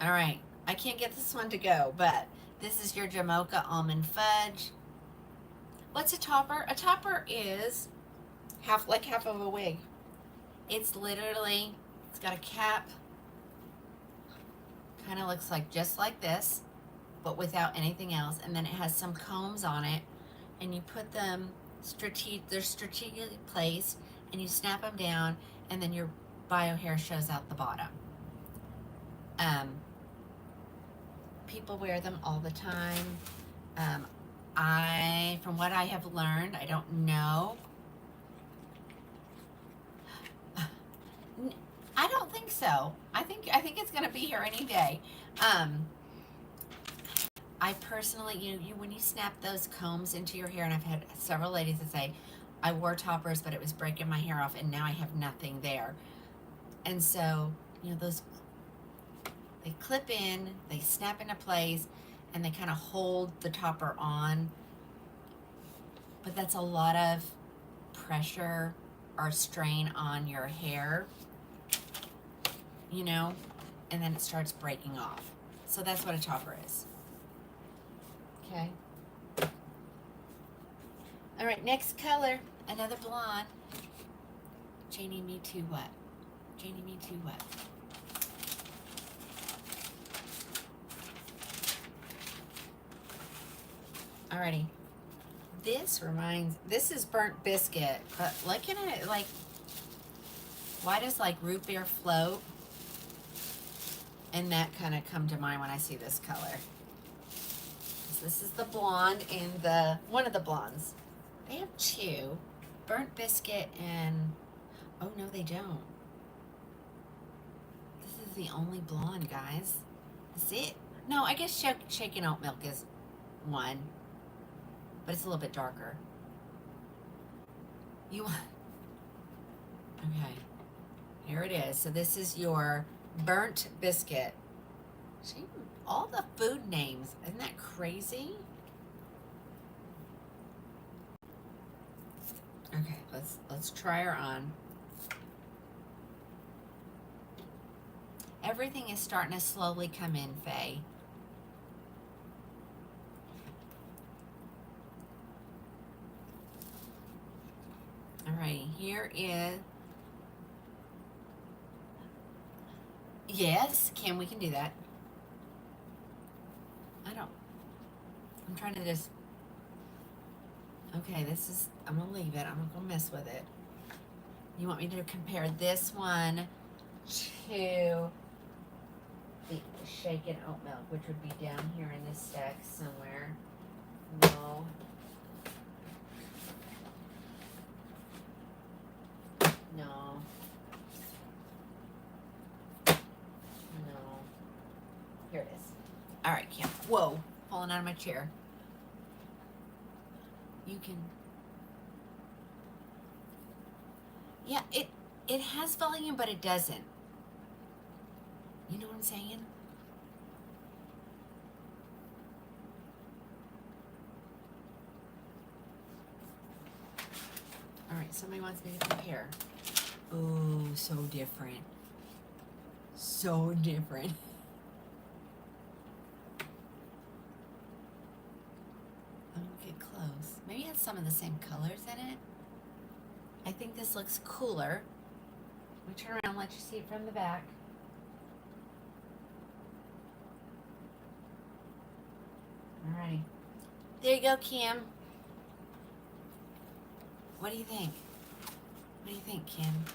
All right, I can't get this one to go, but this is your Jamocha Almond Fudge. What's a topper? A topper is half of a wig. It's literally, it's got a cap, kind of looks like just like this, but without anything else, and then it has some combs on it, and you put them they're strategically placed, and you snap them down, and then bio hair shows out the bottom. People wear them all the time. From what I have learned, I don't know. I don't think so. I think it's gonna be here any day. I personally, you when you snap those combs into your hair, and I've had several ladies that say, I wore toppers, but it was breaking my hair off, and now I have nothing there. And so, those, they clip in, they snap into place, and they kind of hold the topper on. But that's a lot of pressure or strain on your hair, and then it starts breaking off. So that's what a topper is. Okay. All right, next color, another blonde. Janie, me too what? Janie, me too what? Alrighty. This is burnt biscuit, but look at it, like, why does like root beer float? And that kind of come to mind when I see this color. So this is the blonde and one of the blondes. They have two, burnt biscuit and, oh no they don't. This is the only blonde, guys. That's it. No, I guess shaken oat milk is one, but it's a little bit darker. Okay, here it is. So this is your burnt biscuit. See, all the food names, isn't that crazy? Okay, let's try her on. Everything is starting to slowly come in, Faye. All right, here is, yes, Kim, we can do that. I'm trying to just, okay, I'm gonna leave it. I'm not gonna mess with it. You want me to compare this one to the shaken oat milk, which would be down here in this stack somewhere. No. No. No. Here it is. All right, Kim. Whoa, falling out of my chair. You can. Yeah, it has volume, but it doesn't. You know what I'm saying? All right, somebody wants me to compare. Oh, so different. So different. I'm gonna get close. Maybe it has some of the same colors in it. I think this looks cooler. Let me turn around and let you see it from the back. Alrighty. There you go, Kim. What do you think? What do you think, Kim?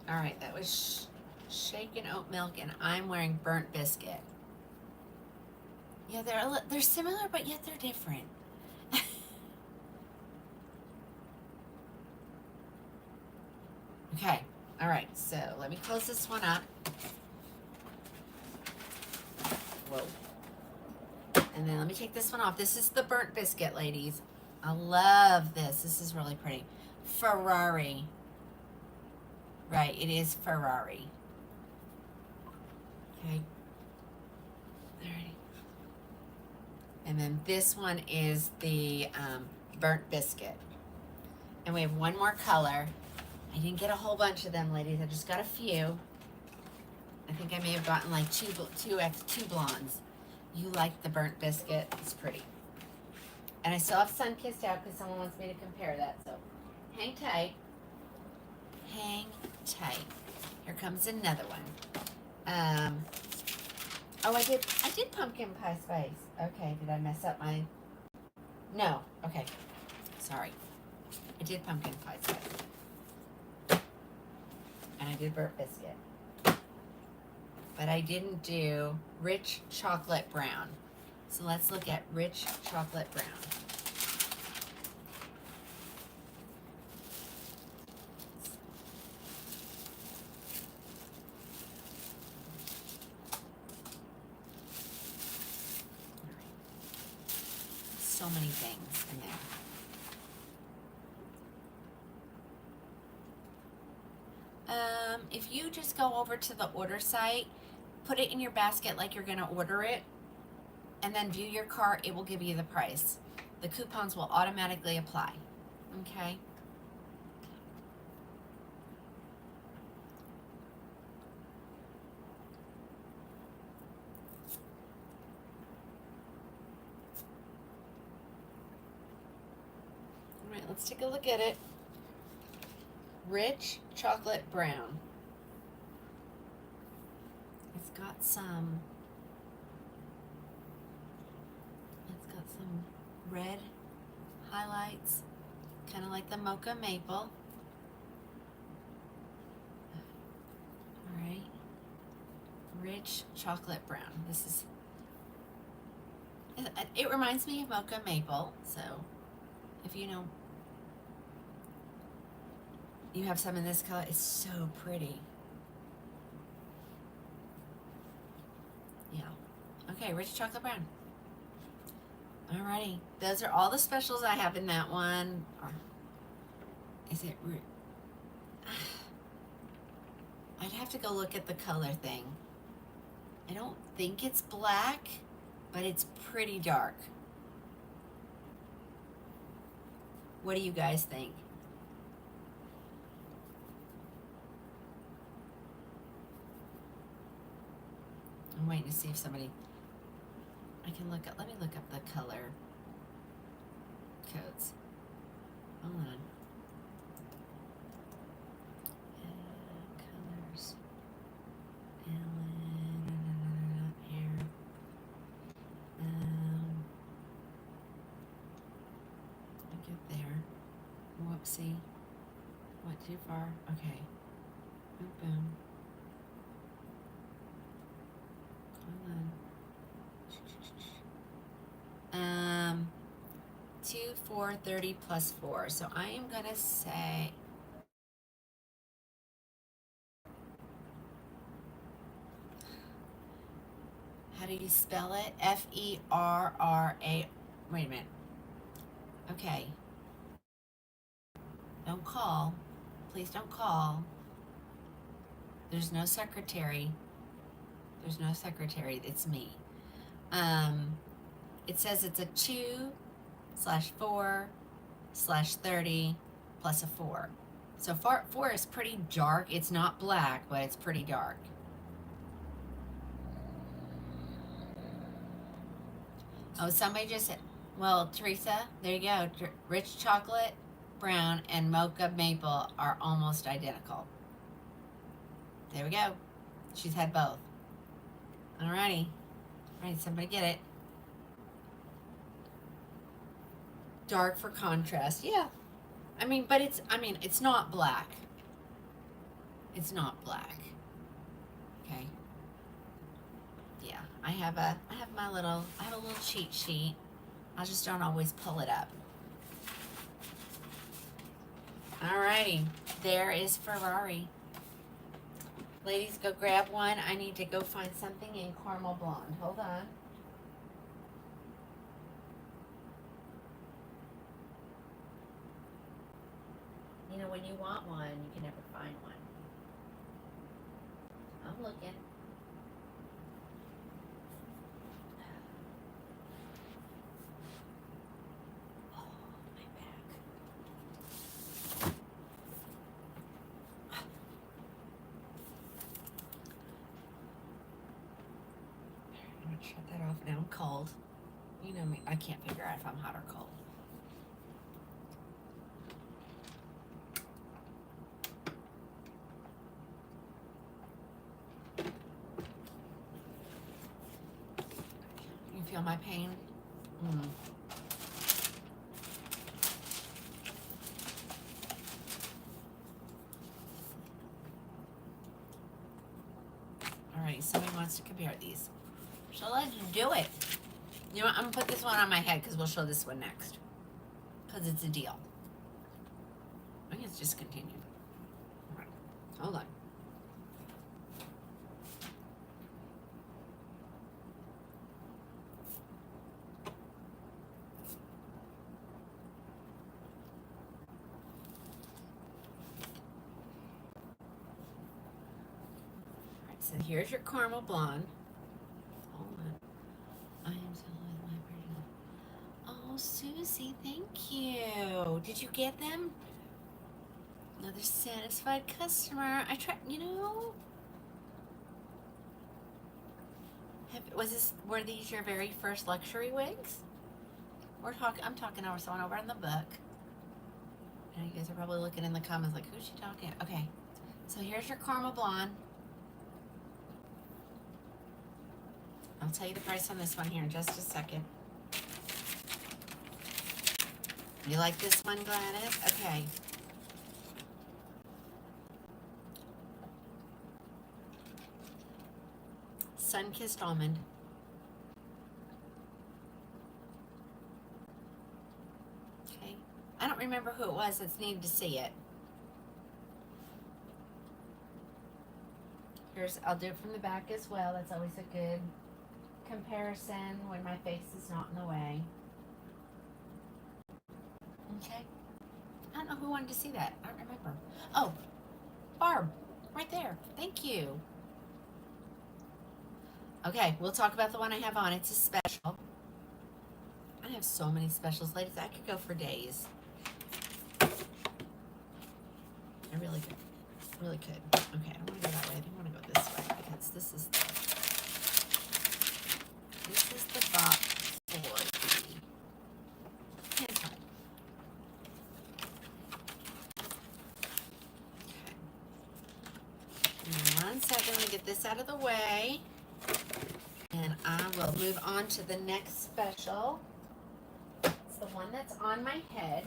All right, that was shaken oat milk, and I'm wearing burnt biscuit. Yeah, they're similar, but yet they're different. Okay, all right, so let me close this one up. Whoa. And then let me take this one off. This is the burnt biscuit, ladies. I love this. This is really pretty. Ferrari. Right, it is Ferrari. Okay. Alrighty. And then this one is the burnt biscuit. And we have one more color. I didn't get a whole bunch of them, ladies. I just got a few. I think I may have gotten like two blondes. You like the burnt biscuit? It's pretty. And I still have Sun Kissed Out because someone wants me to compare that. So hang tight. Hang tight. Here comes another one. Oh, I did pumpkin pie spice. Okay, did I mess up my? No. Okay. Sorry. I did pumpkin pie spice. And I did burnt biscuit. But I didn't do rich chocolate brown. So let's look at rich chocolate brown. So many things in there. If you just go over to the order site, put it in your basket like you're going to order it, and then view your cart, it will give you the price. The coupons will automatically apply. Okay? All right, let's take a look at it. Rich chocolate brown. It's got some red highlights, kind of like the mocha maple. All right, rich chocolate brown. It reminds me of mocha maple, so if you know, you have some in this color, it's so pretty. Yeah. Okay, rich chocolate brown. Alrighty, those are all the specials I have in that one. Or is it? I'd have to go look at the color thing. I don't think it's black, but it's pretty dark. What do you guys think? I'm waiting to see if somebody, I can look up, let me look up the color codes. Hold on. Colors. Ellen, here. I get there. Whoopsie. Went too far. Okay. Boom, boom. Hold on. 2, 4, 30 plus 4. So I am gonna say, how do you spell it? F-E-R-R-A. Wait a minute. Okay. Don't call. Please don't call. There's no secretary. There's no secretary. It's me. It says it's a 2/4/30 plus a 4. So 4 is pretty dark. It's not black, but it's pretty dark. Oh, somebody just said, well, Teresa, there you go. Rich chocolate brown and mocha maple are almost identical. There we go. She's had both. Alrighty. Alright, somebody get it. Dark for contrast. Yeah. But it's not black. It's not black. Okay. Yeah. I have a little cheat sheet. I just don't always pull it up. Alrighty. There is Ferrari. Ladies, go grab one. I need to go find something in caramel blonde. Hold on. You know, when you want one, you can never find one. I'm looking. Oh, my back. I'm going to shut that off now. I'm cold. You know me. I can't figure out if I'm hot or cold. Feel my pain? Okay, somebody wants to compare these. So let's do it. You know what? I'm going to put this one on my head because we'll show this one next. Because it's a deal. I think it's discontinued. All right. Hold on. So here's your caramel blonde. Hold on. I am so with my pretty. Oh, Susie, thank you. Did you get them? Another satisfied customer. I tried, you know. Were these your very first luxury wigs? I'm talking over someone over in the book. And you guys are probably looking in the comments like, who's she talking? Okay. So here's your caramel blonde. I'll tell you the price on this one here in just a second. You like this one, Gladys? Okay. Sun-kissed almond. Okay. I don't remember who it was that's needed to see it. I'll do it from the back as well. That's always a good comparison when my face is not in the way. Okay. I don't know who wanted to see that. I don't remember. Oh, Barb, right there. Thank you. Okay, we'll talk about the one I have on. It's a special. I have so many specials, ladies. I could go for days. I really could. Really could. Okay, I don't want to go that way. I think I want to go this way because this is the box for the hand tie. Okay. 1 second, let me get this out of the way. And I will move on to the next special. It's the one that's on my head.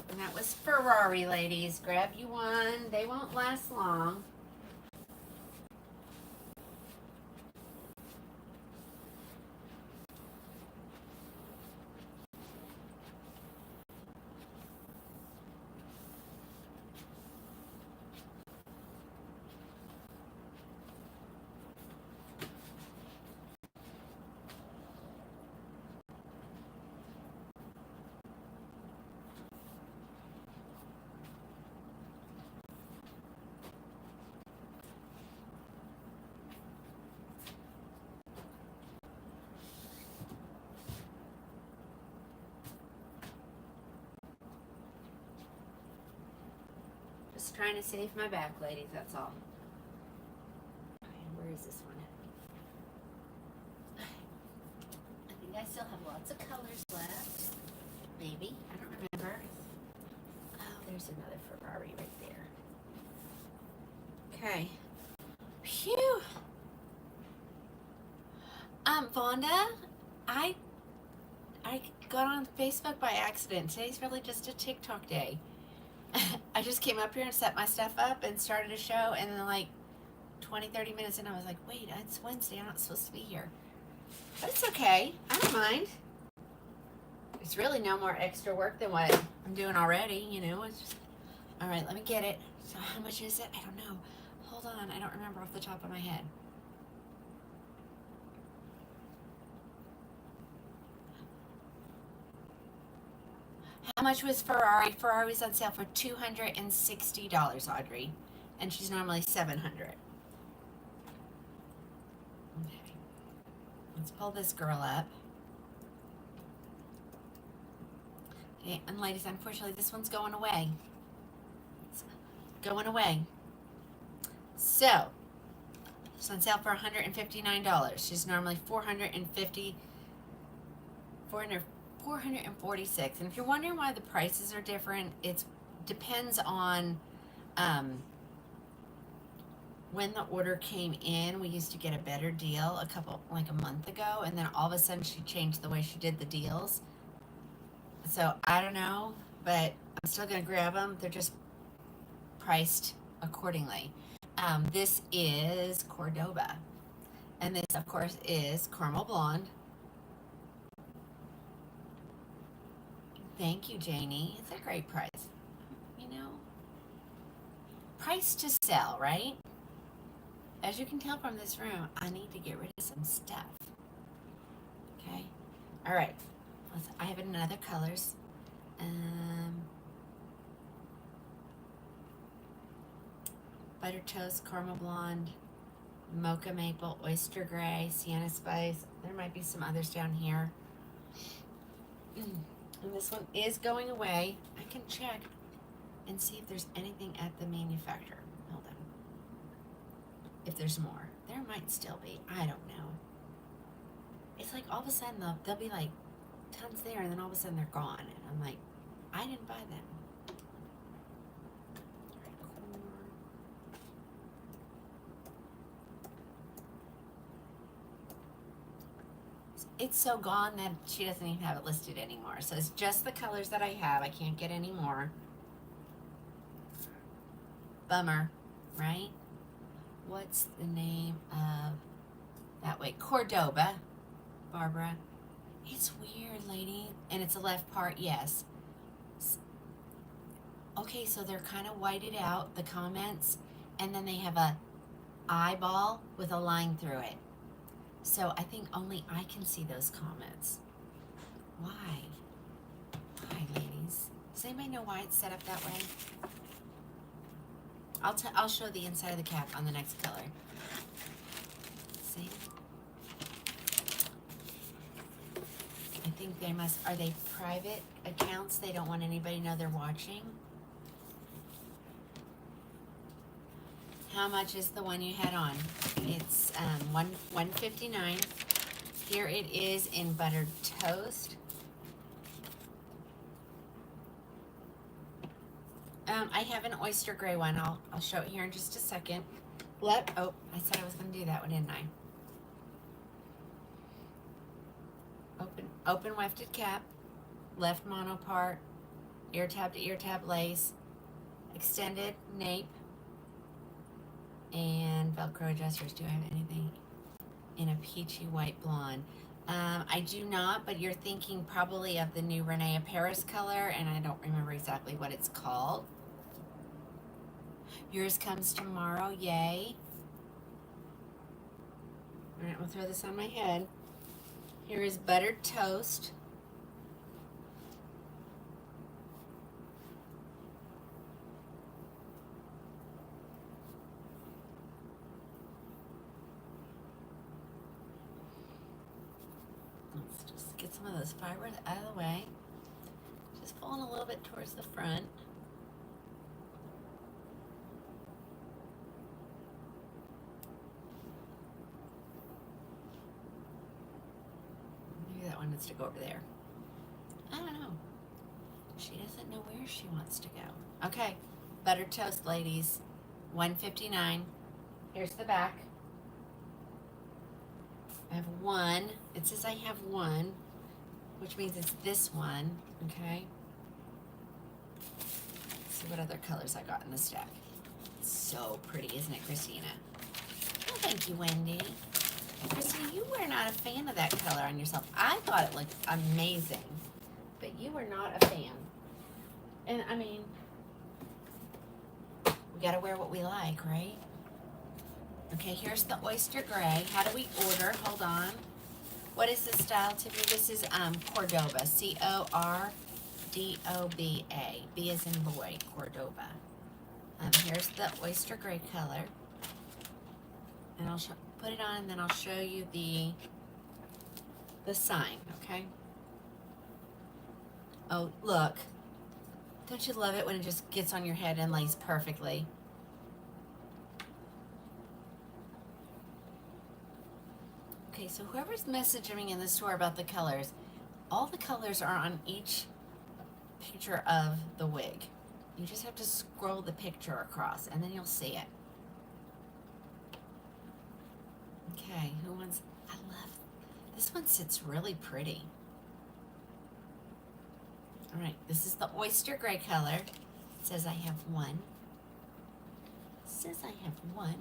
And that was Ferrari, ladies. Grab you one. They won't last long. Just trying to save my back, ladies, that's all. Okay, where is this one at? I think I still have lots of colors left. Maybe. I don't remember. Oh, there's another Ferrari right there. Okay. Phew. Vonda, I got on Facebook by accident. Today's really just a TikTok day. I just came up here and set my stuff up and started a show, and then like 20-30 minutes in I was like, wait, it's Wednesday, I'm not supposed to be here. But it's okay, I don't mind. It's really no more extra work than what I'm doing already, you know. It's just, all right, let me get it. So how much is it? I don't know. Hold on, I don't remember off the top of my head. How much was Ferrari? Ferrari was on sale for $260, Audrey, and she's normally $700. Okay, let's pull this girl up. Okay, and ladies, unfortunately, this one's going away. It's going away. So, it's on sale for $159. She's normally $446. And if you're wondering why the prices are different, it depends on when the order came in, we used to get a better deal like a month ago, and then all of a sudden she changed the way she did the deals. So I don't know, but I'm still gonna grab them. They're just priced accordingly. This is Cordoba, and this, of course, is Caramel Blonde. Thank you, Janie. It's a great price. You know, price to sell, right? As you can tell from this room, I need to get rid of some stuff. Okay. All right. I have it in other colors. Butter toast, caramel blonde, mocha maple, oyster gray, sienna spice. There might be some others down here. And this one is going away. I can check and see if there's anything at the manufacturer. Hold on. If there's more. There might still be. I don't know. It's like all of a sudden they'll be like tons there, and then all of a sudden they're gone. And I'm like, I didn't buy them. It's so gone that she doesn't even have it listed anymore. So it's just the colors that I have. I can't get any more. Bummer, right? What's the name of that way? Cordoba, Barbara. It's weird, lady. And it's a left part, yes. Okay, so they're kind of whited out, the comments, and then they have a eyeball with a line through it. So I think only I can see those comments. Why? Why, ladies? Does anybody know why it's set up that way? I'll show the inside of the cap on the next color. See? I think they must, are they private accounts? They don't want anybody to know they're watching? How much is the one you had on? It's $159. Here it is in buttered toast. I have an oyster gray one. I'll show it here in just a second. Oh, I said I was going to do that one, didn't I? Open wefted cap, left mono part, ear tab to ear tab lace, extended nape, and Velcro adjusters. Do I have anything in a peachy white blonde? I do not, but you're thinking probably of the new Renee Paris color, and I don't remember exactly what it's called. Yours comes tomorrow, yay. All right, we'll throw this on my head. Here is buttered toast. Let's just get some of those fibers out of the way. Just pulling a little bit towards the front. Maybe that one needs to go over there. I don't know. She doesn't know where she wants to go. Okay, buttered toast, ladies. $159. Here's the back. I have one. It says I have one, which means it's this one. Okay. Let's see what other colors I got in the stack. It's so pretty, isn't it, Christina? Oh, thank you, Wendy. Christina, you were not a fan of that color on yourself. I thought it looked amazing, but you were not a fan. And I mean, we gotta wear what we like, right? Okay, here's the oyster gray. How do we order? Hold on. What is this style, Tiffany? This is Cordoba. Cordoba. B as in boy. Cordoba. Here's the oyster gray color, and I'll put it on, and then I'll show you the sign. Okay. Oh, look! Don't you love it when it just gets on your head and lays perfectly? Okay, so whoever's messaging me in the store about the colors, all the colors are on each picture of the wig. You just have to scroll the picture across, and then you'll see it. Okay, who wants, I love, this one sits really pretty. All right, this is the oyster gray color. It says I have one. It says I have one.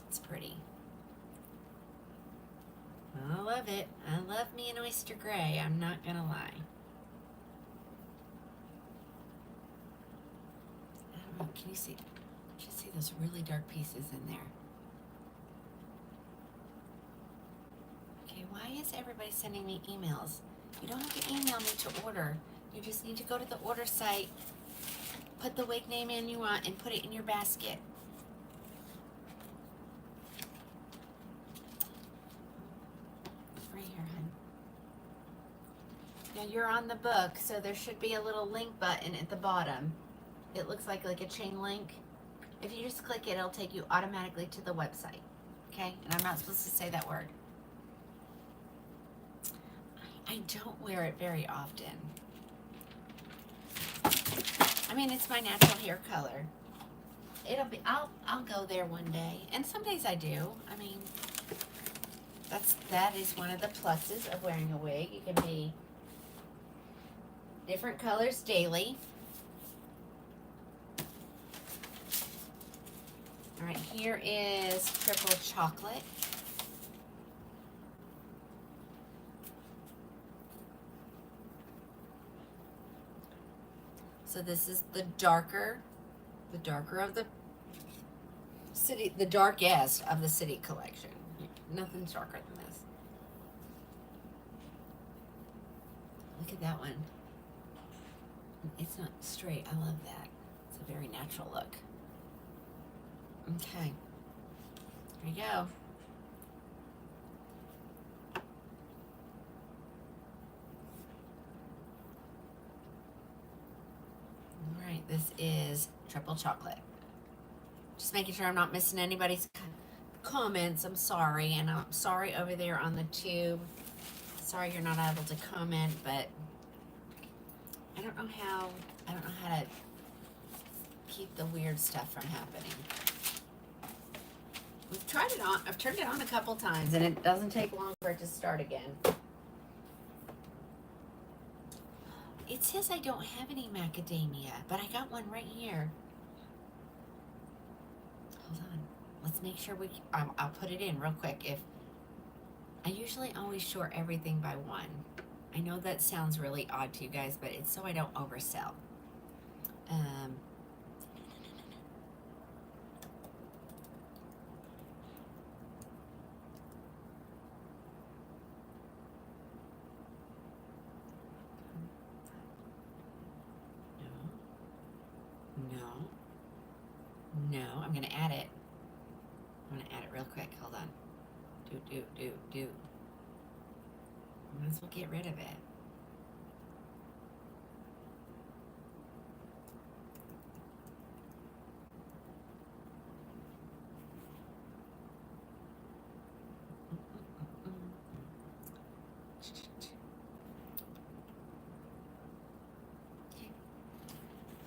It's pretty. I love it. I love me an oyster gray. I'm not gonna lie. I don't know. Can you see? You can see those really dark pieces in there. Okay, why is everybody sending me emails? You don't have to email me to order. You just need to go to the order site, put the wig name in you want, and put it in your basket. Right here, hon. Now you're on the book, so there should be a little link button at the bottom. It looks like a chain link. If you just click it, it'll take you automatically to the website. Okay? And I'm not supposed to say that word. I don't wear it very often. I mean, it's my natural hair color. It'll be, I'll go there one day. And some days I do. I mean, that is one of the pluses of wearing a wig. You can be different colors daily. All right, here is triple chocolate. So this is the darker of the city, the darkest of the city collection. Nothing's darker than this. Look at that one. It's not straight. I love that. It's a very natural look. Okay. There you go. All right, this is triple chocolate. Just making sure I'm not missing anybody's comments. I'm sorry, and I'm sorry over there on the tube. Sorry you're not able to comment, but I don't know how to keep the weird stuff from happening. We've tried it on. I've turned it on a couple times, and it doesn't take long for it to start again. It says I don't have any macadamia, but I got one right here. Hold on. Let's make sure I'll put it in real quick. I usually always short everything by one. I know that sounds really odd to you guys, but it's so I don't oversell. No, I'm gonna add it. I'm gonna add it real quick. Hold on. Do. Might as well get rid of it.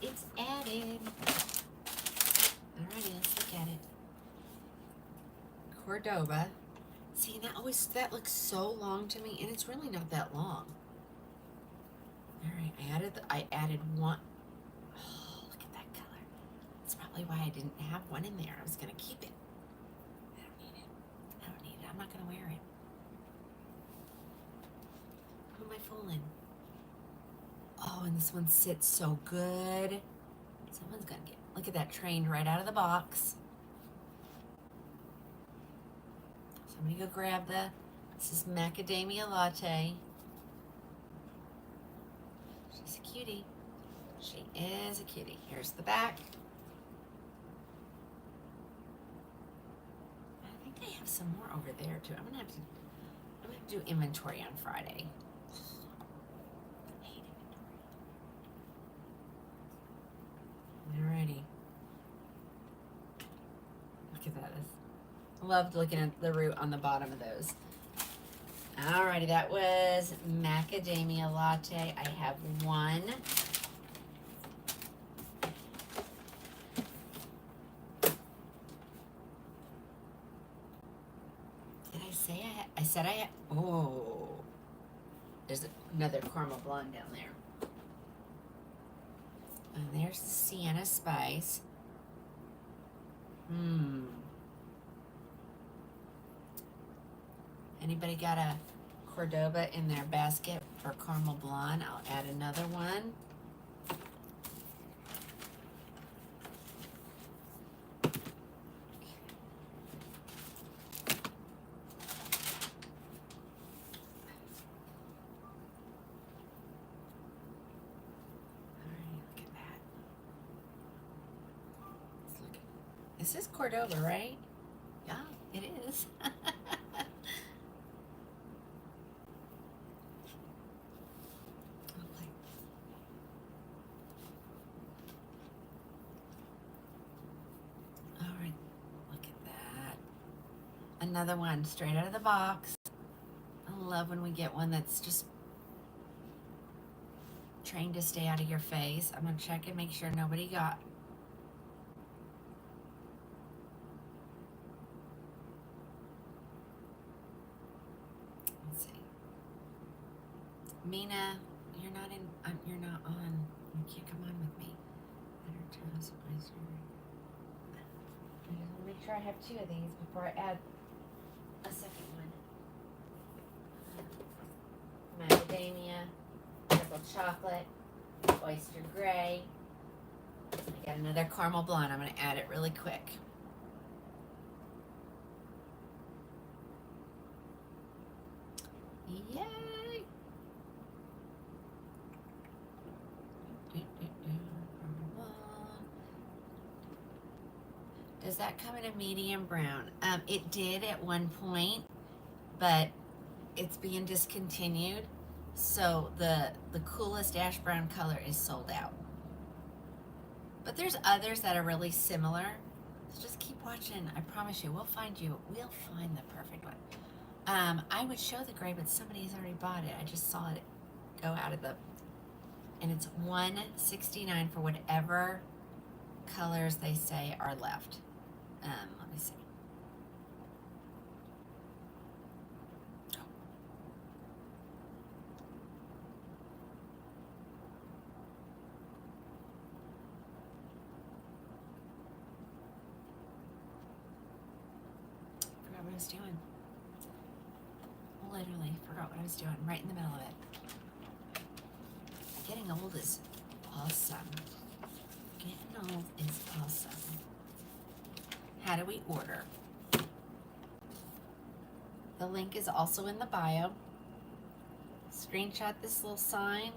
It's added. Alrighty, let's look at it. Cordoba. See, that looks so long to me, and it's really not that long. Alright, I added one. Oh, look at that color. That's probably why I didn't have one in there. I was gonna keep it. I don't need it. I'm not gonna wear it. Who am I fooling? Oh, and this one sits so good. Someone's gonna look at that, trained right out of the box. So I'm gonna go grab this is macadamia latte. She's a cutie. She is a cutie. Here's the back. I think they have some more over there too. I'm gonna have to do inventory on Friday. Alrighty. Look at that. I loved looking at the root on the bottom of those. Alrighty, that was macadamia latte. I have one. say I said I had, oh, there's another caramel blonde down there. And there's the sienna spice. Anybody got a Cordoba in their basket for caramel blonde? I'll add another one. This is Cordoba, right? Yeah, it is. All right, look at that. Another one straight out of the box. I love when we get one that's just trained to stay out of your face. I'm gonna check and make sure nobody got. Mina, you're not on. You can't come on with me. I just want to make sure I have two of these before I add a second one. Macadamia, triple chocolate, oyster gray. I got another caramel blonde. I'm going to add it really quick. Yay! Does that come in a medium brown? It did at one point, but it's being discontinued. So the coolest ash brown color is sold out. But there's others that are really similar. So just keep watching. I promise you, we'll find the perfect one. I would show the gray, but somebody's already bought it. I just saw it go out of the, and it's $169 for whatever colors they say are left. Let me see. Forgot what I was doing. Literally forgot what I was doing. Right in the middle of it. Getting old is awesome. Getting old is awesome. How do we order? The link is also in the bio. Screenshot this little sign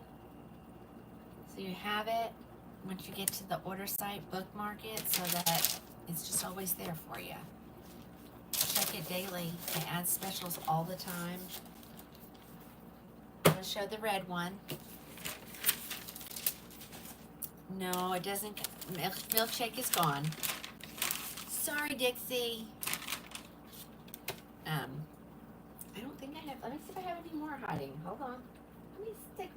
so you have it. Once you get to the order site, bookmark it so that it's just always there for you. Check it daily. They add specials all the time. I'm going to show the red one. No, it doesn't. Milkshake is gone. Sorry, Dixie. I don't think I have. Let me see if I have any more hiding. Hold on. Let me stick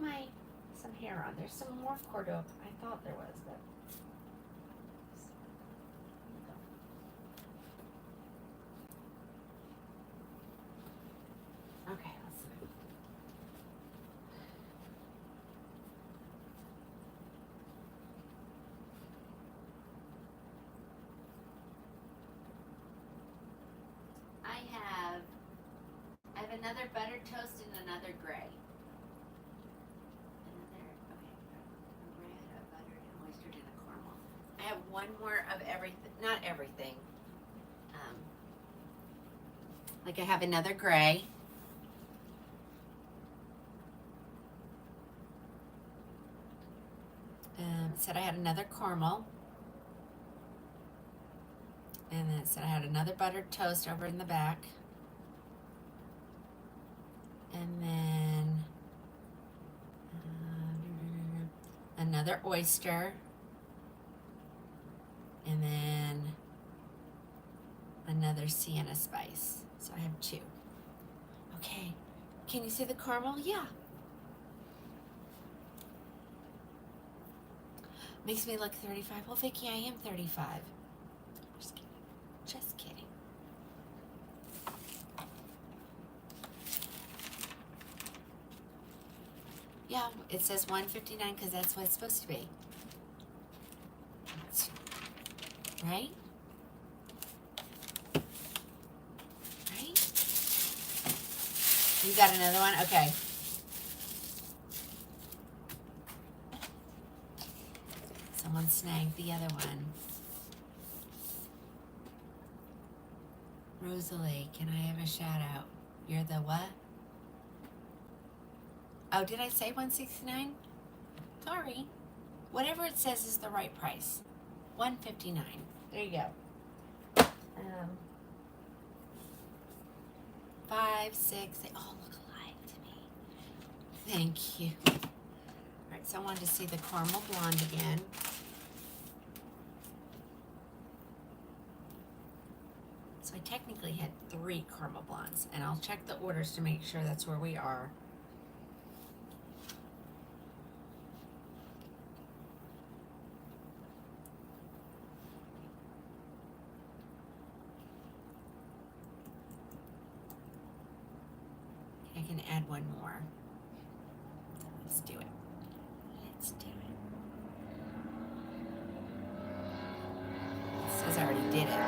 some hair on. There's some more Cordoba. I thought there was, but. Okay, let's see. I have another buttered toast and another gray. A red, a buttered, an oystered, and a caramel. I have one more of everything, not everything. Like I have another gray. It said I had another caramel. And then it said I had another buttered toast over in the back. And then another oyster. And then another sienna spice. So I have two. Okay. Can you see the caramel? Yeah. Makes me look 35. Well, Vicki, I am 35. Just kidding. Just kidding. Yeah, it says $159 because that's what it's supposed to be. Right? Right? You got another one? Okay. Someone snagged the other one. Rosalie, can I have a shout out? You're the what? Oh, did I say $169? Sorry. Whatever it says is the right price. $159. There you go. 5, 6, they all look alike to me. Thank you. All right, so I wanted to see the caramel blonde again. So I technically had 3 caramel blondes, and I'll check the orders to make sure that's where we are. I can add one more. Let's do it. Let's do it. It says I already did it.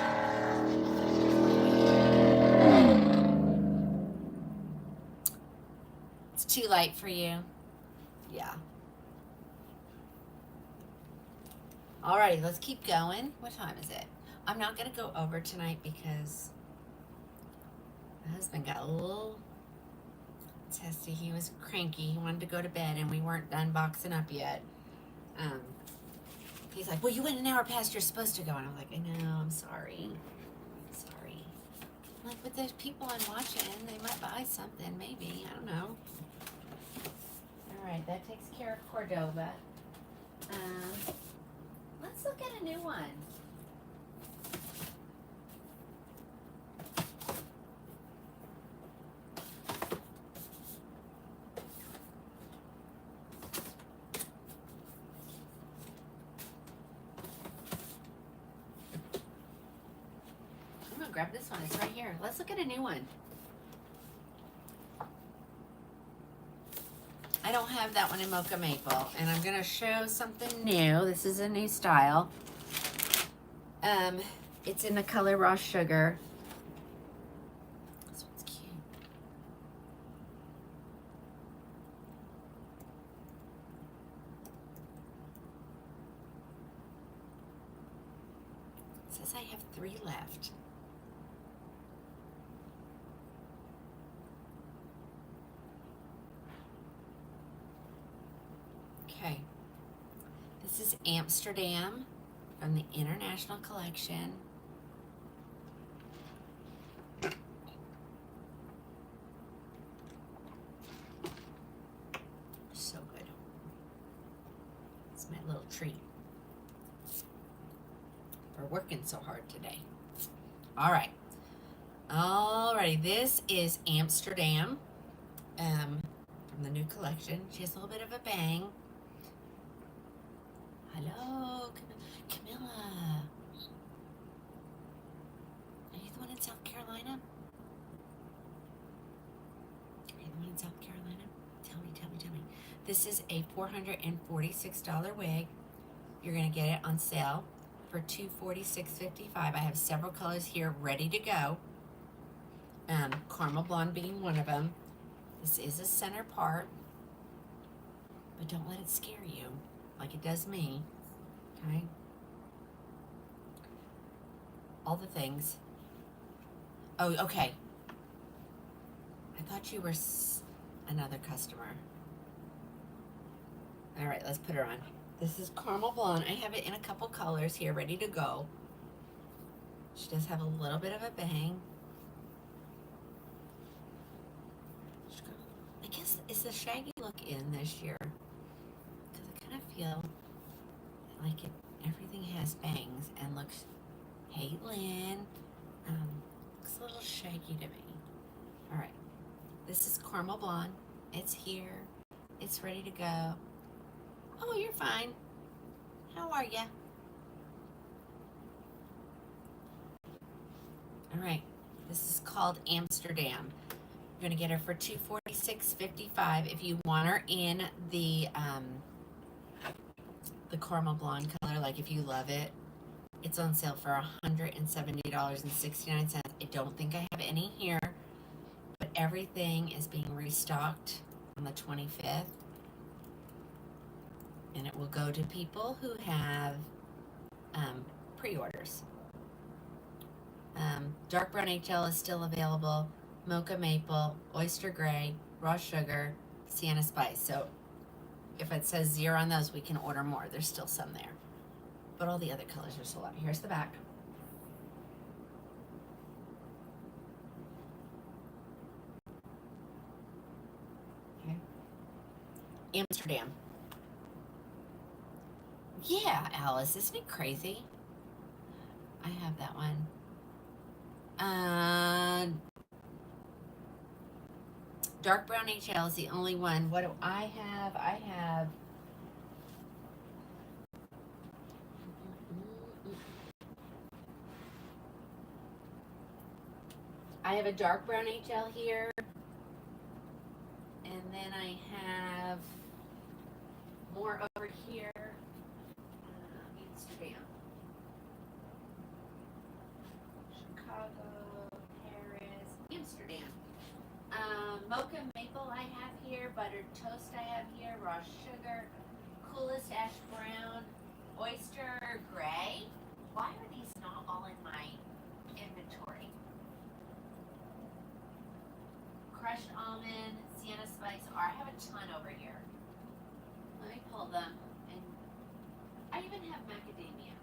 It's too light for you. Yeah. Alrighty, let's keep going. What time is it? I'm not gonna go over tonight because my husband got a little testy. He was cranky. He wanted to go to bed and we weren't done boxing up yet. He's like, well, you went an hour past you're supposed to go. And I'm like, I know, I'm sorry. Sorry. I'm like, but there's people I'm watching. They might buy something, maybe. I don't know. All right, that takes care of Cordova. Let's look at a new one. I'm gonna grab this one. It's right here. Let's look at a new one. I don't have that one in Mocha Maple, and I'm gonna show something new. This is a new style. It's in the color Raw Sugar. This one's cute. It says I have 3 left. Okay, this is Amsterdam from the International Collection. So good. It's my little treat for working so hard today. All right. Alrighty, this is Amsterdam from the new collection. She has a little bit of a bang. Hello, Camilla. Are you the one in South Carolina? Are you the one in South Carolina? Tell me. This is a $446 wig. You're going to get it on sale for $246.55. I have several colors here ready to go. Caramel blonde being one of them. This is a center part, but don't let it scare you like it does me. Okay? All the things. Oh, okay. I thought you were another customer. All right, let's put her on. This is caramel blonde. I have it in a couple colors here ready to go. She does have a little bit of a bang. I guess, is the shaggy look in this year? Because I kind of feel like everything has bangs and looks, hey Lynn, looks a little shaggy to me. All right, this is caramel blonde. It's here. It's ready to go. Oh, you're fine. How are ya? All right, this is called Amsterdam. You're gonna get her for $246.55. If you want her in the caramel blonde color, like if you love it, it's on sale for $170.69. I don't think I have any here, but everything is being restocked on the 25th. And it will go to people who have pre-orders. Dark brown HL is still available. Mocha maple, oyster gray, raw sugar, sienna spice. So if it says 0 on those, we can order more. There's still some there. But all the other colors are sold out. Here's the back. Okay. Amsterdam. Yeah, Alice, isn't it crazy? I have that one. Dark brown HL is the only one. What do I have? I have a dark brown HL here. And then I have more over here. Amsterdam. Chicago, Paris, Amsterdam. Mocha maple I have here, buttered toast I have here, raw sugar, coolest ash brown, oyster gray. Why are these not all in my inventory? Crushed almond, sienna spice. I have a ton over here. Let me pull them. And I even have macadamia.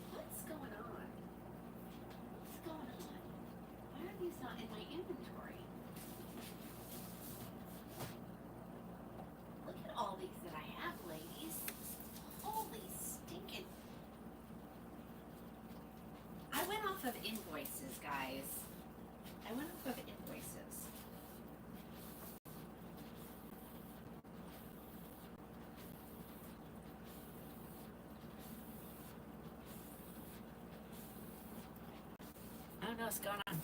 What's going on? What's going on? Why are these not in my inventory? Look at all these that I have, ladies. Holy stinking. I went off of invoices, guys. I went off of invoices. I don't know what's going on.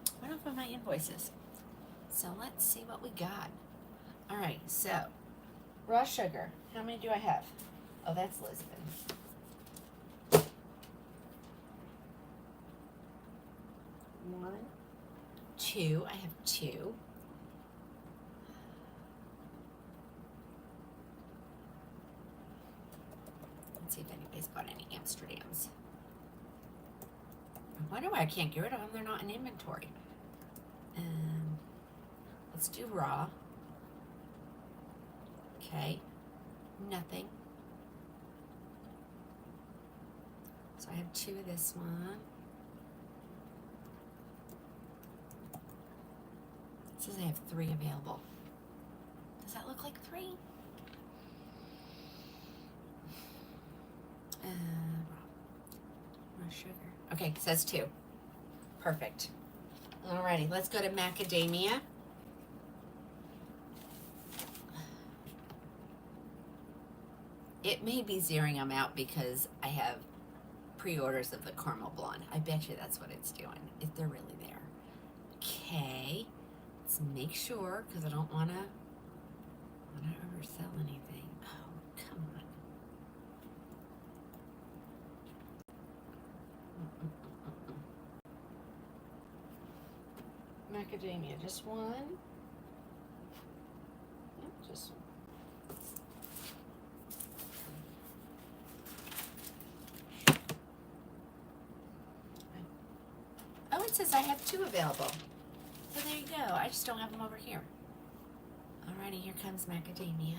I went off of my invoices. So let's see what we got. All right, so raw sugar. How many do I have? Oh, that's Lisbon. 1, 2. I have 2. Let's see if anybody's bought any Amsterdams. I wonder why I can't get rid of them. They're not in inventory. Let's do raw. Okay. Nothing. So I have 2 of this one. It says I have 3 available. Does that look like 3? Raw sugar. Okay, it says 2. Perfect. Alrighty, let's go to macadamia. It may be zeroing them out because I have pre-orders of the caramel blonde. I bet you that's what it's doing, if they're really there. Okay, let's make sure, because I don't want to oversell anything. Oh, come on. Macadamia, just one. Yep, just one. Oh, it says I have 2 available. So there you go. I just don't have them over here. Alrighty, here comes macadamia.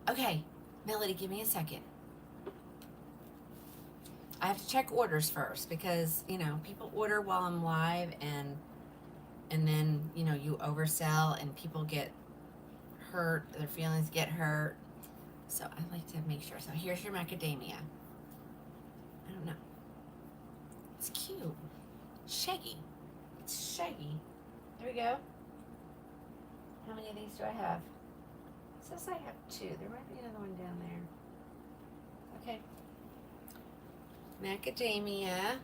Okay, Melody, give me a second. I have to check orders first because, you know, people order while I'm live and then, you know, you oversell and people get hurt, their feelings get hurt. So I like to make sure. So here's your macadamia. I don't know. It's cute. Shaggy. It's shaggy. There we go. How many of these do I have? It says I have 2. There might be another one down there. Okay. Macadamia.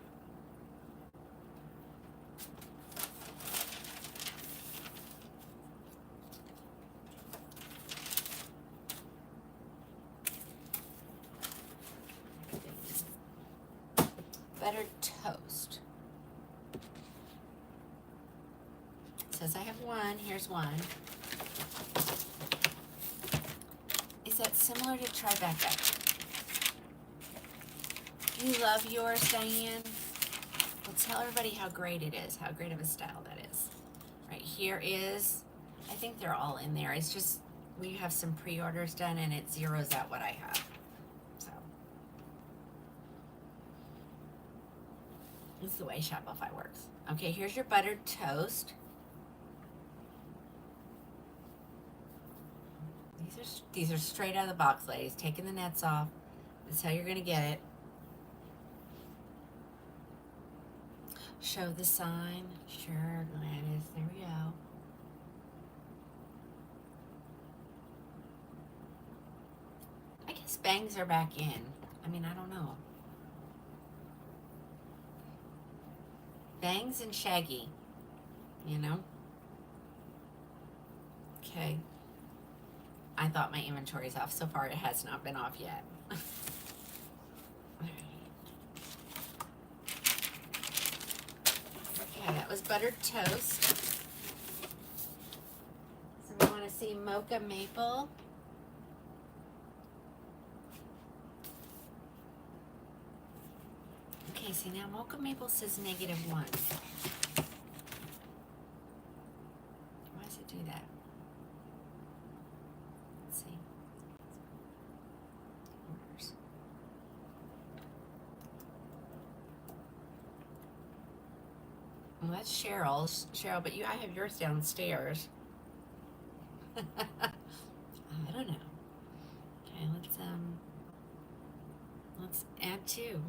buttered toast. It says I have one. Here's one. Is that similar to Tribeca? You love yours, Diane? Well, tell everybody how great it is, how great of a style that is. Right here is, I think they're all in there. It's just, we have some pre-orders done and it zeroes out what I have. So, this is the way Shopify works. Okay, here's your buttered toast. These are straight out of the box, ladies. Taking the nets off. That's how you're gonna get it. Show the sign. Sure, Gladys. There we go. I guess bangs are back in. I mean, I don't know. Bangs and shaggy, you know? Okay. I thought my inventory's off. So far, it has not been off yet. Okay, that was buttered toast. So we want to see mocha maple. Okay, see now mocha maple says -1. Why does it do that? Let's see. Orders. Well, that's Cheryl's. Cheryl, but I have yours downstairs. I don't know. Okay, let's add 2.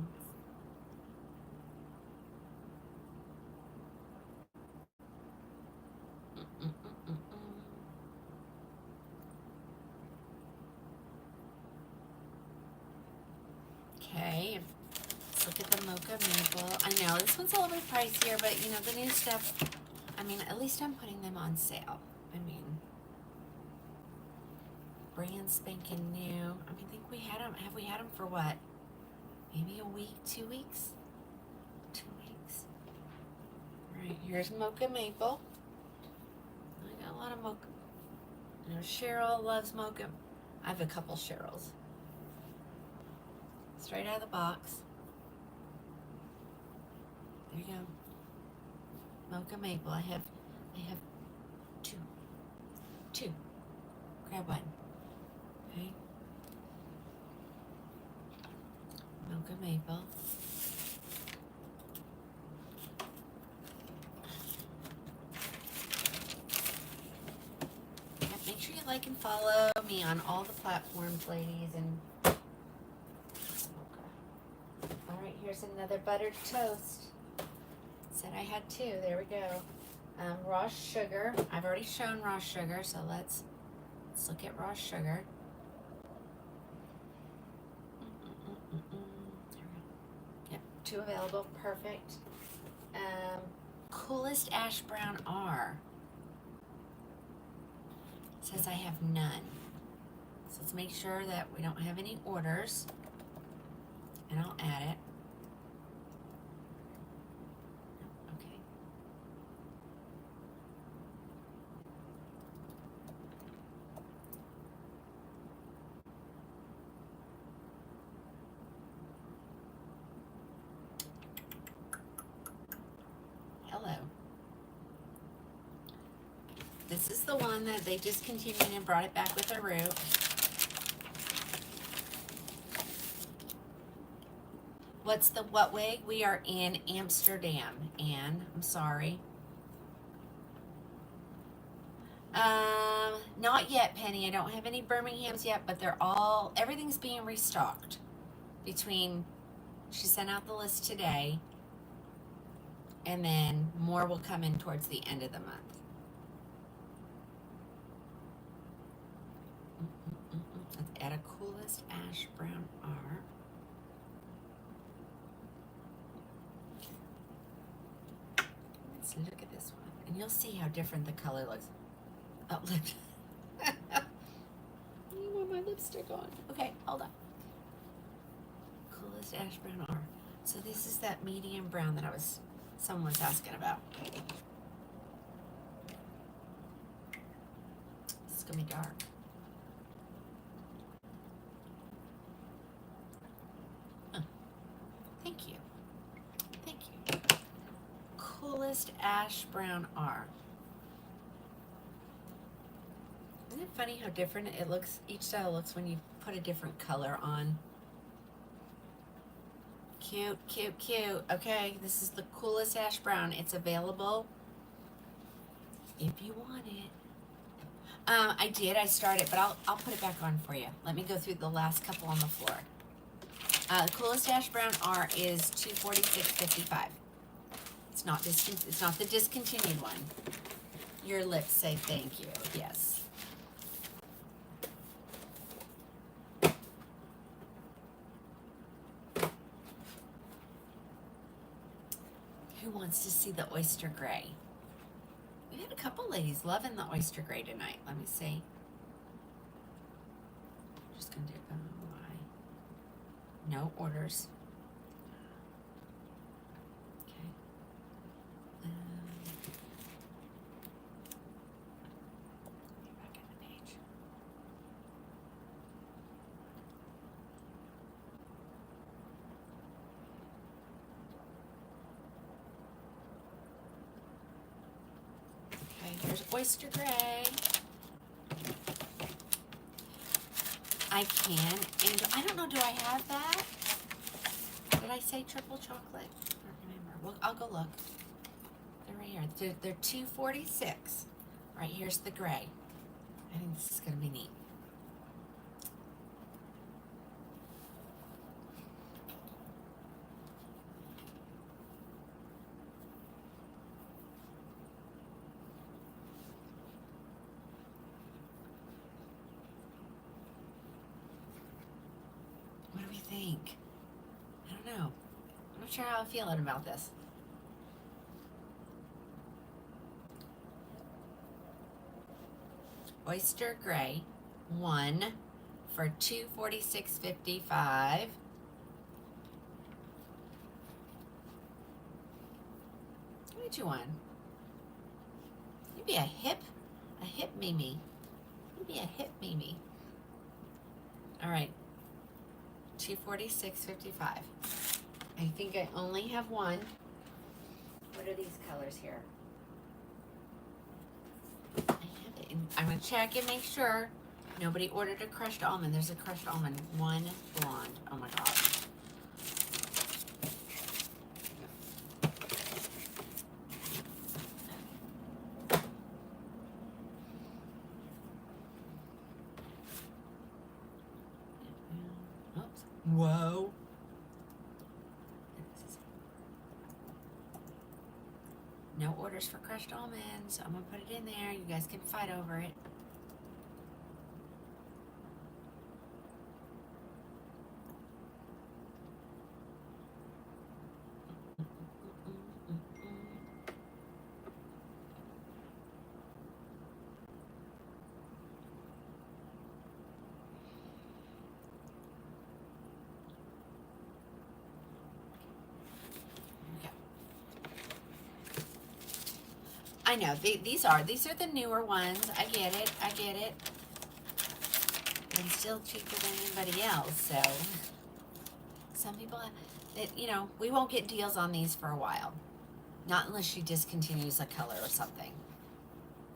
Okay, let's look at the mocha maple. I know this one's a little bit pricier, but you know the new stuff. I mean, at least I'm putting them on sale. I mean, brand spanking new. I mean, I think we had them. Have we had them for what? Maybe a week, 2 weeks? 2 weeks. All right, here's mocha maple. I got a lot of mocha. You know, Cheryl loves mocha. I have a couple Cheryls. Straight out of the box. There you go. Mocha maple. I have 2. Grab one. Okay. Mocha maple. Yeah, make sure you like and follow me on all the platforms, ladies, and here's another buttered toast. Said I had 2. There we go. Raw sugar. I've already shown raw sugar, so let's look at raw sugar. Yep, 2 available. Perfect. Coolest ash brown R. Says I have none. So let's make sure that we don't have any orders, and I'll add it. This is the one that they discontinued and brought it back with a root. What's the what wig? We are in Amsterdam, Anne. I'm sorry. Not yet, Penny. I don't have any Birminghams yet, but everything's being restocked. She sent out the list today, and then more will come in towards the end of the month. Let's add a coolest ash brown R. Let's look at this one, and you'll see how different the color looks. Oh, lips. You want my lipstick on? Okay, hold on. Coolest ash brown R. So this is that medium brown that someone was asking about. It's gonna be dark. Oh, thank you. Thank you. Coolest ash brown R. Isn't it funny how different it looks? Each style looks when you put a different color on. Cute, cute, cute. Okay, this is the coolest ash brown. It's available if you want it. I did. I started, but I'll put it back on for you. Let me go through the last couple on the floor. The coolest ash brown R is $246.55. It's not the discontinued one. Your lips say thank you. Yes. Who wants to see the oyster gray? We had a couple ladies loving the oyster gray tonight. Let me see. Just gonna do no orders. Okay. Back in the page. Okay, here's oyster gray. I can, and I don't know, do I have that? Did I say triple chocolate? I don't remember. Well, I'll go look. They're right here. They're $246. Right, here's the gray. I think this is gonna be neat. What do we think? I don't know. I'm not sure how I'm feeling about this. Oyster gray, one for $246.55. What did you want? You'd be a hip Mimi. You'd be a hip Mimi. All right. $246.55. I think I only have one. What are these colors here? I have it. I'm gonna check and make sure nobody ordered a crushed almond. There's a crushed almond, one blonde. Oh my god. Oops. Whoa. No orders for crushed almonds. I'm gonna put it in there. You guys can fight over it. I know, these are the newer ones. I get it. I'm still cheaper than anybody else, so some people, we won't get deals on these for a while. Not unless she discontinues a color or something.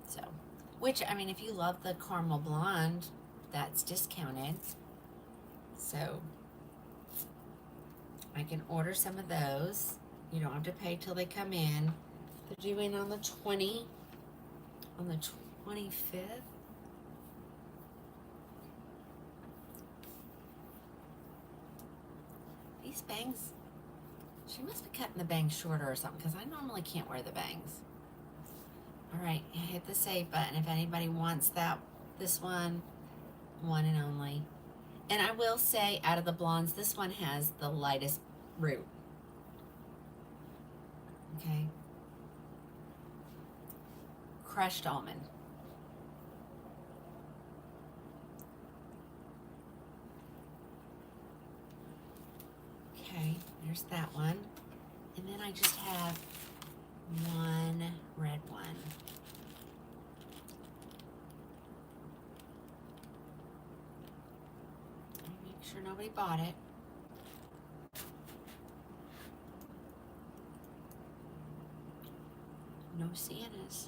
So, which, I mean, if you love the caramel blonde, that's discounted. So, I can order some of those. You don't have to pay till they come in. They're due in on the 25th. These bangs, she must be cutting the bangs shorter or something, because I normally can't wear the bangs. All right, hit the save button if anybody wants this one and only. And I will say, out of the blondes, this one has the lightest root. Okay. Crushed almond. Okay, there's there's that one. And then I just have one red one. Make sure nobody bought it. No Siennas.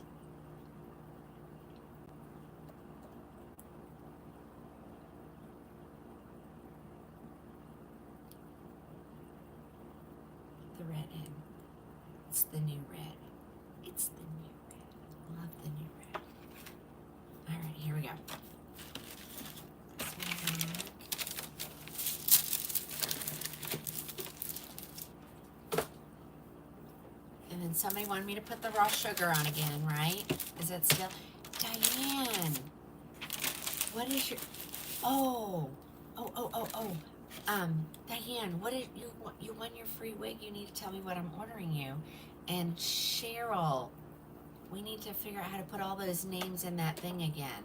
The red in. It's the new red. It's the new red. Love the new red. All right, here we go. And then somebody wanted me to put the raw sugar on again, right? Is that still? Diane, what is your, oh. Diane, what is, you won your free wig. You need to tell me what I'm ordering you. And Cheryl, we need to figure out how to put all those names in that thing again.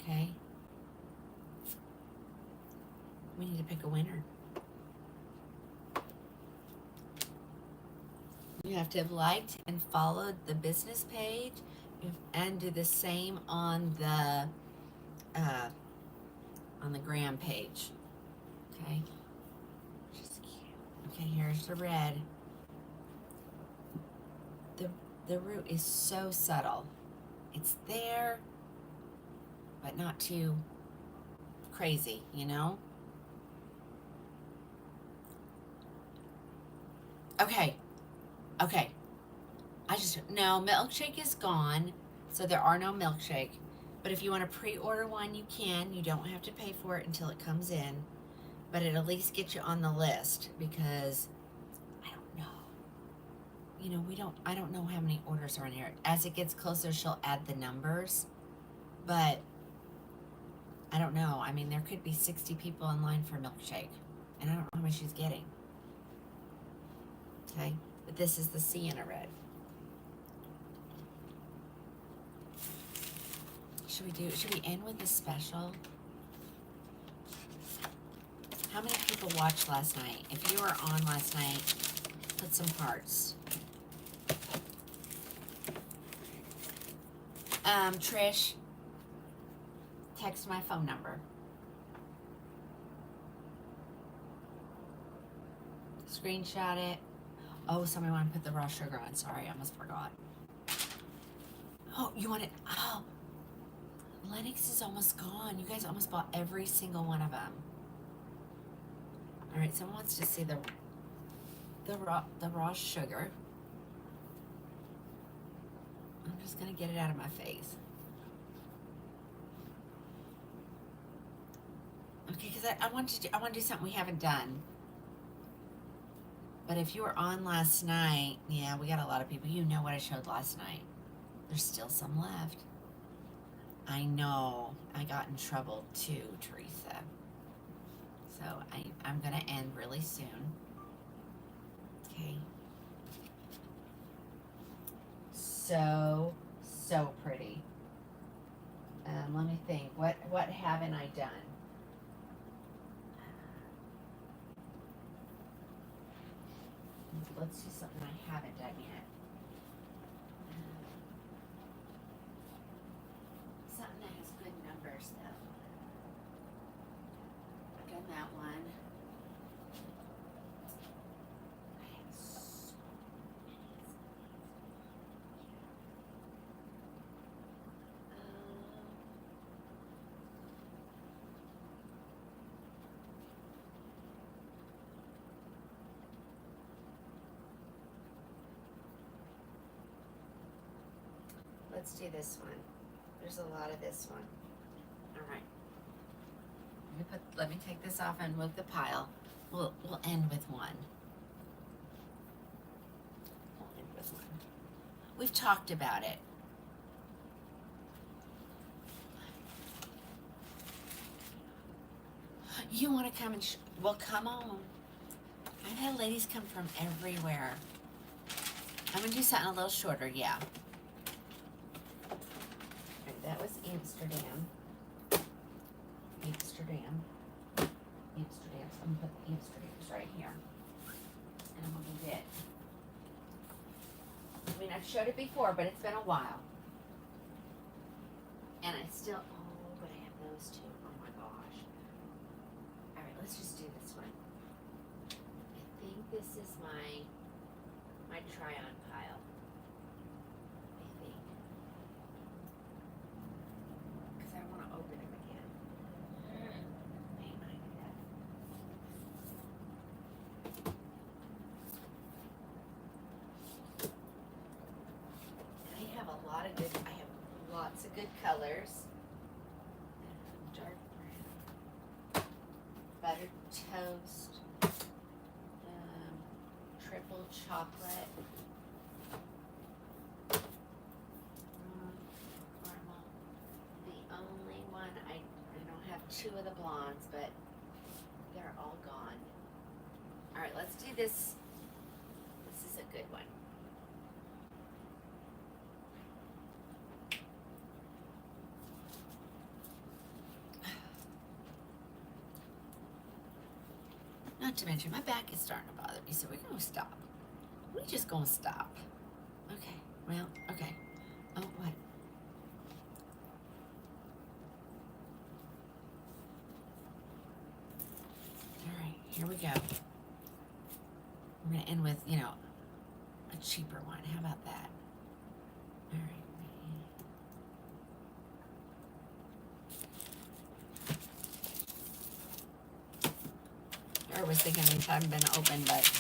Okay? We need to pick a winner. You have to have liked and followed the business page and do the same on the gram page. Okay? Just cute. Okay, here's the red. The root is so subtle. It's there, but not too crazy, you know? Okay. No, milkshake is gone, so there are no milkshake. But if you want to pre-order one, you can. You don't have to pay for it until it comes in. But it at least gets you on the list because I don't know. You know, I don't know how many orders are in here. As it gets closer, she'll add the numbers. But I don't know. I mean, there could be 60 people in line for milkshake. And I don't know how much she's getting. Okay? But this is the sienna red. Should we end with the special? How many people watched last night? If you were on last night, put some hearts. Trish, text my phone number. Screenshot it. Oh, somebody wanted to put the raw sugar on. Sorry, I almost forgot. Oh, you want it? Oh, Lennox is almost gone. You guys almost bought every single one of them. All right, someone wants to see the raw sugar. I'm just gonna get it out of my face. Okay, because I want to do something we haven't done. But if you were on last night, yeah, we got a lot of people. You know what I showed last night. There's still some left. I know. I got in trouble too, Teresa. So I'm going to end really soon. Okay. So pretty. Let me think. What haven't I done? Let's do something I haven't done yet. Something that has good numbers, though. I've done that one. I have so let's do this one. There's a lot of this one. All right. Let me take this off and move the pile. We'll end with one. We'll end with one. We've talked about it. You want to come and well, come on. I've had ladies come from everywhere. I'm gonna do something a little shorter, yeah. That was Amsterdam. Amsterdams. I'm gonna put the Amsterdams right here. And I'm gonna get, I mean, I've showed it before, but it's been a while. And I still, oh, but I have those two. Oh my gosh. All right, let's just do this one. I think this is my try-on pile. I think. Because I want to open them again. Hang on, I do that. And I have a lot of good, I have lots of good colors. Dark brown, buttered toast, triple chocolate, caramel. The only one, I don't have two of the blondes, but they're all gone. All right, let's do this. This is a good one. Not to mention, my back is starting to bother me, so we're going to stop. We're just going to stop. Okay, well, okay. Oh, what? All right, here we go. We're going to end with, you know, a cheaper one. How about that? All right. I was thinking these haven't been open, but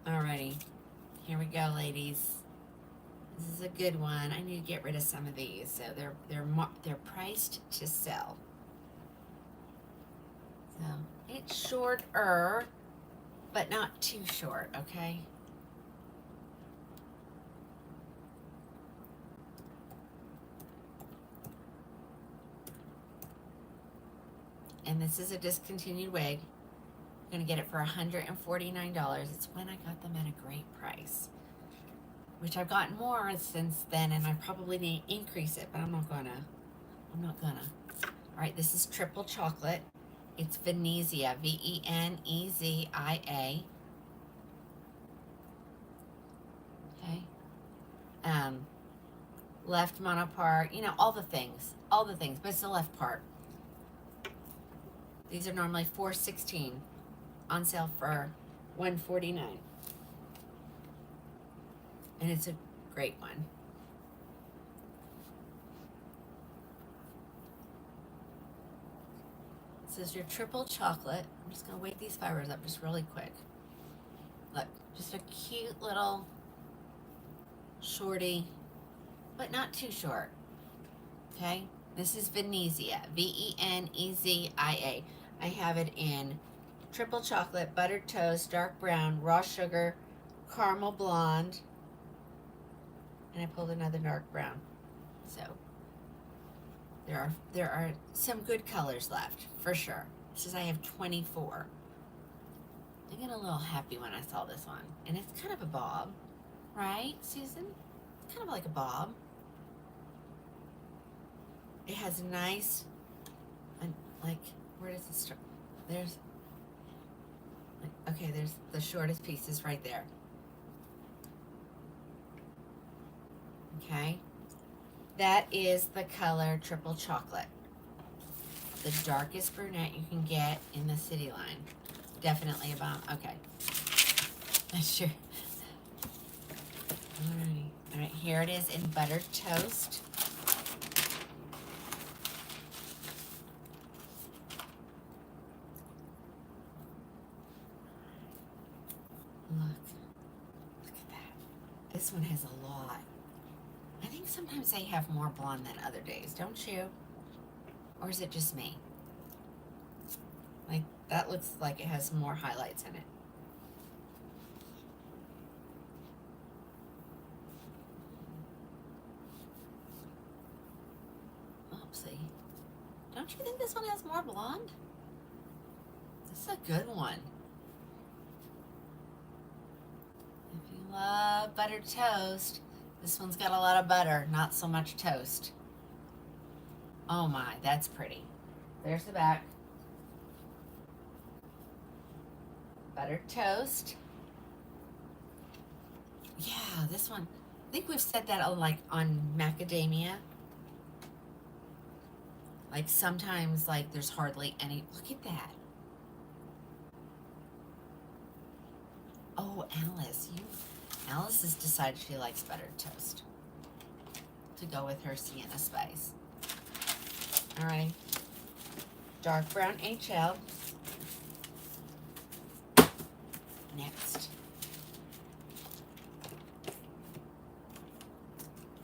alrighty, here we go, ladies. This is a good one. I need to get rid of some of these, so they're priced to sell. So it's shorter, but not too short. Okay. And this is a discontinued wig. I'm gonna get it for $149. It's when I got them at a great price, which I've gotten more since then, and I probably need to increase it, but I'm not gonna. All right, this is triple chocolate. It's Venezia, Venezia. Okay. Left monopart, you know, all the things, but it's the left part. These are normally $4.16, on sale for $149. And it's a great one. This is your triple chocolate. I'm just gonna weight these fibers up just really quick. Look, just a cute little shorty, but not too short. Okay, this is Venezia, Venezia. I have it in triple chocolate, buttered toast, dark brown, raw sugar, caramel blonde, and I pulled another dark brown. So there are some good colors left for sure. It says I have 24. I get a little happy when I saw this one, and it's kind of a bob, right, Susan? It's kind of like a bob. It has a nice, like, where does it start? There's, like, okay, there's the shortest pieces right there. Okay, that is the color triple chocolate. The darkest brunette you can get in the city line. Definitely a bomb. Okay, sure. Alrighty, all right, here it is in buttered toast. Look at that. This one has a lot. I think sometimes they have more blonde than other days, don't you? Or is it just me? Like, that looks like it has more highlights in it. Oopsie. Don't you think this one has more blonde? This is a good one. If you love buttered toast, This one's got a lot of butter, not so much toast. Oh my, that's pretty. There's the back. Buttered toast. Yeah, this one. I think we've said that on, like, on macadamia. Like, sometimes, like, there's hardly any. Look at that. Oh, Alice has decided she likes buttered toast to go with her sienna spice. All right. Dark brown HL. Next.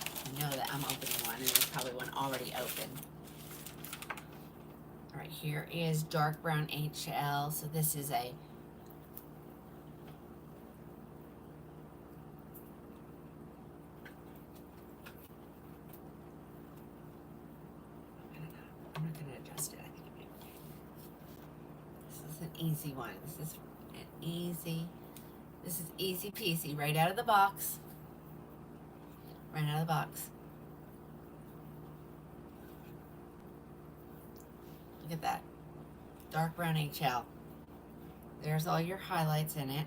I know that I'm opening one, and there's probably one already open. All right, here is dark brown HL. So this is a I'm not going to adjust it. I think it'll be okay. This is an easy one. This is easy peasy, right out of the box. Right out of the box. Look at that. Dark brown HL. There's all your highlights in it.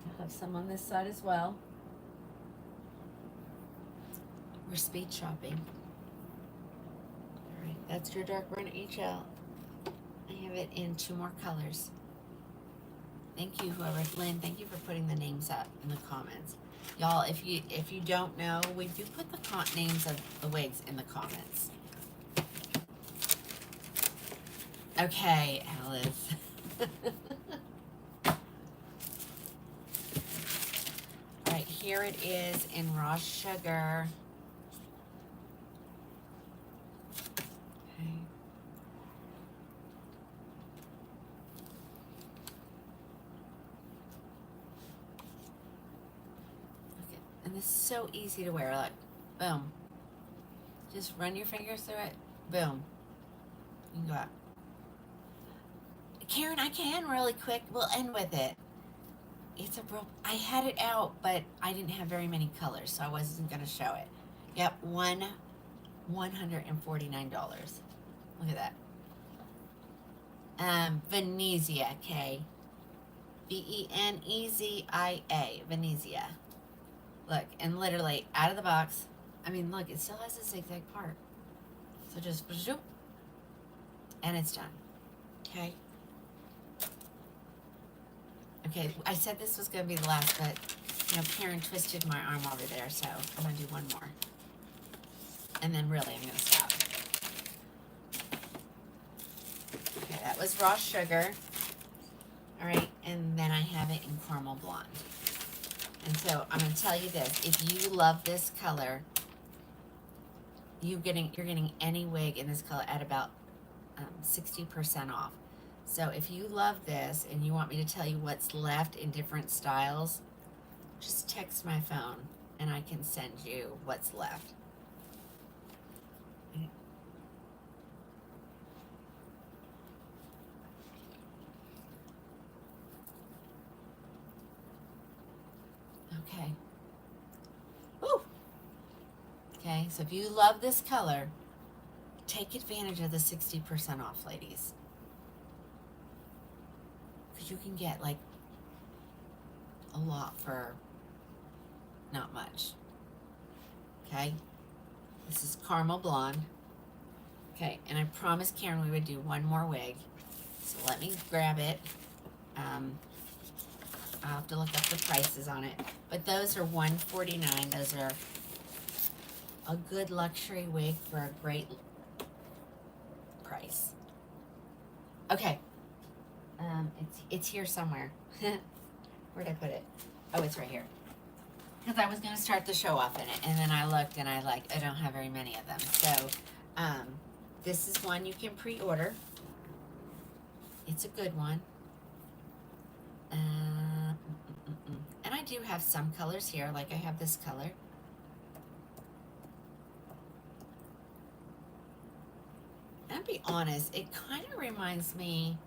I have some on this side as well. We're speed shopping. All right, that's your dark brown HL. I have it in 2 more colors. Thank you, whoever, Lynn, thank you for putting the names up in the comments. Y'all, if you don't know, we do put the names of the wigs in the comments. Okay, Alice. All right, here it is in raw sugar. Okay. Okay. And this is so easy to wear. Like, boom. Just run your fingers through it. Boom. You can go out. Karen, I can really quick. We'll end with it. It's a real. I had it out, but I didn't have very many colors, so I wasn't gonna show it. Yep, $149. Look at that. Venezia, K. Venezia. Venezia. Look, and literally out of the box. I mean, look, it still has the zigzag part. So just zoop, and it's done. Okay. Okay, I said this was going to be the last, but, you know, Karen twisted my arm over there, so I'm going to do one more. And then really, I'm going to stop. Okay, that was raw sugar. All right, and then I have it in caramel blonde. And so I'm going to tell you this. If you love this color, you're getting any wig in this color at about 60% off. So if you love this and you want me to tell you what's left in different styles, just text my phone and I can send you what's left. Okay. Woo! Okay, so if you love this color, take advantage of the 60% off, ladies. Because you can get, like, a lot for not much. Okay? This is caramel blonde. Okay, and I promised Karen we would do one more wig. So let me grab it. I'll have to look up the prices on it. But those are $149. Those are a good luxury wig for a great price. Okay. It's here somewhere. Where'd I put it? Oh, it's right here. Because I was going to start the show off in it, and then I looked, and I don't have very many of them. So, this is one you can pre-order. It's a good one. And I do have some colors here, like I have this color. And to be honest, it kind of reminds me,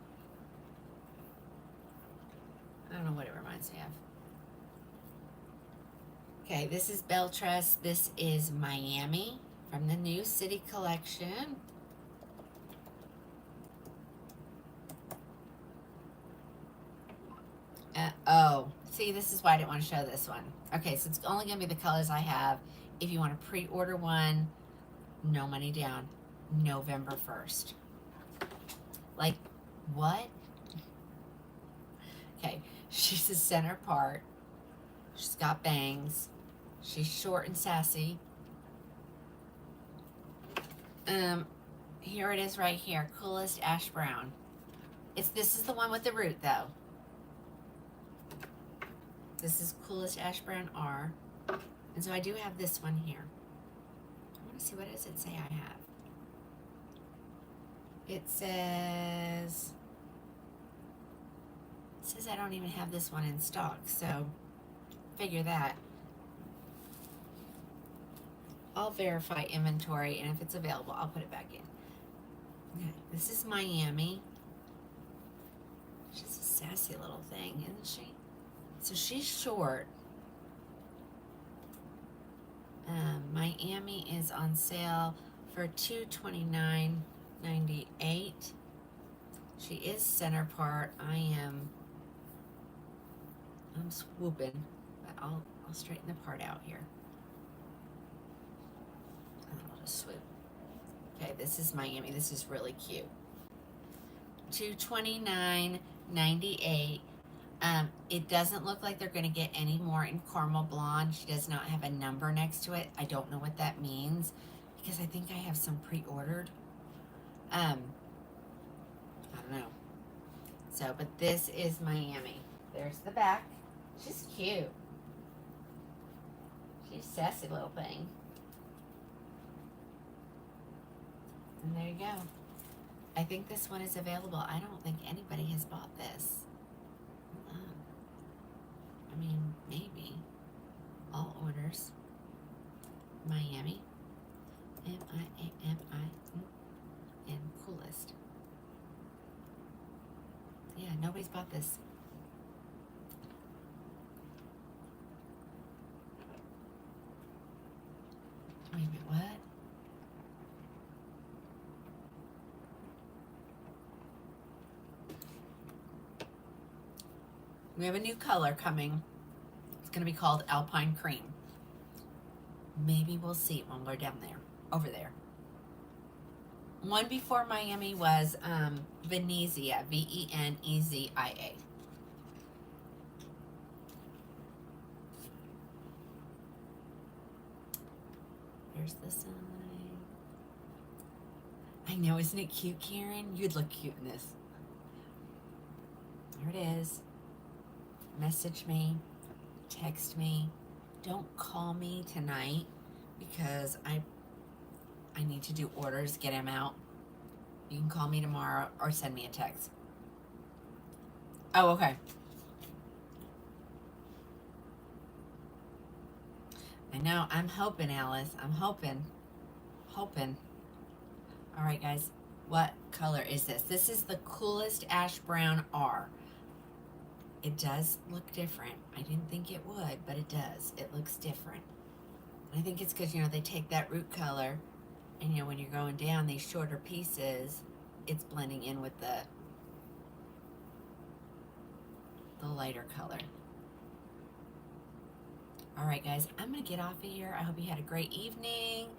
I don't know what it reminds me of. Okay, this is Beltress. This is Miami from the new City collection. Oh, see, this is why I didn't want to show this one. Okay, so it's only going to be the colors I have. If you want to pre-order one, no money down, November 1st. Like, what? Okay, she's a center part. She's got bangs. She's short and sassy. Here it is right here. Coolest Ash Brown. This is the one with the root though. This is Coolest Ash Brown R. And so I do have this one here. I want to see, what does it say I have? It says I don't even have this one in stock, so figure that. I'll verify inventory, and if it's available, I'll put it back in. Okay, this is Miami. She's a sassy little thing, isn't she? So she's short. Miami is on sale for $229.98. She is center part. I'm swooping, but I'll straighten the part out here. I'll just swoop. Okay, this is Miami. This is really cute. $229.98. It doesn't look like they're going to get any more in caramel blonde. She does not have a number next to it. I don't know what that means because I think I have some pre-ordered. I don't know. So, but this is Miami. There's the back. She's cute. She's a sassy little thing. And there you go. I think this one is available. I don't think anybody has bought this. I mean, maybe. All orders. Miami. M-I-A-M-I. And Coolest. Yeah, nobody's bought this. Wait a minute, what? We have a new color coming. It's going to be called Alpine Cream. Maybe we'll see when we're down there, over there. One before Miami was Venezia, V-E-N-E-Z-I-A. There's the sign. I know, isn't it cute, Karen? You'd look cute in this. There it is. Message me, text me. Don't call me tonight because I need to do orders, get them out. You can call me tomorrow or send me a text. Oh, okay. I know, I'm hoping, Alice. I'm hoping. All right, guys. What color is this? This is the Coolest Ash Brown R. It does look different. I didn't think it would, but it does. It looks different. I think it's because, they take that root color, and, when you're going down these shorter pieces, it's blending in with the lighter color. All right, guys, I'm going to get off of here. I hope you had a great evening.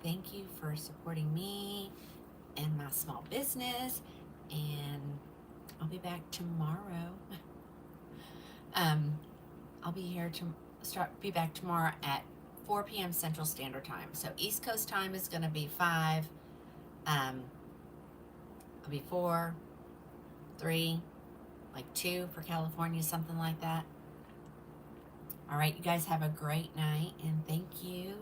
Thank you for supporting me and my small business, and I'll be back tomorrow. I'll be here to be back tomorrow at 4 p.m. Central Standard Time. So East Coast time is going to be 5. It'll be 4, 3, like 2 for California, something like that. All right, you guys have a great night, and thank you.